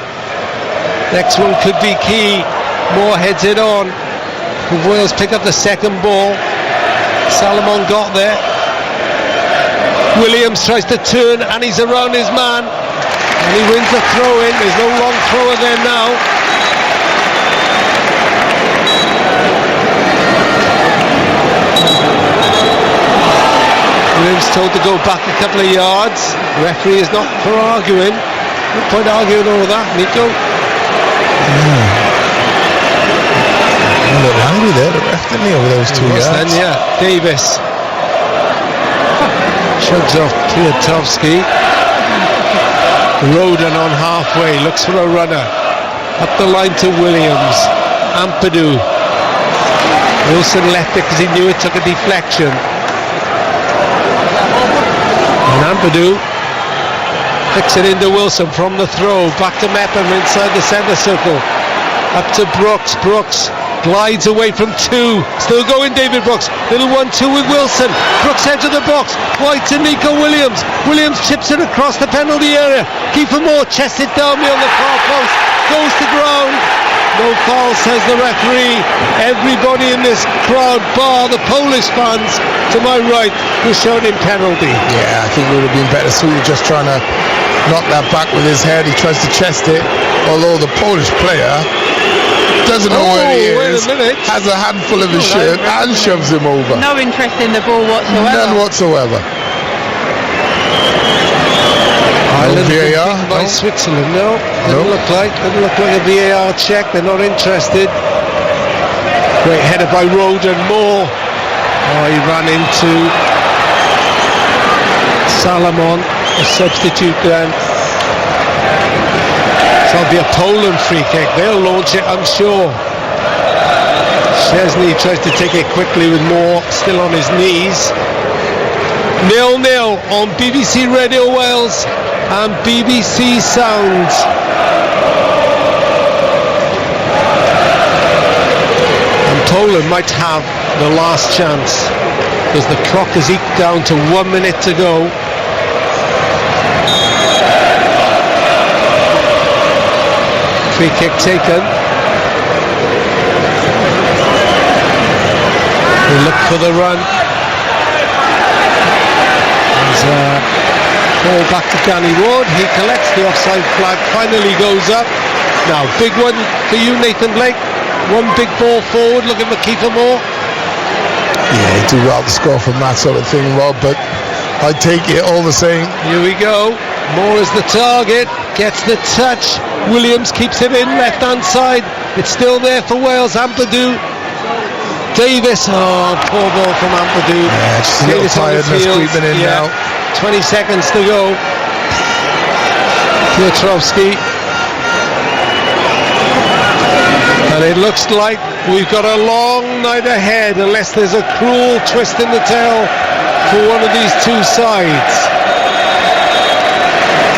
Next one could be key. Moore heads it on. Wales pick up the second ball. Salomon got there. Williams tries to turn and he's around his man. And he wins the throw in. There's no long thrower there now. Williams told to go back a couple of yards. The referee is not for arguing. No point arguing all that, Nico. A little angry there, the ref, didn't he, over those 2 yards? Then, yeah. Davis shoves off Kwiatkowski. Roden on halfway, looks for a runner. Up the line to Williams. Ampadu. Wilson left it because he knew it took a deflection. And Ampadu flicks it into Wilson from the throw. Back to Mepham inside the centre circle. Up to Brooks. Brooks glides away from two. Still going, David Brooks. Little 1-2 with Wilson. Brooks heads to the box. Wide to Nico Williams. Williams chips it across the penalty area. Kiefer Moore chests it down beyond the far post. Goes to ground. No foul, says the referee. Everybody in this crowd, bar the Polish fans to my right, was shown in penalty. Yeah, I think it would have been better suited just trying to knock that back with his head. He tries to chest it, although the Polish player doesn't know where he is, has a handful of his shirt and shoves him over. No interest in the ball whatsoever. None whatsoever. Ireland VAR? by Switzerland, no. Didn't look like a VAR check. They're not interested. Great header by Roden. Moore. Oh, he ran into Salomon, a substitute then. So it'll be a Poland free kick. They'll launch it, I'm sure. Szczesny tries to take it quickly with Moore still on his knees. 0-0 on BBC Radio Wales and BBC Sounds. And Poland might have the last chance because the clock is eked down to 1 minute to go. Free kick taken. They look for the run. Ball back to Danny Ward. He collects the offside flag. Finally goes up. Now, big one for you, Nathan Blake. One big ball forward, looking for Kiefer Moore. Yeah, he do well to score from that sort of thing, Rob, but I take it all the same. Here we go. Moore is the target. Gets the touch. Williams keeps it in left hand side. It's still there for Wales. Ampadu. Davis. Oh, poor ball from Ampadu. Yeah, just a little tiredness creeping in now. 20 seconds to go. Piotrowski. And it looks like we've got a long night ahead unless there's a cruel twist in the tail for one of these two sides.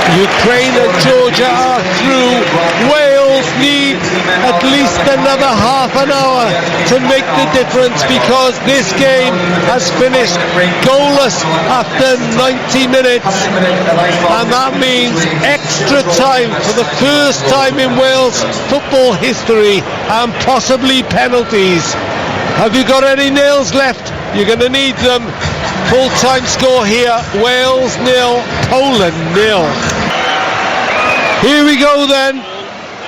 Ukraine and Georgia are through. Wales need at least another half an hour to make the difference, because this game has finished goalless after 90 minutes, and that means extra time for the first time in Wales football history, and possibly penalties. Have you got any nails left? You're going to need them. Full-time score here: Wales 0, Poland 0. Here we go then.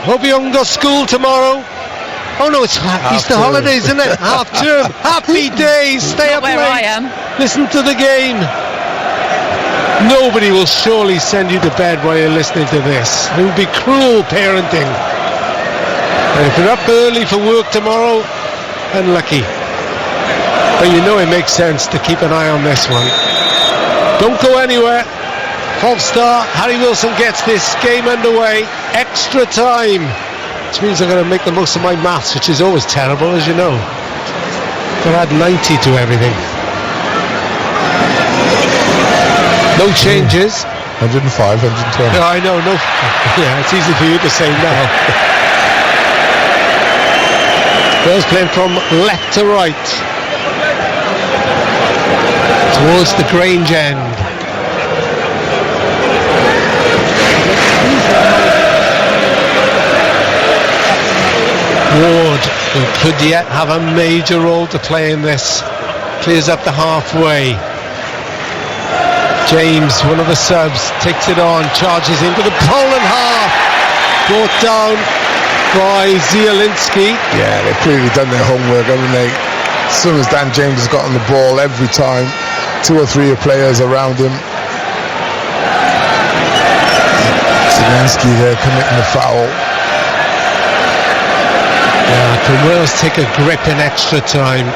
Hope you haven't got school tomorrow. Oh no, it's Easter holidays, isn't it? Half term. Happy days. Stay up where late. I am. Listen to the game. Nobody will surely send you to bed while you're listening to this. It would be cruel parenting. And if you're up early for work tomorrow, unlucky. But you know it makes sense to keep an eye on this one. Don't go anywhere. False start. Harry Wilson gets this game underway. Extra time, which means I'm going to make the most of my maths, which is always terrible, as you know. Got to add 90 to everything. No changes. 105, 120. No, I know. No. Yeah, it's easy for you to say now. Wales playing from left to right towards the Grange end. Ward, who could yet have a major role to play in this, clears up the halfway. James, one of the subs, takes it on, charges into the Poland half, brought down by Zielinski. Yeah, they've clearly done their homework, haven't they? As soon as Dan James has got on the ball, every time, 2 or 3 players around him. Zielinski there committing the foul. Yeah, can Wales take a grip in extra time?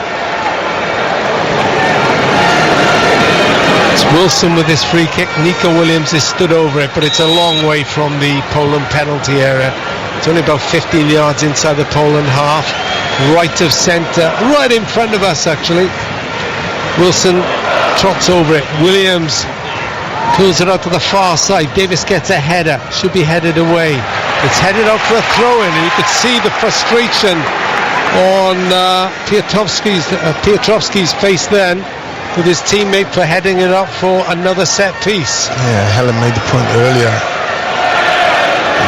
It's Wilson with his free kick. Nico Williams has stood over it, but it's a long way from the Poland penalty area. It's only about 15 yards inside the Poland half, right of centre, right in front of us actually. Wilson trots over it. Williams pulls it out to the far side. Davis gets a header, should be headed away. It's headed out for a throw-in, and you could see the frustration on Piotrowski's face then, with his teammate for heading it up for another set piece. Yeah, Helen made the point earlier.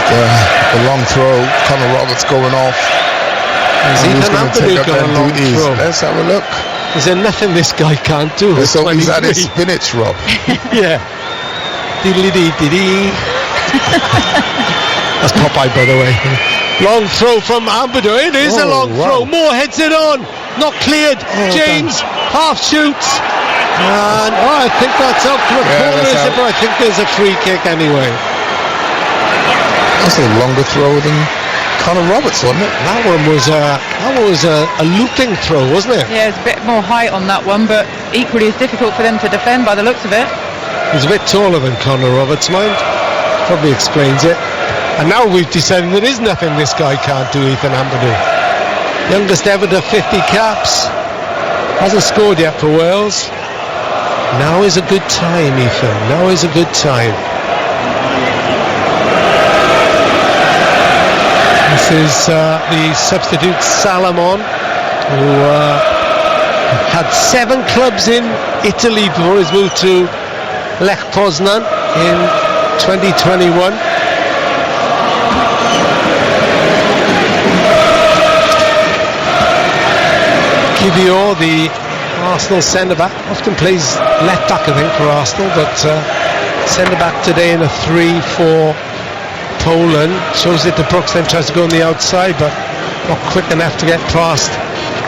The long throw, Conor Roberts going off. Is Ethan Ampadu got a long throw? Let's have a look. Is there nothing this guy can't do? Let's hope he's had his spinach, Rob. Yeah. Diddly-dee-dee-dee. That's Popeye, by the way. Long throw from Ampadu. It is a long throw. Moore heads it on. Not cleared. James half shoots. And I think that's up to a corner, but I think there's a free kick anyway. That's a longer throw than Conor Roberts, wasn't it? That one was a looping throw, wasn't it? Yeah, it's a bit more height on that one, but equally as difficult for them to defend by the looks of it. He's a bit taller than Conor Roberts, mind. Probably explains it. And now we've decided there is nothing this guy can't do, Ethan Ampadu. Youngest ever to 50 caps. Hasn't scored yet for Wales. Now is a good time, Ethan. Now is a good time. This is the substitute Salomon, who had 7 clubs in Italy before his move to Lech Poznan in 2021. Kivior, the Arsenal centre-back, often plays left-back, I think, for Arsenal, but centre-back today in a 3-4 Poland. Shows it to Brooks, then tries to go on the outside, but not quick enough to get past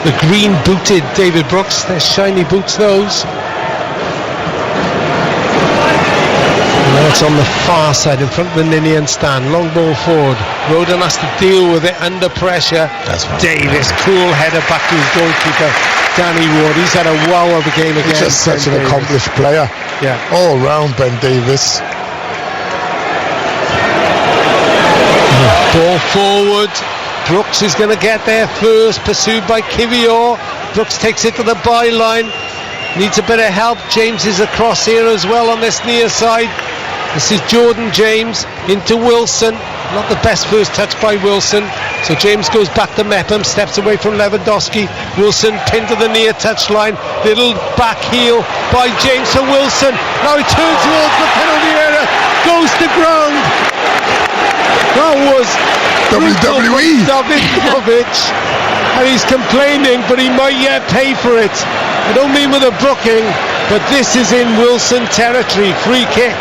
the green-booted David Brooks. They're shiny boots, those. Now it's on the far side in front of the Ninian stand. Long ball forward. Roden has to deal with it under pressure. That's right. Davis, cool header back to his goalkeeper, Danny Ward. He's had a wow of a game again. He's just such an accomplished player. Yeah. All round, Ben Davis. Ball forward. Brooks is going to get there first, pursued by Kiwior. Brooks takes it to the byline. Needs a bit of help. James is across here as well on this near side. This is Jordan James into Wilson. Not the best first touch by Wilson. So James goes back to Mepham, steps away from Lewandowski. Wilson pinned to the near touchline. Little back heel by James to Wilson. Now he turns towards the penalty area. Goes to ground. That was WWE. Davidovic. And he's complaining, but he might yet pay for it. I don't mean with a booking, but this is in Wilson territory. Free kick.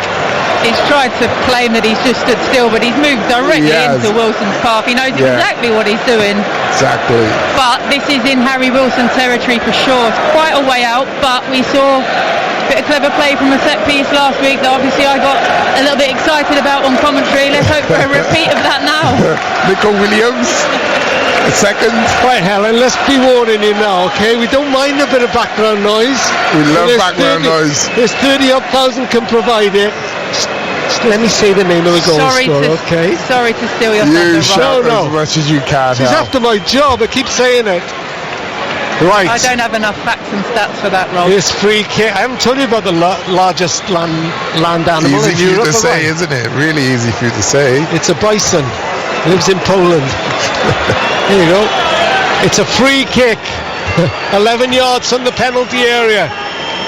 He's tried to claim that he's just stood still, but he's moved directly into Wilson's path. He knows exactly what he's doing. Exactly. But this is in Harry Wilson territory for sure. It's quite a way out, but we saw a bit of clever play from a set piece last week that obviously I got a little bit excited about on commentary. Let's hope for a repeat of that now. Nico Williams, a second. Right, Helen, let's be warning you now, okay? We don't mind a bit of background noise. We love background noise. There's 30,000 can provide it. Just let me say the name of the goal scorer, okay? Sorry to steal your thunder, You shout No. as much as you can. She's after my job, I keep saying it. Right. I don't have enough facts and stats for that, Rob. This free kick. I haven't told you about the largest land animal Easy in for you Europe. to say, isn't it? Really easy for you to say. It's a bison. Lives in Poland. There you go. It's a free kick. 11 yards from the penalty area.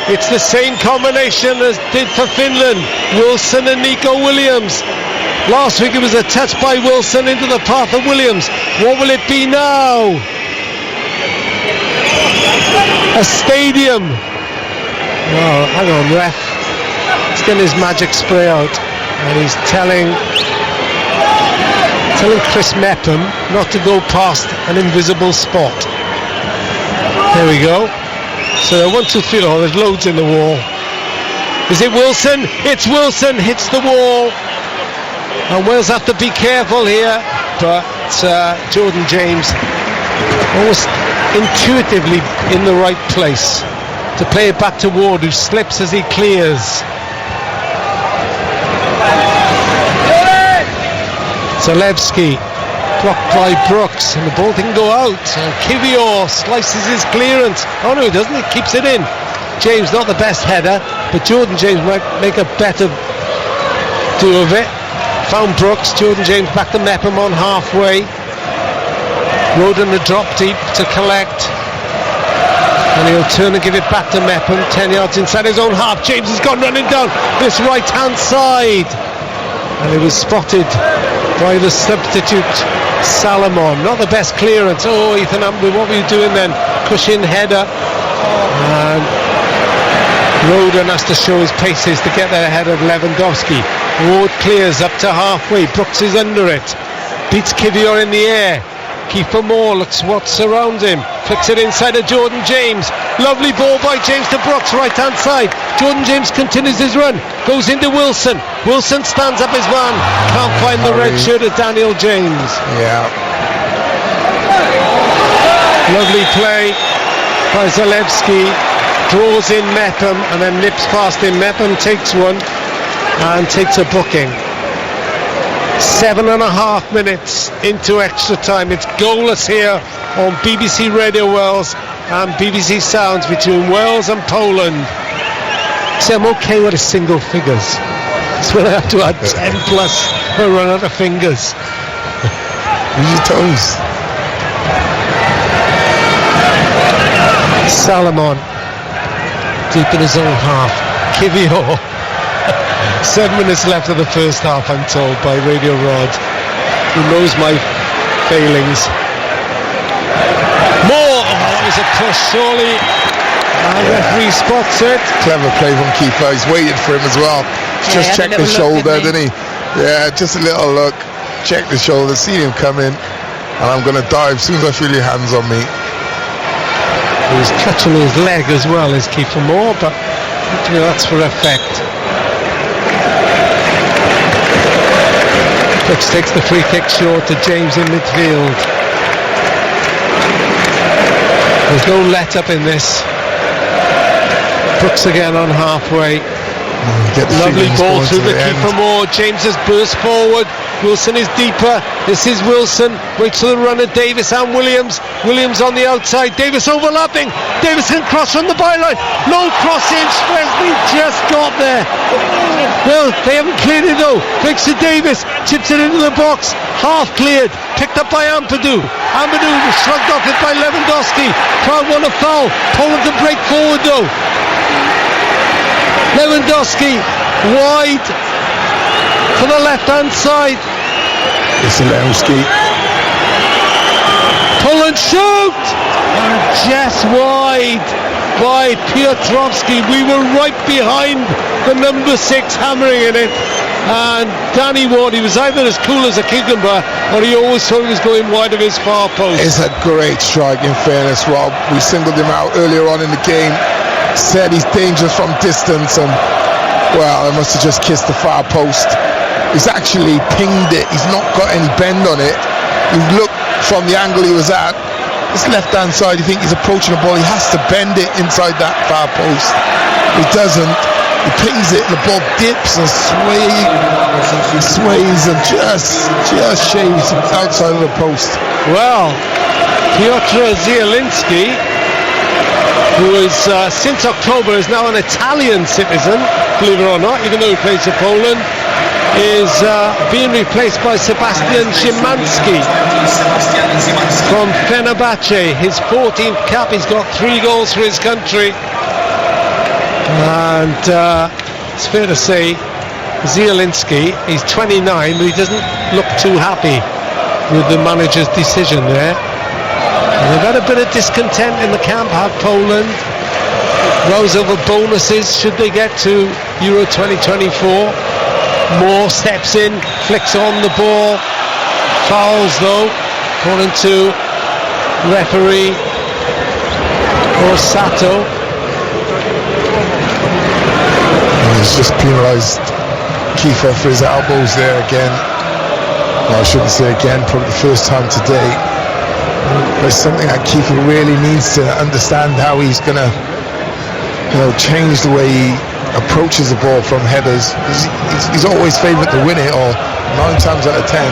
It's the same combination as did for Finland. Wilson and Nico Williams. Last week it was a touch by Wilson into the path of Williams. What will it be now? A stadium. Oh, hang on, ref. He's getting his magic spray out, and he's telling Chris Mepham not to go past an invisible spot. There we go. So 1, 2, 3. Oh, there's loads in the wall. Is it Wilson? It's Wilson. Hits the wall. And Wales have to be careful here. But Jordan James almost intuitively in the right place to play it back to Ward, who slips as he clears. Zalewski blocked by Brooks, and the ball didn't go out. And Kiwior slices his clearance. Oh no, he doesn't. He keeps it in. James, not the best header, but Jordan James might make a better do of it. Found Brooks. Jordan James back to Mepham on halfway. Roden the drop deep to collect, and he'll turn and give it back to Mepham. 10 yards inside his own half. James has gone running down this right hand side, and it was spotted by the substitute Salomon. Not the best clearance. Oh, Ethan Ampadu, what were you doing then? Cushion header, and Roden has to show his paces to get there ahead of Lewandowski. Ward clears up to halfway. Brooks is under it, beats Kiwior in the air. Kiefer Moore looks what surrounds him, flicks it inside of Jordan James. Lovely ball by James to Brooks, right hand side. Jordan James continues his run, goes into Wilson. Wilson stands up his man, can't find the red shirt of Daniel James. Yeah. Lovely play by Zalewski, draws in Mepham and then nips past him. Mepham takes one and takes a booking. 7.5 minutes into extra time. It's goalless here on BBC Radio Wales and BBC Sounds between Wales and Poland. So I'm okay with the single figures. It's when I have to add 10 plus I run out of fingers. Use your toes. Salomon deep in his own half. Kiwior. 7 minutes left of the first half, I'm told by Radio Rod, who knows my failings. Moore! Oh, that was a push, surely. And referee spots it. Clever play from Kiefer. He's waited for him as well. Just checked the shoulder, didn't he? Yeah, just a little look. Check the shoulder, see him coming, and I'm going to dive as soon as I feel your hands on me. He was clutching his leg as well as Kiefer Moore, but that's for effect. Brooks takes the free kick short to James in midfield. There's no let up in this. Brooks again on halfway. Lovely ball going through to the end. keeper Moore. James has burst forward. Wilson is deeper. This is Wilson. Waits for the run of Davis and Williams. Williams on the outside. Davis overlapping. Davis can cross from the byline. Low cross in. Wesley just got there. Well, they haven't cleared it though. Flicks to Davis. Chips it into the box. Half cleared. Picked up by Ampadu. Ampadu was shrugged off it by Lewandowski. Crowd want a foul. Poland to break forward though. Lewandowski wide for the left hand side. It's Zelensky. Poland shoot and just wide by Piotrowski. We were right behind the number 6 hammering in it, and Danny Ward, he was either as cool as a cucumber or he always thought he was going wide of his far post. It's a great strike, in fairness, Rob. We singled him out earlier on in the game, said he's dangerous from distance, and well, I must have just kissed the far post. He's actually pinged it. He's not got any bend on it. You look from the angle he was at, his left hand side, you think he's approaching the ball, he has to bend it inside that far post. He doesn't. He pings it and the ball dips and sways and just shaves outside of the post. Well, Piotr Zielinski, who is since October is now an Italian citizen, believe it or not, even though he plays for Poland, is being replaced by Sebastian Szymanski from Fenerbahce. His 14th cap. He's got 3 goals for his country, and it's fair to say Zielinski, he's 29, but he doesn't look too happy with the manager's decision there. And they've had a bit of discontent in the camp, have Poland. Rows over bonuses should they get to Euro 2024. Moore steps in, flicks on the ball, fouls though, according to referee Orsato. He's just penalised Kiefer for his elbows there again. Well, I shouldn't say again, probably the first time today. But it's something that Kiefer really needs to understand, how he's going to change the way he approaches the ball from headers. He's always favourite to win it, or 9 times out of 10.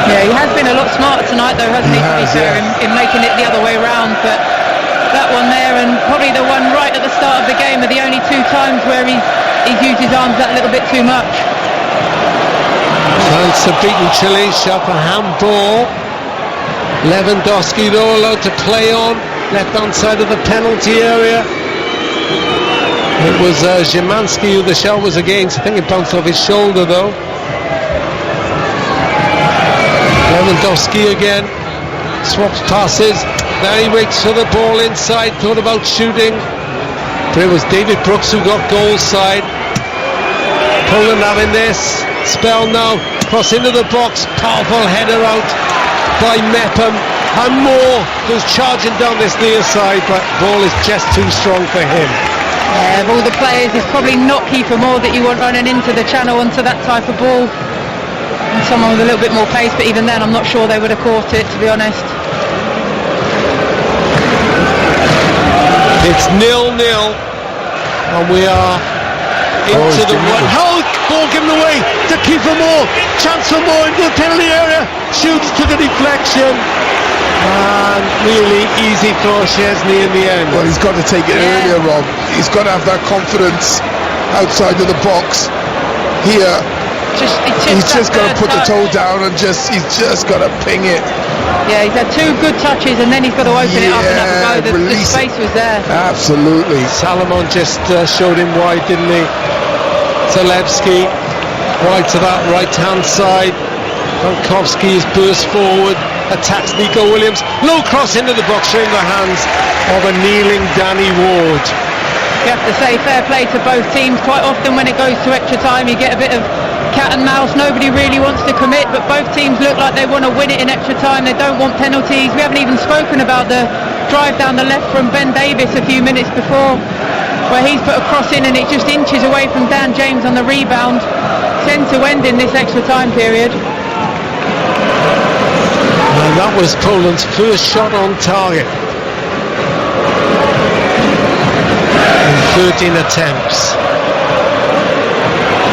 Yeah, he has been a lot smarter tonight though, hasn't he, to be fair, in making it the other way round. But that one there and probably the one right at the start of the game are the only 2 times where he's used his arms that little bit too much. France have beaten Chile, shot for handball. Lewandowski though allowed to play on left hand side of the penalty area. It was Szymanski who the shot was against. I think it bounced off his shoulder though. Lewandowski again swaps passes. Now he waits for the ball inside, thought about shooting, but it was David Brooks who got goal side. Poland having this spell now, cross into the box, powerful header out by Mepham, and Moore goes charging down this near side, but ball is just too strong for him. Yeah, of all the players, it's probably not Kiefer Moore that you want running into the channel onto that type of ball. And someone with a little bit more pace, but even then I'm not sure they would have caught it, to be honest. It's 0-0 and we are into the one. Oh, ball given away to Kiefer Moore. Chance for Moore into the penalty area. Shoots, took a deflection, and really easy for Szczesny in the end. Well, he's got to take it earlier, Rob. He's got to have that confidence outside of the box. Here, he's just got to put the toe down and he's just got to ping it. Yeah, he's had 2 good touches and then he's got to open it up and have a go. The space was there. Absolutely. Salomon just showed him wide, didn't he? Zalewski wide to that right hand side. Frankowski is burst forward, attacks Nico Williams. Low cross into the box, showing the hands of a kneeling Danny Ward. You have to say fair play to both teams. Quite often when it goes to extra time you get a bit of cat and mouse. Nobody really wants to commit, but both teams look like they want to win it in extra time. They don't want penalties. We haven't even spoken about the drive down the left from Ben Davis a few minutes before, where he's put a cross in and it just inches away from Dan James on the rebound. It's end to end in this extra time period. And that was Poland's first shot on target. In 13 attempts.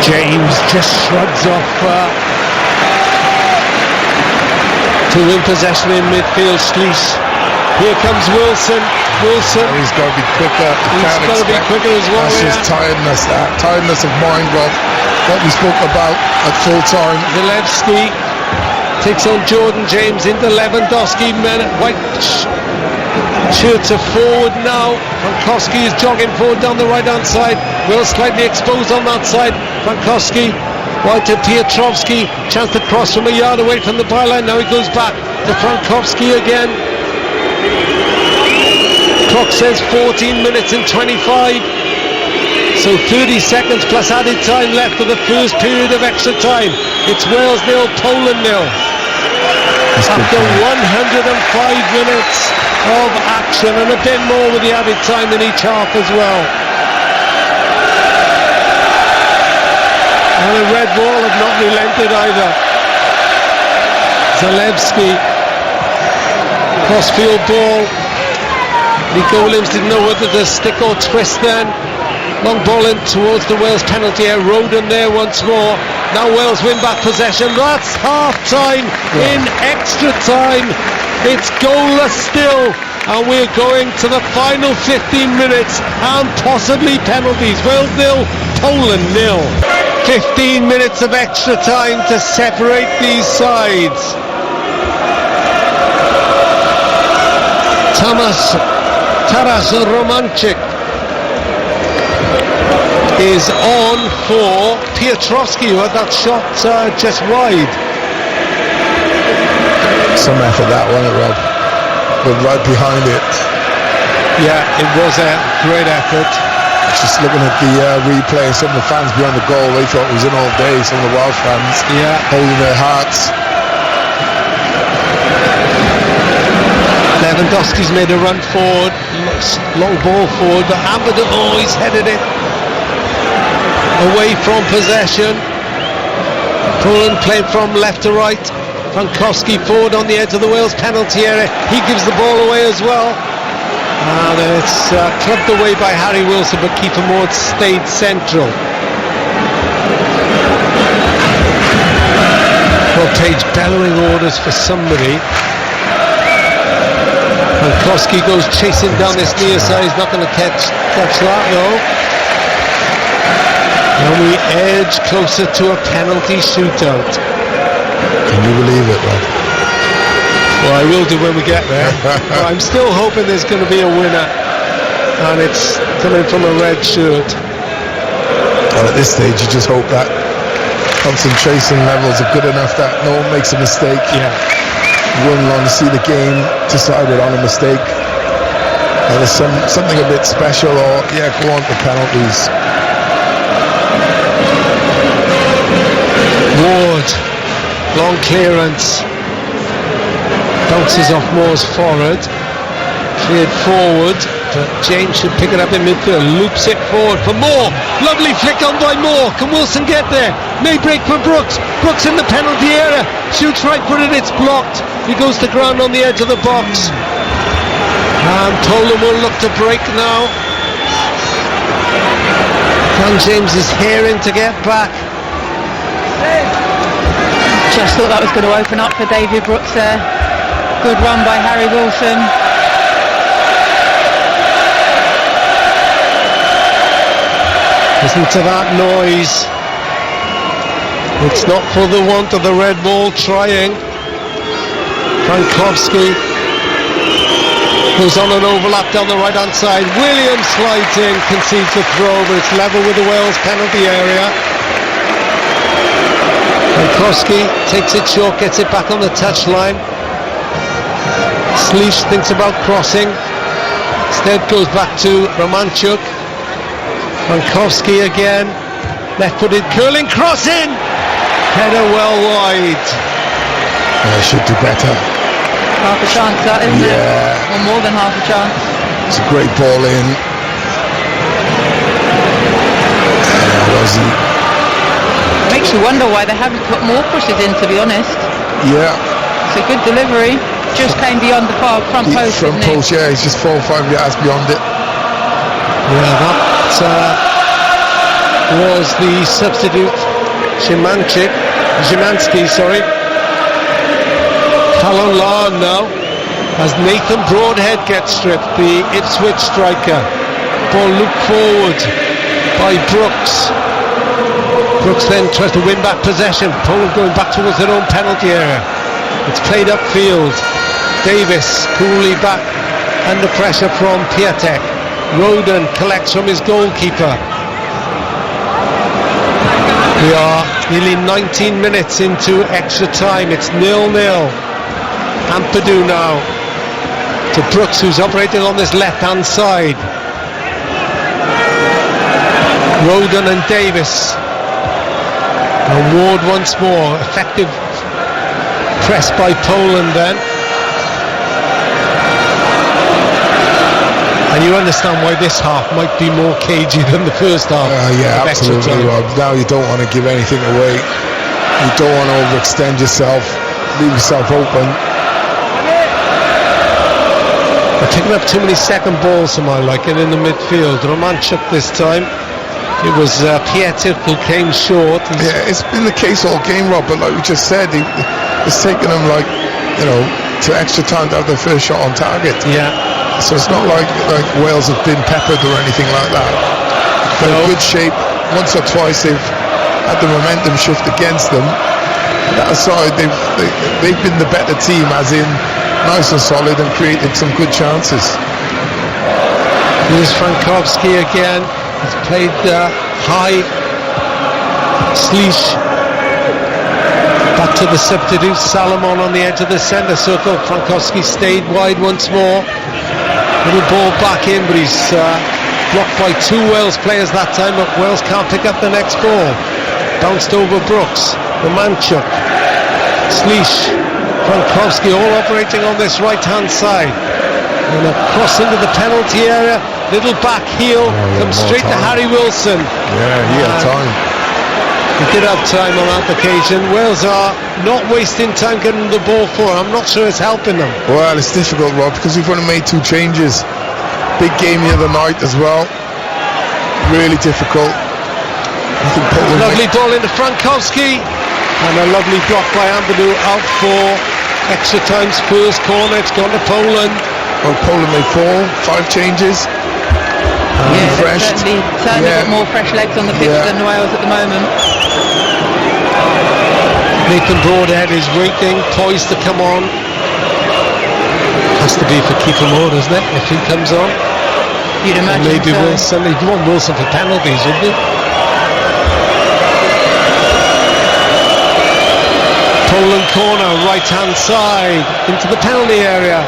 James just shrugs off to win possession in midfield. Schliess. Here comes Wilson. He's got to be quicker. He's got to be quicker as well. That's just tiredness of mind, Rob. What we spoke about at full time. Zalewski takes on Jordan James into Lewandowski. White shirts are forward now. Frankowski is jogging forward down the right hand side. Will slightly exposed on that side. Frankowski wide to Piotrowski. Chance to cross from a yard away from the byline. Now he goes back to Frankowski again. Clock says 14 minutes and 25. So 30 seconds plus added time left of the first period of extra time. It's Wales 0, Poland 0. After 105 minutes of action, and a bit more with the added time in each half as well. And the Red Wall have not relented either. Zalewski, crossfield ball. Nico Williams didn't know whether to stick or twist then. Long ball in towards the Wales penalty area. Roden there once more. Now Wales win back possession. That's half time in extra time. It's goalless still, and we're going to the final 15 minutes and possibly penalties. Wales 0, Poland 0. 15 minutes of extra time to separate these sides. Taras Romanchik is on for Piotrowski, who had that shot just wide. Some effort that one, Rob. But right behind it. Yeah, it was a great effort. Just looking at the replay, some of the fans behind the goal, they thought it was in all day. Some of the Welsh fans, holding their hearts. Lewandowski's made a run forward, long ball forward, but Amadou, he's headed it away from possession. Poland played from left to right. Frankowski forward on the edge of the Wales penalty area. He gives the ball away as well. And it's clubbed away by Harry Wilson, but Kiefer Moore stayed central. Rob Page bellowing orders for somebody. Frankowski goes chasing down this near side. He's not going to catch that though. And we edge closer to a penalty shootout. Can you believe it, Rob? Well, I will do when we get there. I'm still hoping there's going to be a winner, and it's coming from a red shirt. Well, at this stage, you just hope that concentration levels are good enough that no one makes a mistake. Yeah. You wouldn't want to see the game decided on a mistake. And there's something a bit special, or go on to penalties. Ward, long clearance, bounces off Moore's forward, cleared forward, but James should pick it up in midfield, loops it forward for Moore. Lovely flick on by Moore. Can Wilson get there? May break for Brooks. Brooks in the penalty area, shoots right-footed, it's blocked. He goes to ground on the edge of the box. And Poland will look to break now. John James is herring to get back. Just thought that was going to open up for David Brooks there. Good run by Harry Wilson. Listen to that noise. It's not for the want of the red ball trying. Frankowski goes on an overlap down the right hand side. Williams slides in, concedes the throw, but it's level with the Wales penalty area. Frankowski takes it short, gets it back on the touchline. Schliess thinks about crossing. Instead goes back to Romanchuk. Frankowski again. Left-footed curling cross in. Header well wide. They should do better. Half a chance that, isn't it? Or more than half a chance. It's a great ball in. Makes you wonder why they haven't put more pushes in, to be honest. Yeah. It's a good delivery. Just came beyond the front post. Front post, he's just 4 or 5 yards beyond it. Yeah, that was the substitute, Szymanski, sorry. Fallon Lawn now, as Nathan Broadhead gets stripped, the Ipswich striker. Ball looped forward by Brooks. Brooks then tries to win back possession. Poland going back towards their own penalty area. It's played upfield. Davis coolly back under pressure from Piatek. Roden collects from his goalkeeper. We are nearly 19 minutes into extra time. It's 0-0. Ampadu now to Brooks, who's operating on this left-hand side. Roden and Davis. And Ward once more. Effective press by Poland then. And you understand why this half might be more cagey than the first half. Yeah, absolutely, Rob. Now you don't want to give anything away. You don't want to overextend yourself. Leave yourself open. They're picking up too many second balls for my liking in the midfield. Romanchuk this time. It was Piatek who came short. Yeah, it's been the case all game, Rob, but like we just said, it's taken them to extra time to have their first shot on target. Yeah. So it's not like Wales have been peppered or anything like that. They're in good shape. Once or twice they've had the momentum shift against them. That aside, they've been the better team, as in nice and solid, and created some good chances. Here's Frankowski again. He's played high. Slish back to the substitute. Salomon on the edge of the centre circle. Frankowski stayed wide once more. Little ball back in, but he's blocked by two Wales players that time, but Wales can't pick up the next ball. Bounced over Brooks. Romanchuk. Slish. Frankowski all operating on this right-hand side. And a cross into the penalty area. Little back heel. Comes straight to Harry Wilson. Yeah, he had time. He did have time on that occasion. Wales are not wasting time getting the ball forward. I'm not sure it's helping them. Well, it's difficult, Rob, because we've only made 2 changes. Big game the other night as well. Really difficult. I think lovely ball into Frankowski. And a lovely block by Ampadu out for extra time's first corner. It's gone to Poland. Well, Poland made 5 changes. Yeah, certainly got more fresh legs on the pitch than Wales at the moment. Nathan Broadhead is waiting, poised to come on. Has to be for Keeper Moore, doesn't it? If he comes on, you'd imagine. Maybe so. Wilson. You'd want Wilson for penalties, wouldn't you? Poland corner, right-hand side, into the penalty area.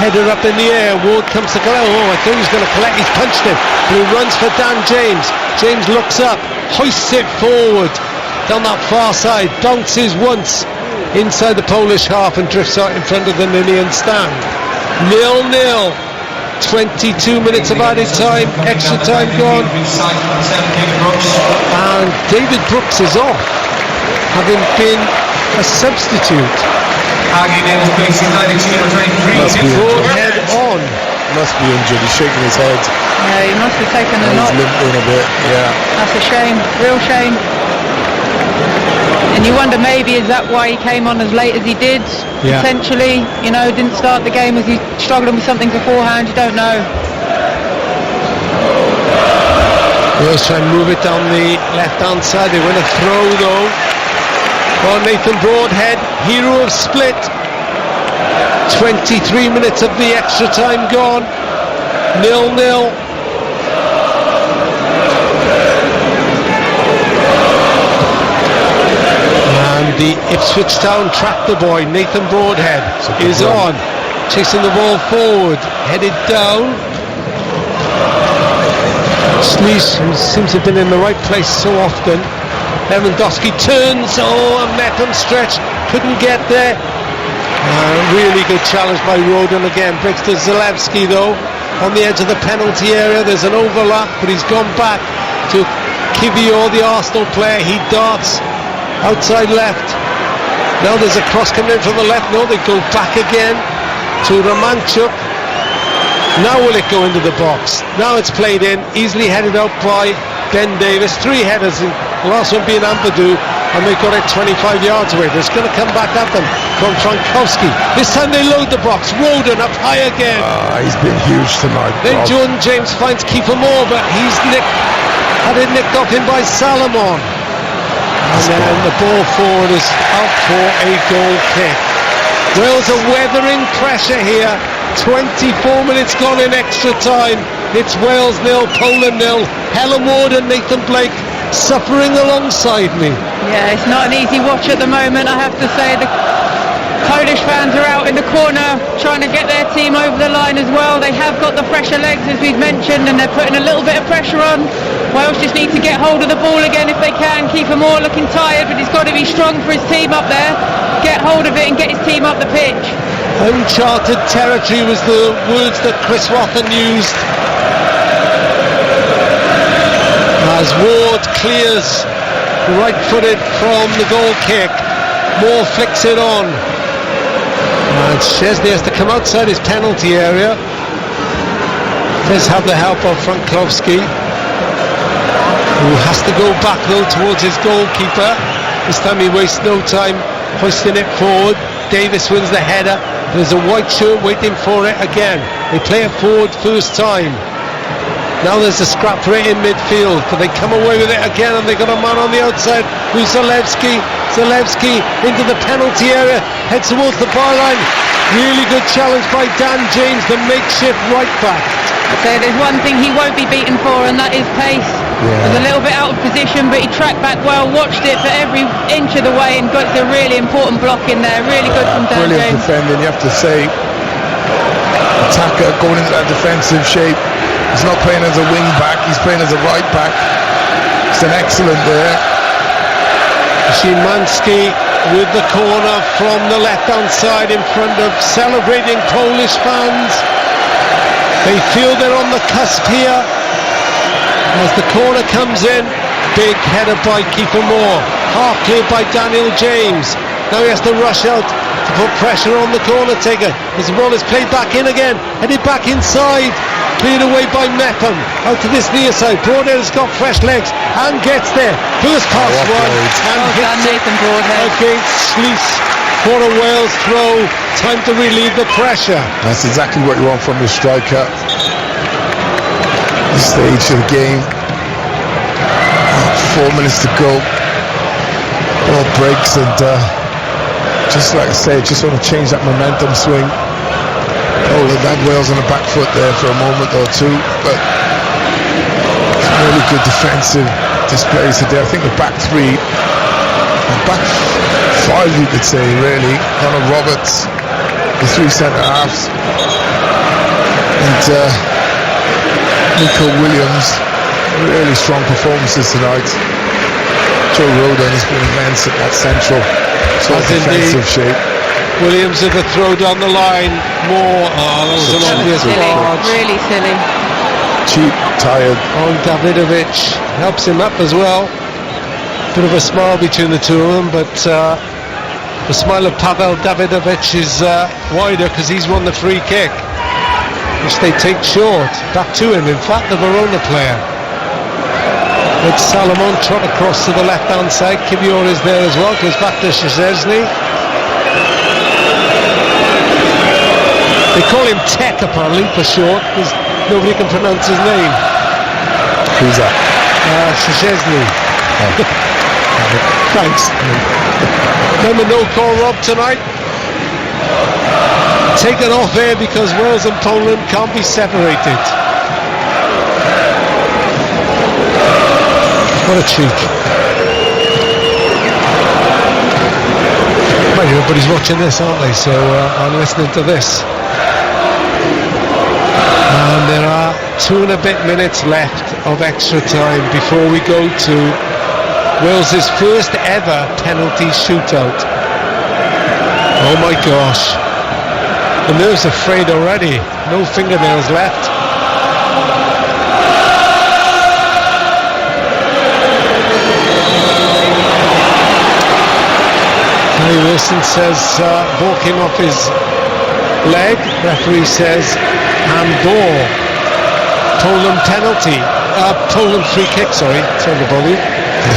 Header up in the air. Ward comes to collect. Oh, I thought he was going to collect. He's punched him. But he runs for Dan James. James looks up, hoists it forward down that far side, bounces once inside the Polish half and drifts out in front of the Ninian stand. 0-0. 22 minutes of added time. Extra time gone. And David Brooks is off, having been a substitute. Broadhead on. Must be injured. He's shaking his head. Yeah, he must have taken a knock. He's limping a bit. Yeah. That's a shame. Real shame. And you wonder, maybe is that why he came on as late as he did? Yeah. Potentially, didn't start the game. Was he struggling with something beforehand? You don't know. Wales try and move it down the left-hand side. They win a throw though. Oh, Nathan Broadhead, hero of Split. 23 minutes of the extra time gone. 0-0. And the Ipswich Town tractor boy, Nathan Broadhead, is on. Chasing the ball forward. Headed down. Slice, who seems to have been in the right place so often. Lewandowski turns, a Meckham stretch, couldn't get there. Really good challenge by Roden again. Breaks to Zalewski though, on the edge of the penalty area. There's an overlap, but he's gone back to Kivior, the Arsenal player. He darts outside left. Now there's a cross coming in from the left. No, they go back again to Romanchuk. Now will it go into the box? Now it's played in, easily headed out by Ben Davis. 3 headers, the last one being Ampadu, and they've got it 25 yards away. It's going to come back at them from Frankowski. This time they load the box. Roden up high again. He's been huge tonight. Then Jordan James finds Kiefer Moore, but he's had it nicked off him by Salomon. And then the ball forward is out for a goal kick. Wales are weathering pressure here. 24 minutes gone in extra time. It's Wales 0, Poland 0. Helen Ward and Nathan Blake suffering alongside me. Yeah, it's not an easy watch at the moment, I have to say. The Polish fans are out in the corner trying to get their team over the line as well. They have got the fresher legs, as we've mentioned, and they're putting a little bit of pressure on. Wales just need to get hold of the ball again if they can. Kiefer Moore looking tired, but he's got to be strong for his team up there. Get hold of it and get his team up the pitch. Uncharted territory was the words that Chris Wathen used as Ward clears right-footed from the goal kick. Moore flicks it on, and Szczesny has to come outside his penalty area. Does have the help of Frankowski, who has to go back though towards his goalkeeper. This time he wastes no time hoisting it forward. Davis wins the header. There's a white shirt waiting for it again. They play it forward first time. Now there's a scrap right in midfield, but they come away with it again, and they got a man on the outside who's Zalewski. Zalewski into the penalty area, heads towards the bar line. Really good challenge by Dan James, the makeshift right back. So there's one thing he won't be beaten for, and that is pace. Yeah. Was a little bit out of position, but he tracked back well, watched it for every inch of the way, and got a really important block in there. Really good from Dan Brilliant James. defending, you have to say. Attacker going into that defensive shape. He's not playing as a wing back, he's playing as a right back. It's an excellent there. Szymanski with the corner from the left-hand side in front of celebrating Polish fans. They feel they're on the cusp here. As the corner comes in, big header by Kiefer Moore, half cleared by Daniel James. Now he has to rush out to put pressure on the corner taker. As the ball is played back in again, headed back inside, cleared away by Mepham. Out to this near side, Broadhead has got fresh legs and gets there. First pass one, and hits it against Schlieff for a Wales throw. Time to relieve the pressure. That's exactly what you want from your striker. This stage of the game, 4 minutes to go. Ball breaks, and just like I say, just want to change that momentum swing. Poland had Wales on the back foot there for a moment or two, but really good defensive displays today. I think the back three, back five you could say really. Conor Roberts, the 3 centre halves, and Nico Williams. Really strong performances tonight. Joe Roden has been immense at that central sort of defensive shape. Williams with a throw down the line. Moore, that was an obvious barge. Really silly. Cheap, tired. On Davidovic, helps him up as well. Bit of a smile between the two of them, but the smile of Pavel Davidovic is wider because he's won the free kick, which they take short. Back to him, in fact, the Verona player. It's Salomon trot across to the left-hand side. Kivior is there as well, goes back to Szczesny. They call him Tech apparently for short, because nobody can pronounce his name. Who's that? Szczesny. Thanks. Remember no call Rob tonight? Taken off air because Wales and Poland can't be separated. What a cheek. Well, everybody's watching this, aren't they? So I'm listening to this. And there are 2 and a bit minutes left of extra time before we go to Wales's first ever penalty shootout. Oh my gosh. The nerves are frayed already. No fingernails left. Harry Wilson says ball came off his leg. Referee says handball. Poland penalty. Poland free kick, sorry. Turn the volume.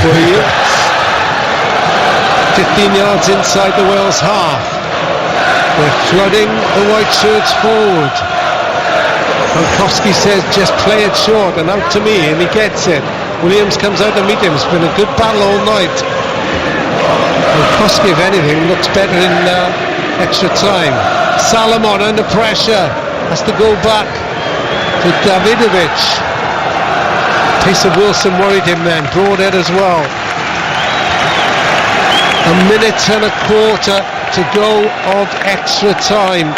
For you. 15 yards inside the Wales half. They're flooding the white shirts forward. Frankowski says just play it short and out to me, and he gets it. Williams comes out to meet him. It's been a good battle all night. Frankowski, if anything, looks better in extra time. Salomon under pressure, has to go back to Davidovic. Pace of Wilson worried him then. Broadhead as well. A minute and a quarter to go of extra time.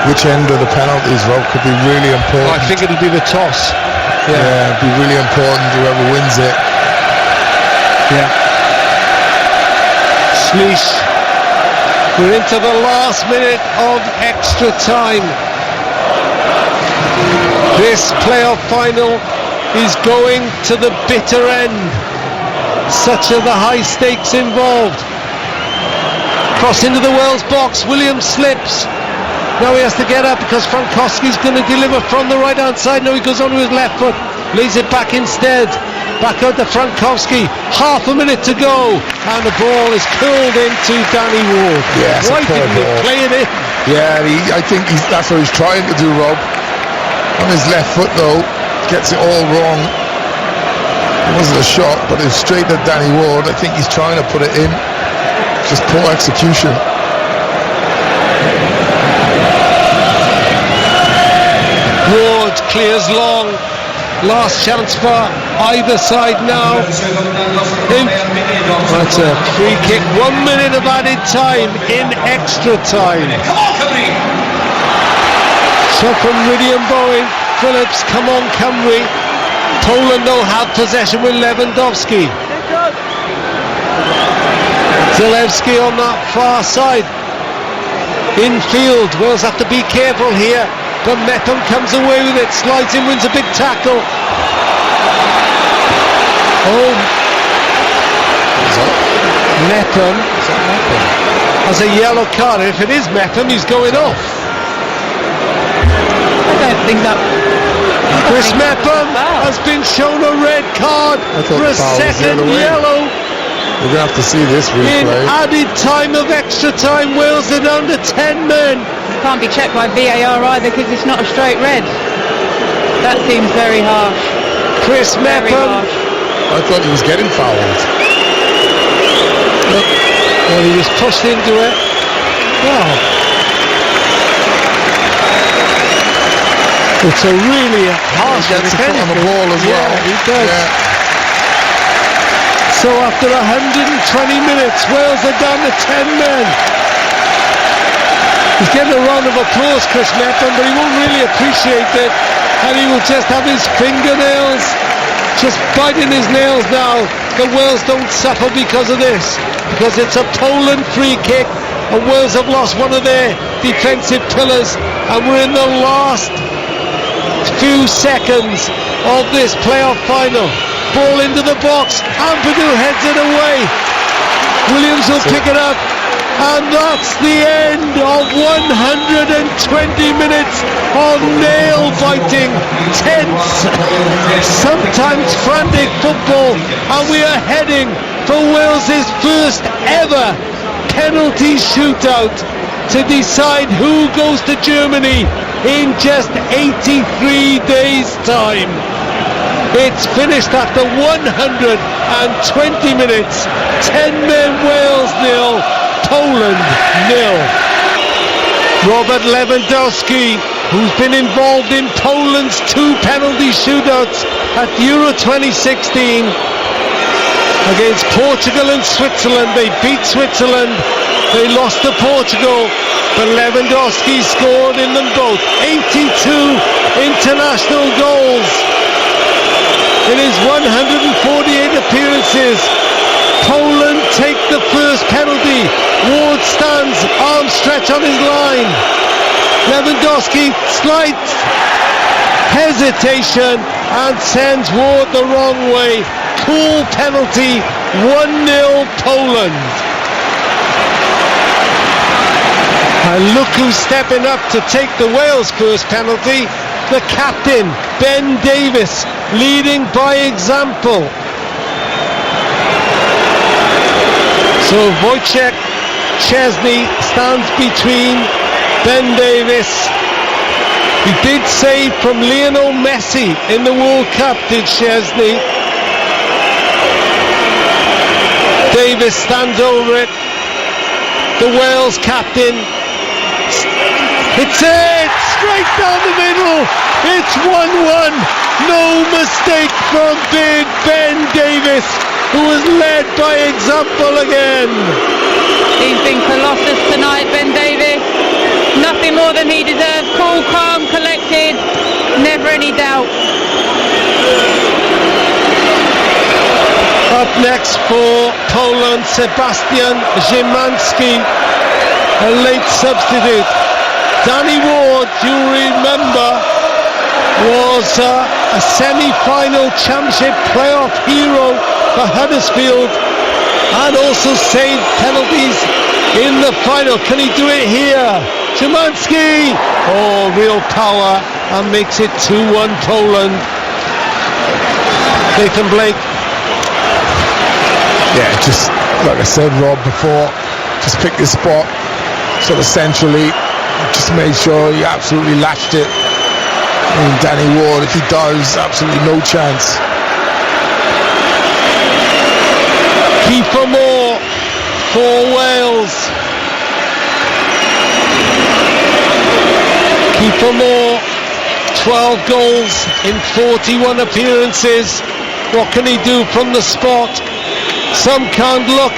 Which end of the penalties, Rob, could be really important. I think it'll be the toss. Yeah, it'd be really important, whoever wins it. Yeah. Schleich. We're into the last minute of extra time. This playoff final is going to the bitter end. Such are the high stakes involved. Cross into the Wales box. Williams slips. Now he has to get up because Frankowski's going to deliver from the right hand side. Now he goes on to his left foot, lays it back instead. Back out to Frankowski. Half a minute to go, and the ball is curled into Danny Ward. Yes, why didn't he play it in? Yeah, I think that's what he's trying to do, Rob. On his left foot though, gets it all wrong. It wasn't a shot, but it's straight at Danny Ward. I think he's trying to put it in. Just poor execution. Ward clears long. Last chance for either side now. That's a free kick. 1 minute of added time in extra time. Shot from Rydian Bowen. Phillips, come on Cymru. Poland now have possession with Lewandowski. Zalewski on that far side. Infield, Wales have to be careful here. But Mepham comes away with it, slides in, wins a big tackle. Oh, Mepham has a yellow card. If it is Mepham, he's going off. I don't think that. Chris Mepham has been shown a red card for a second yellow. We're going to have to see this replay. In added time of extra time, Wales are down to 10 men. Can't be checked by VAR either because it's not a straight red. That seems very harsh. Chris Mepham. I thought he was getting fouled. Well, he was pushed into it. Wow. It's a really harsh He gets a foot on the ball as well. Yeah, he does. Yeah. So after 120 minutes, Wales are down to 10 men. He's getting a round of applause, Chris Mepham, but he won't really appreciate it, and he will just have his fingernails just biting his nails now. The Wales don't suffer because of this, because it's a Poland free kick, and Wales have lost one of their defensive pillars, and we're in the last few seconds of this playoff final. Ball into the box, Ampadu heads it away. Williams will pick it up. And that's the end of 120 minutes of nail-biting, tense, sometimes frantic football, and we are heading for Wales's first ever penalty shootout to decide who goes to Germany in just 83 days' time. It's finished after 120 minutes, 10 men Wales 0. Poland 0. Robert Lewandowski, who's been involved in Poland's 2 penalty shootouts at Euro 2016 against Portugal and Switzerland. They beat Switzerland, they lost to Portugal, but Lewandowski scored in them both. 82 international goals in his 148 appearances. Poland take the first penalty. Ward stands, arm stretch on his line. Lewandowski, slight hesitation and sends Ward the wrong way. Cool penalty, 1-0 Poland. And look who's stepping up to take the Wales first penalty. The captain, Ben Davies, leading by example. So Wojciech Szczesny stands between Ben Davies. He did save from Lionel Messi in the World Cup, did Szczesny. Davies stands over it. The Wales captain hits it straight down the middle. It's 1-1. No mistake from big Ben Davies, who was led by example again. He's been colossus tonight, Ben Davies. Nothing more than he deserves. Cool, calm, collected, never any doubt. Up next for Poland, Sebastian Szymanski, a late substitute. Danny Ward, you remember, was a semi-final championship playoff hero for Huddersfield and also saved penalties in the final. Can he do it here? Szymanski! Oh, real power, and makes it 2-1 Poland. Nathan Blake. Yeah, just like I said, Rob, before, just pick this spot sort of centrally, just made sure he absolutely latched it. I mean, Danny Ward, if he does, absolutely no chance. Kiefer Moore for Wales. Kiefer Moore, 12 goals in 41 appearances. What can he do from the spot? Some can't look,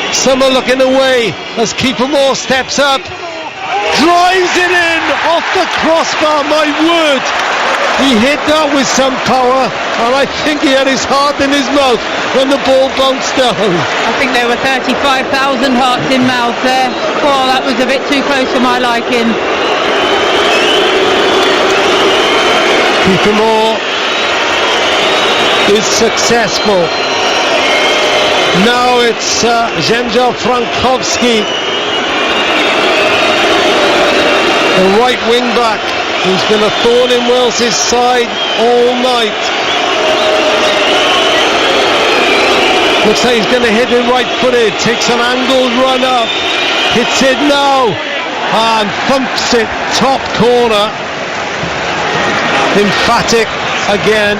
some are looking away as Kiefer Moore steps up, drives it in off the crossbar. My word, he hit that with some power, and I think he had his heart in his mouth when the ball bounced down. I think there were 35,000 hearts in mouth there. Oh, that was a bit too close for my liking. Kiefer Moore is successful. Now it's Zzenzel Frankowski, the right wing back, who's been a thorn in Wales' side all night. Looks like he's going to hit it right footed, takes an angled run up, hits it now, and thumps it top corner. Emphatic again.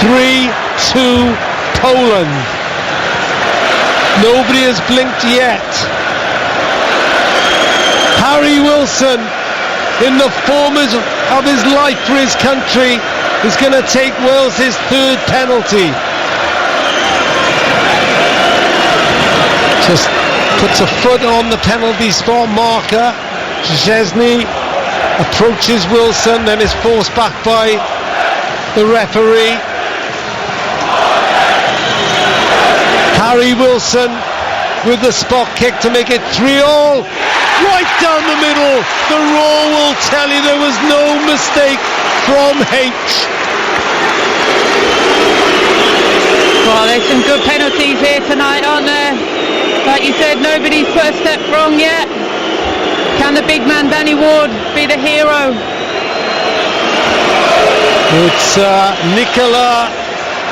3-2 Poland. Nobody has blinked yet. Harry Wilson, in the form of his life for his country, is going to take Wales his third penalty. Just puts a foot on the penalty spot marker. Szczesny approaches Wilson, then is forced back by the referee. Harry Wilson with the spot kick to make it 3-3. Right down the middle. The roar will tell you there was no mistake from H. Well, there's some good penalties here tonight, aren't there? Like you said, nobody's put a step wrong yet. Can the big man Danny Ward be the hero? It's Nikola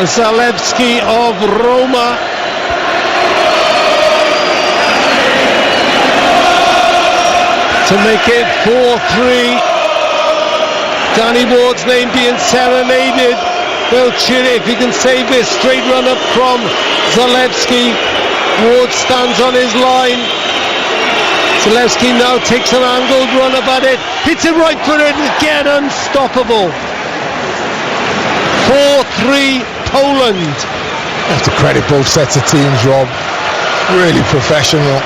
Zalewski of Roma. To make it 4-3. Danny Ward's name being serenaded. They'll cheer it if he can save this. Straight run up from Zalewski. Ward stands on his line. Zalewski now takes an angled run up at it. Hits it right footed again, unstoppable. 4-3 Poland. I have to credit both sets of teams, Rob. Really professional.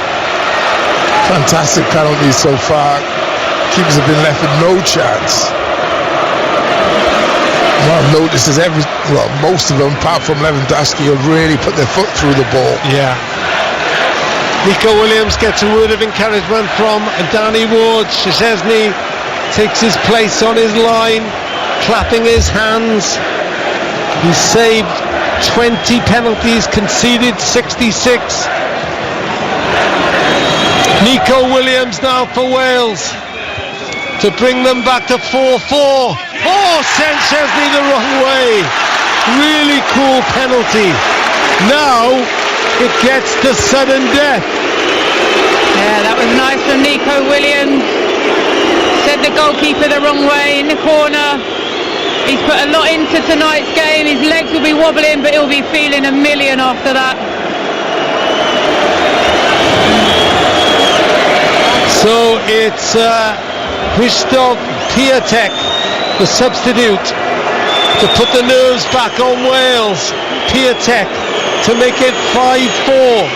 Fantastic penalties so far. Keepers have been left with no chance. What I've noticed is most of them, apart from Lewandowski, have really put their foot through the ball. Yeah. Nico Williams gets a word of encouragement from Danny Ward. Szczesny takes his place on his line, clapping his hands. He saved 20 penalties, conceded 66. Nico Williams now for Wales to bring them back to 4-4. Oh, sent Szczesny the wrong way. Really cool penalty. Now it gets to sudden death. Yeah, that was nice from Nico Williams. Sent the goalkeeper the wrong way in the corner. He's put a lot into tonight's game. His legs will be wobbling, but he'll be feeling a million after that. So it's Krzysztof Piatek, the substitute, to put the nerves back on Wales. Piatek to make it 5-4.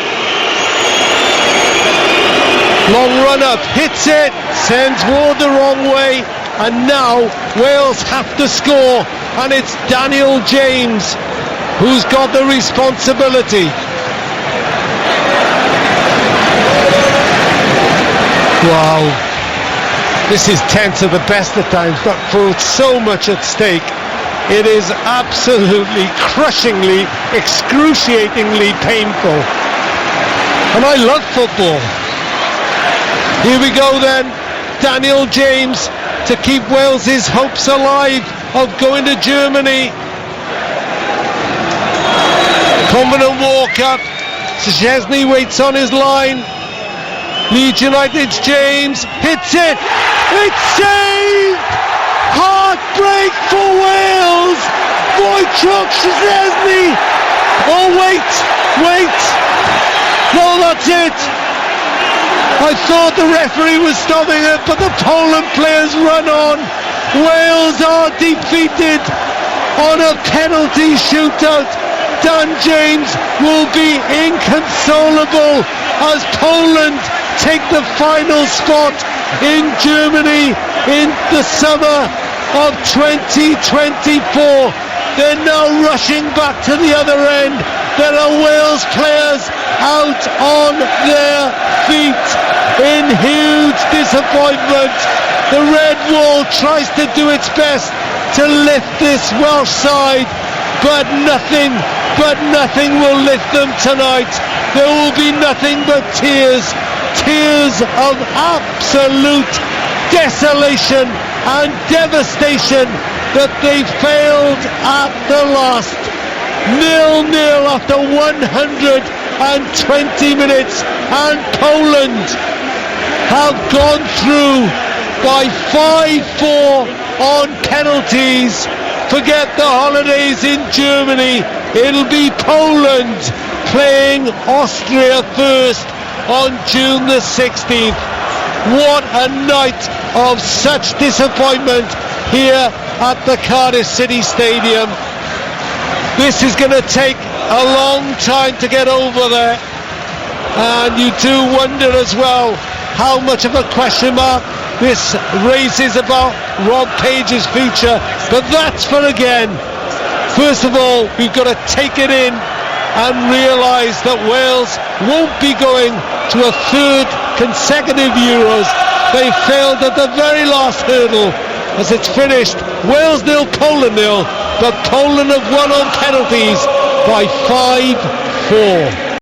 Long run up, hits it, sends Ward the wrong way, and now Wales have to score, and it's Daniel James who's got the responsibility. Wow, this is tense at the best of times, but for so much at stake, it is absolutely, crushingly, excruciatingly painful. And I love football. Here we go then, Daniel James to keep Wales's hopes alive of going to Germany. Confident walk up, Szczesny waits on his line. Leeds United's James hits it, it's saved! Heartbreak for Wales! Wojciech Szczesny! Oh wait! No, that's it! I thought the referee was stopping it, but the Poland players run on. Wales are defeated on a penalty shootout. Dan James will be inconsolable as Poland take the final spot in Germany in the summer of 2024. They're now rushing back to the other end. There are Wales players out on their feet in huge disappointment. The Red Wall tries to do its best to lift this Welsh side, but nothing will lift them tonight. There will be nothing but tears of absolute desolation and devastation that they failed at the last. 0-0 after 120 minutes, and Poland have gone through by 5-4 on penalties. Forget the holidays in Germany. It'll be Poland playing Austria first on June the 16th. What a night of such disappointment here at the Cardiff City Stadium. This is going to take a long time to get over there, and you do wonder as well how much of a question mark this raises about Rob Page's future, but that's for again. First of all, we've got to take it in and realise that Wales won't be going to a third consecutive Euros. They failed at the very last hurdle as it's finished Wales 0, Poland 0, but Poland have won on penalties by 5-4.